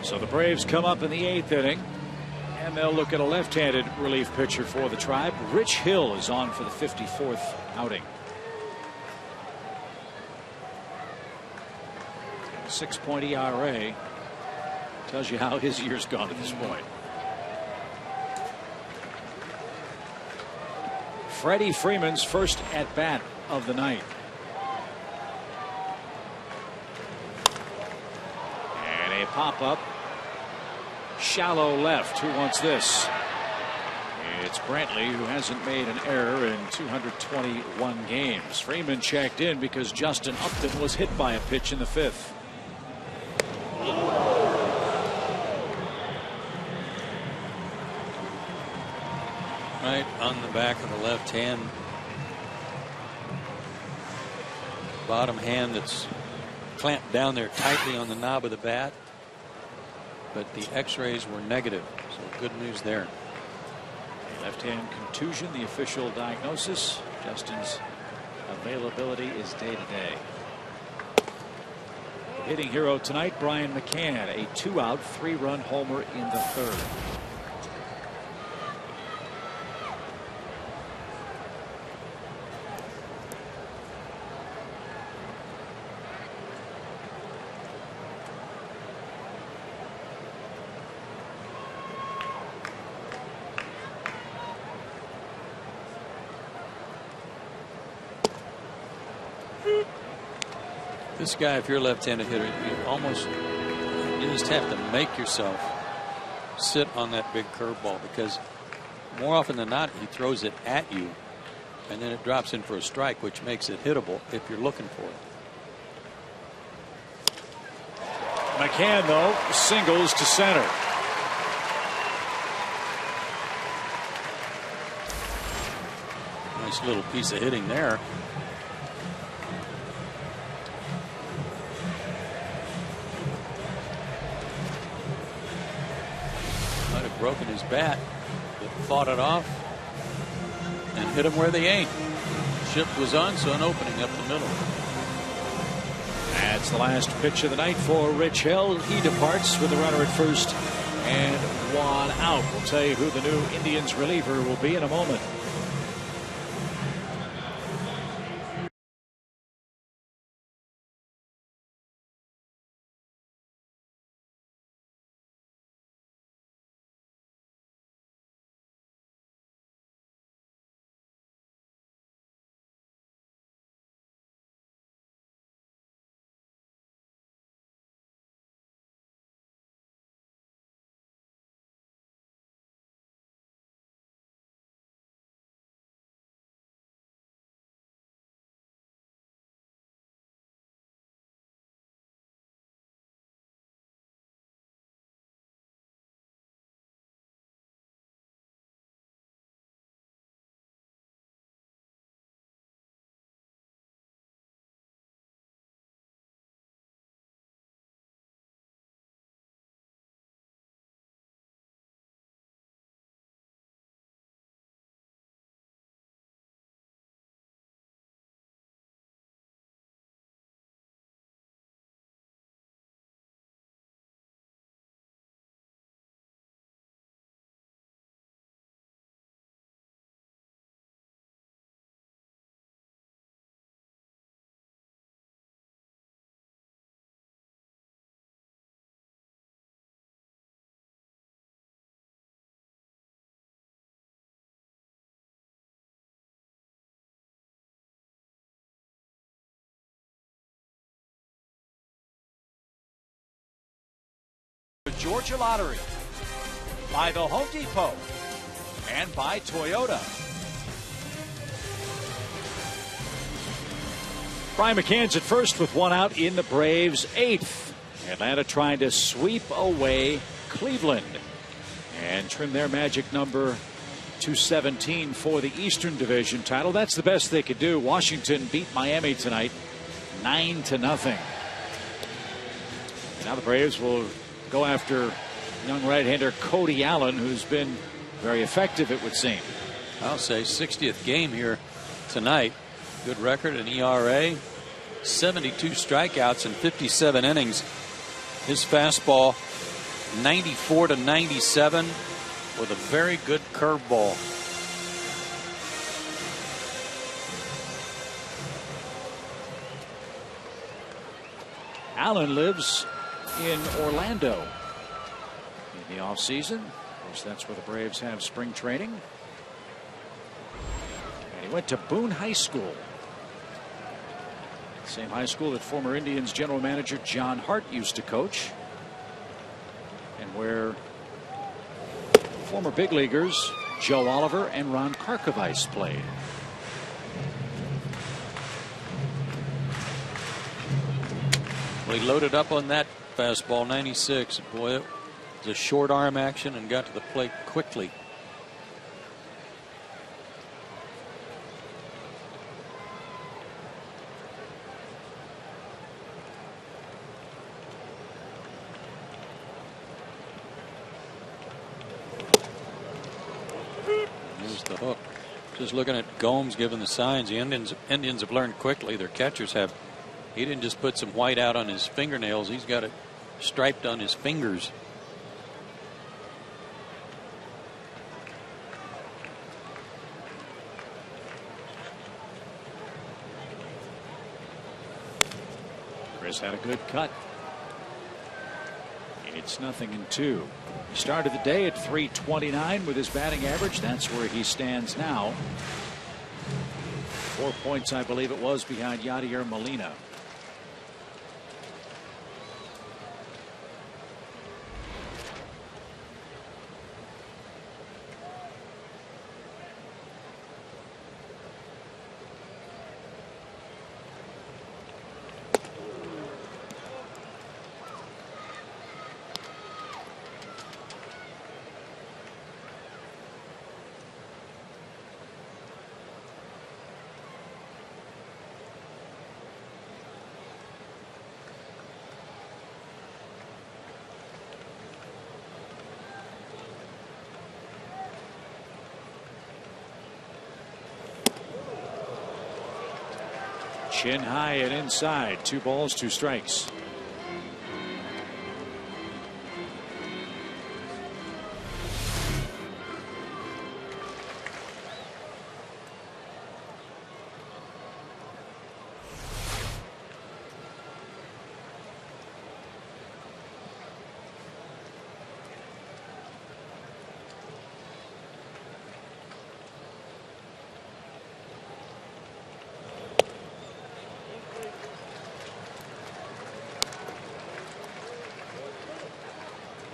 So the Braves come up in the 8th inning, and they'll look at a left-handed relief pitcher for the Tribe. Rich Hill is on for the 54th outing. 6-point ERA tells you how his year's gone at this point. Freddie Freeman's first at bat of the night. And a pop up. Shallow left. Who wants this? It's Brantley, who hasn't made an error in 221 games. Freeman checked in because Justin Upton was hit by a pitch in the 5th. Right on the back of the left hand. Bottom hand that's clamped down there tightly on the knob of the bat. But the x-rays were negative, so good news there. Left hand contusion, the official diagnosis. Justin's availability is day to day. Hitting hero tonight, Brian McCann, a 2-out, 3-run homer in the 3rd. This guy, if you're a left-handed hitter, you just have to make yourself sit on that big curveball, because more often than not he throws it at you and then it drops in for a strike, which makes it hittable if you're looking for it. McCann, though, singles to center. Nice little piece of hitting there. Broken his bat, but fought it off and hit him where they ain't. Shift was on, so an opening up the middle. That's the last pitch of the night for Rich Hill. He departs with the runner at first and 1 out. We'll tell you who the new Indians reliever will be in a moment. Georgia Lottery, by the Home Depot, and by Toyota. Brian McCann's at first with 1 out in the Braves' 8th. Atlanta trying to sweep away Cleveland and trim their magic number to 17 for the Eastern Division title. That's the best they could do. Washington beat Miami tonight 9-0. Now the Braves will go after young right-hander Cody Allen, who's been very effective, it would seem. I'll say 60th game here tonight. Good record, an ERA, 72 strikeouts in 57 innings. His fastball 94-97 with a very good curveball. Allen lives in Orlando in the offseason. Of course, that's where the Braves have spring training. And he went to Boone High School. Same high school that former Indians general manager John Hart used to coach. And where former big leaguers Joe Oliver and Ron Karkovice played. Well, he loaded up on that fastball, 96. Boy, it was a short arm action and got to the plate quickly. There's the hook. Just looking at Gomes giving the signs, the Indians have learned quickly. Their catchers have. He didn't just put some white out on his fingernails. He's got it striped on his fingers. Chris had a good cut. It's 0-2. He started the day at .329 with his batting average. That's where he stands now. 4 points, I believe it was, behind Yadier Molina. Chin high and inside. 2 balls, 2 strikes.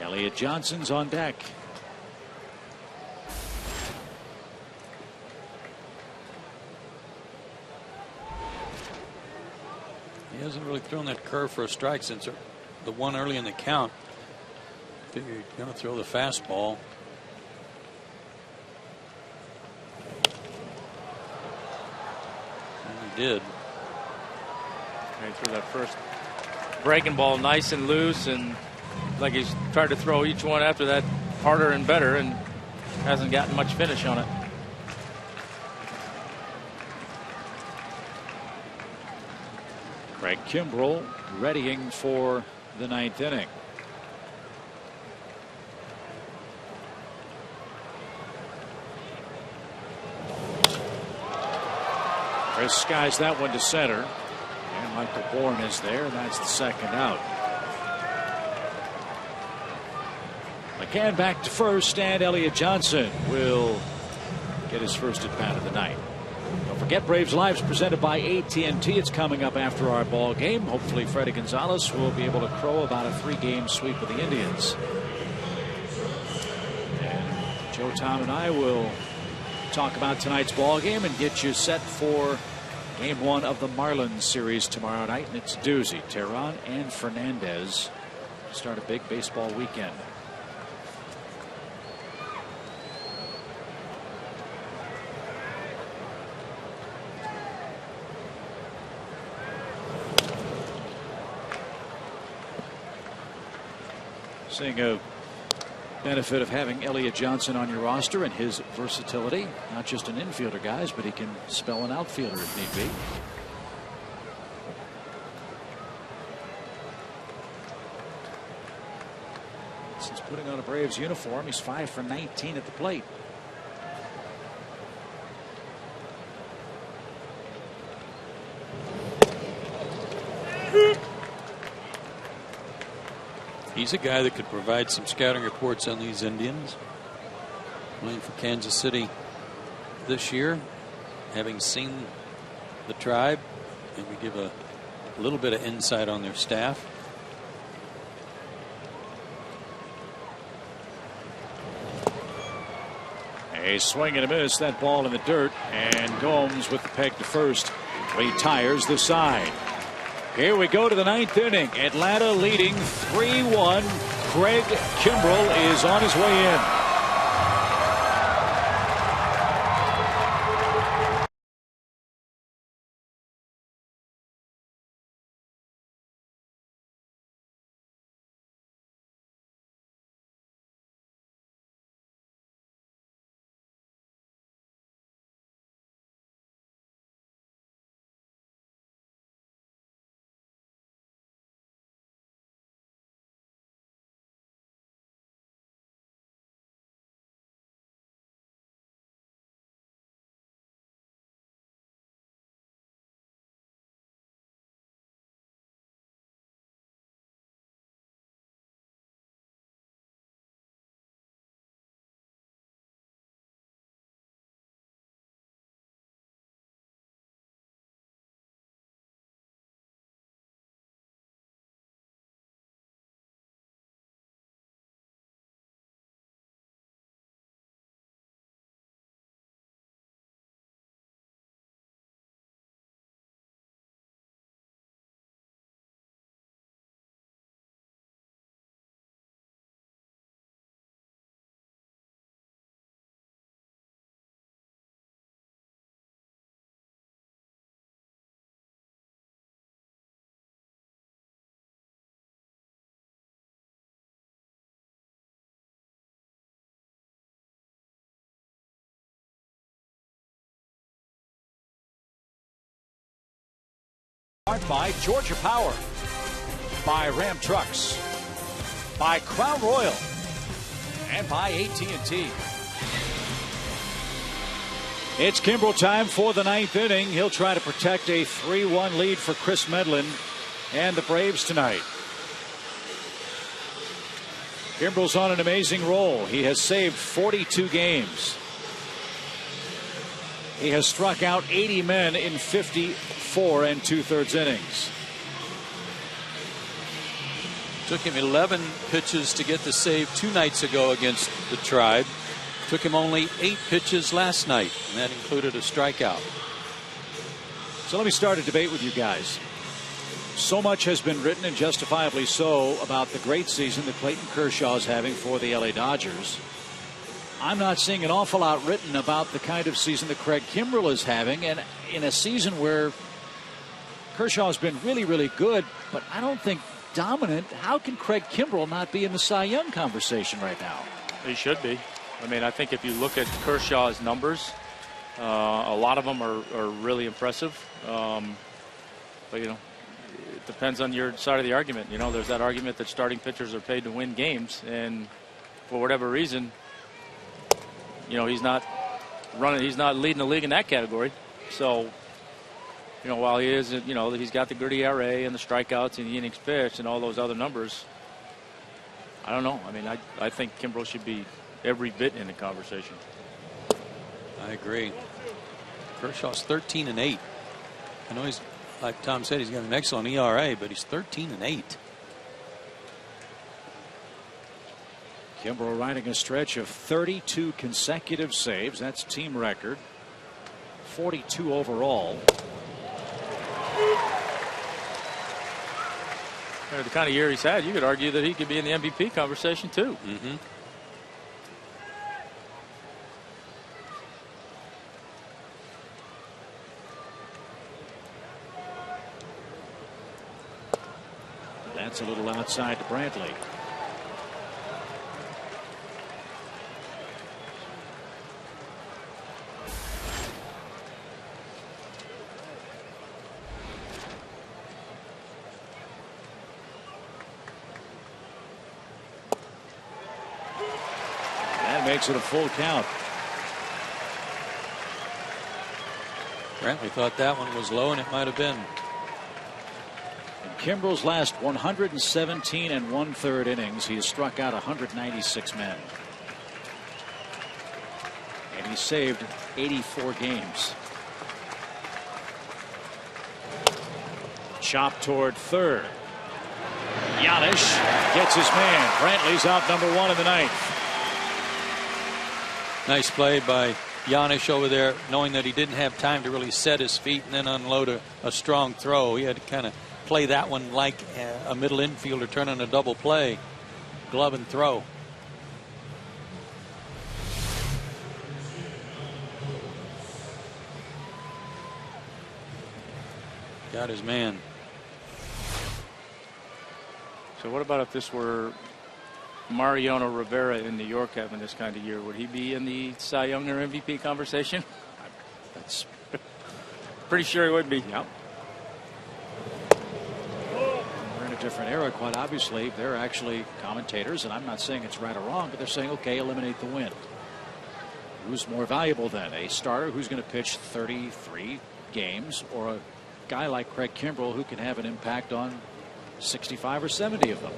Elliott Johnson's on deck. He hasn't really thrown that curve for a strike since the one early in the count. Figured he's going to throw the fastball. And he did. He threw that first breaking ball nice and loose, and like he's tried to throw each one after that harder and better, and hasn't gotten much finish on it. Craig Kimbrell readying for the 9th inning. Chris skies that one to center, and Michael Bourne is there, and that's the 2nd out. McCann back to first, and Elliott Johnson will get his first at bat of the night. Don't forget, Braves Live's presented by AT&T. It's coming up after our ball game. Hopefully Freddie Gonzalez will be able to crow about a 3-game sweep of the Indians. And Joe, Tom, and I will talk about tonight's ball game and get you set for Game 1 of the Marlins series tomorrow night. And it's a doozy. Tehran and Fernandez start a big baseball weekend. Seeing a benefit of having Elliott Johnson on your roster and his versatility. Not just an infielder, guys, but he can spell an outfielder if need be. Since putting on a Braves uniform, he's 5 for 19 at the plate. He's a guy that could provide some scouting reports on these Indians. Playing for Kansas City this year, having seen the Tribe, maybe give a little bit of insight on their staff. A swing and a miss. That ball in the dirt, and Gomes with the peg to first retires the side. Here we go to the 9th inning. Atlanta leading 3-1. Craig Kimbrell is on his way in. By Georgia Power, by Ram Trucks, by Crown Royal, and by AT&T. It's Kimbrell time for the 9th inning. He'll try to protect a 3-1 lead for Chris Medlin and the Braves tonight. Kimbrell's on an amazing roll. He has saved 42 games. He has struck out 80 men in 54 2/3 innings. Took him 11 pitches to get the save 2 nights ago against the Tribe. Took him only 8 pitches last night, and that included a strikeout. So let me start a debate with you guys. So much has been written, and justifiably so, about the great season that Clayton Kershaw is having for the LA Dodgers. I'm not seeing an awful lot written about the kind of season that Craig Kimbrell is having, and in a season where Kershaw has been really, really good, but I don't think dominant. How can Craig Kimbrell not be in the Cy Young conversation right now? He should be. I mean, I think if you look at Kershaw's numbers, a lot of them are really impressive. But, you know, it depends on your side of the argument. You know, there's that argument that starting pitchers are paid to win games, and for whatever reason, you know, he's not leading the league in that category. So, you know, while he is, you know, he's got the gritty ERA and the strikeouts and the innings pitched and all those other numbers, I don't know. I mean, I think Kimbrell should be every bit in the conversation. I agree. Kershaw's 13-8. I know he's, like Tom said, he's got an excellent ERA, but he's 13-8. Kimbrell riding a stretch of 32 consecutive saves. That's team record. 42 overall. The kind of year he's had, you could argue that he could be in the MVP conversation too. Mm-hmm. That's a little outside to Brantley. makes it a full count. Brantley thought that one was low, and it might have been. In Kimbrel's last 117 1/3 innings, he has struck out 196 men. And he saved 84 games. Chop toward third. Giannis gets his man. Brantley's out number 1 in the ninth. Nice play by Giannis over there, knowing that he didn't have time to really set his feet and then unload a strong throw. He had to kind of play that one like a middle infielder turning a double play. Glove and throw. Got his man. So what about if this were Mariano Rivera in New York having this kind of year? Would he be in the Cy Young or MVP conversation? That's pretty sure he would be. Yep. We're in a different era, quite obviously. They're actually commentators, and I'm not saying it's right or wrong, but they're saying, okay, eliminate the wind. Who's more valuable then? A starter who's going to pitch 33 games, or a guy like Craig Kimbrel who can have an impact on 65 or 70 of them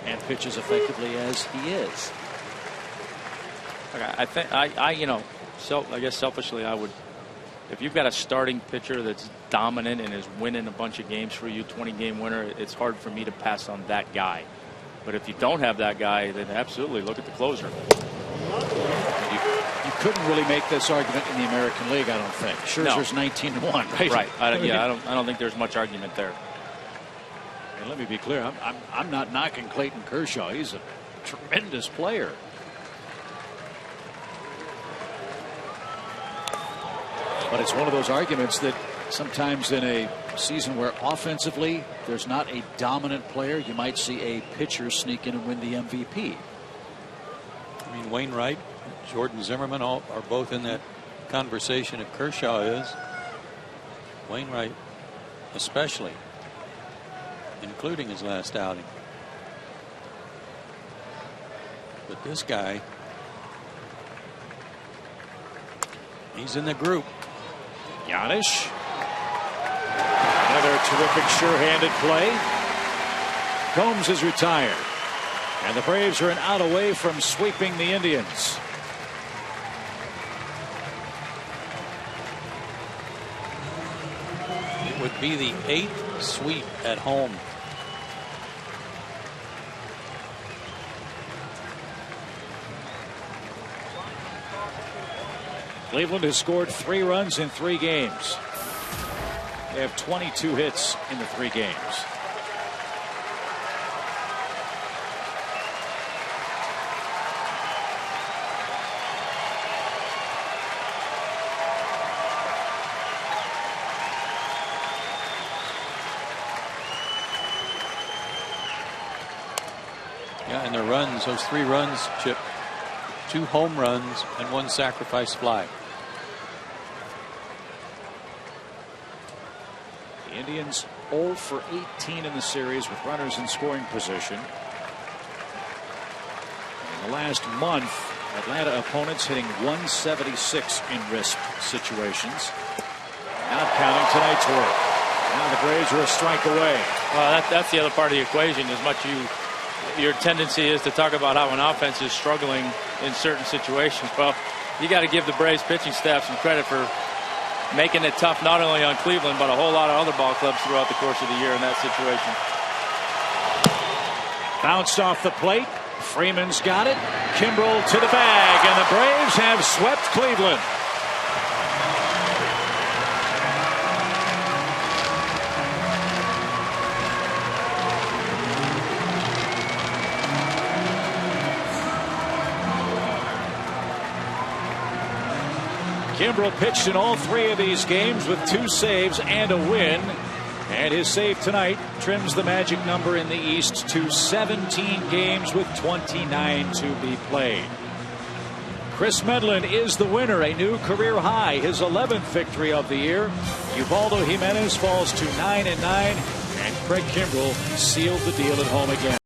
and pitch as effectively as he is? I think I guess selfishly I would, if you've got a starting pitcher that's dominant and is winning a bunch of games for you, 20-game winner, it's hard for me to pass on that guy. But if you don't have that guy, then absolutely look at the closer. You couldn't really make this argument in the American League, I don't think. Scherzer's 19-1, right? Right. I don't think there's much argument there. And let me be clear, I'm not knocking Clayton Kershaw. He's a tremendous player. But it's one of those arguments that sometimes in a season where offensively there's not a dominant player, you might see a pitcher sneak in and win the MVP. I mean, Wainwright, Jordan Zimmerman are both in that conversation if Kershaw is. Wainwright especially, including his last outing. But this guy, he's in the group. Giannis. Another terrific sure-handed play. Combs is retired. And the Braves are an out away from sweeping the Indians. It would be the 8th sweep at home. Cleveland has scored 3 runs in 3 games. They have 22 hits in the 3 games. Yeah, and the runs, those 3 runs, Chip, 2 home runs and 1 sacrifice fly. The Indians 0 for 18 in the series with runners in scoring position. In the last month, Atlanta opponents hitting 176 in risk situations. Not counting tonight's work. Now the Braves are a strike away. Well, that's the other part of the equation. As much your tendency is to talk about how an offense is struggling in certain situations. Well, you got to give the Braves pitching staff some credit for making it tough not only on Cleveland but a whole lot of other ball clubs throughout the course of the year in that situation. Bounced off the plate. Freeman's got it. Kimbrel to the bag, and the Braves have swept Cleveland. Kimbrel pitched in all 3 of these games with 2 saves and a win. And his save tonight trims the magic number in the East to 17 games with 29 to be played. Chris Medlin is the winner, a new career high, his 11th victory of the year. Ubaldo Jimenez falls to 9-9, and Craig Kimbrel sealed the deal at home again.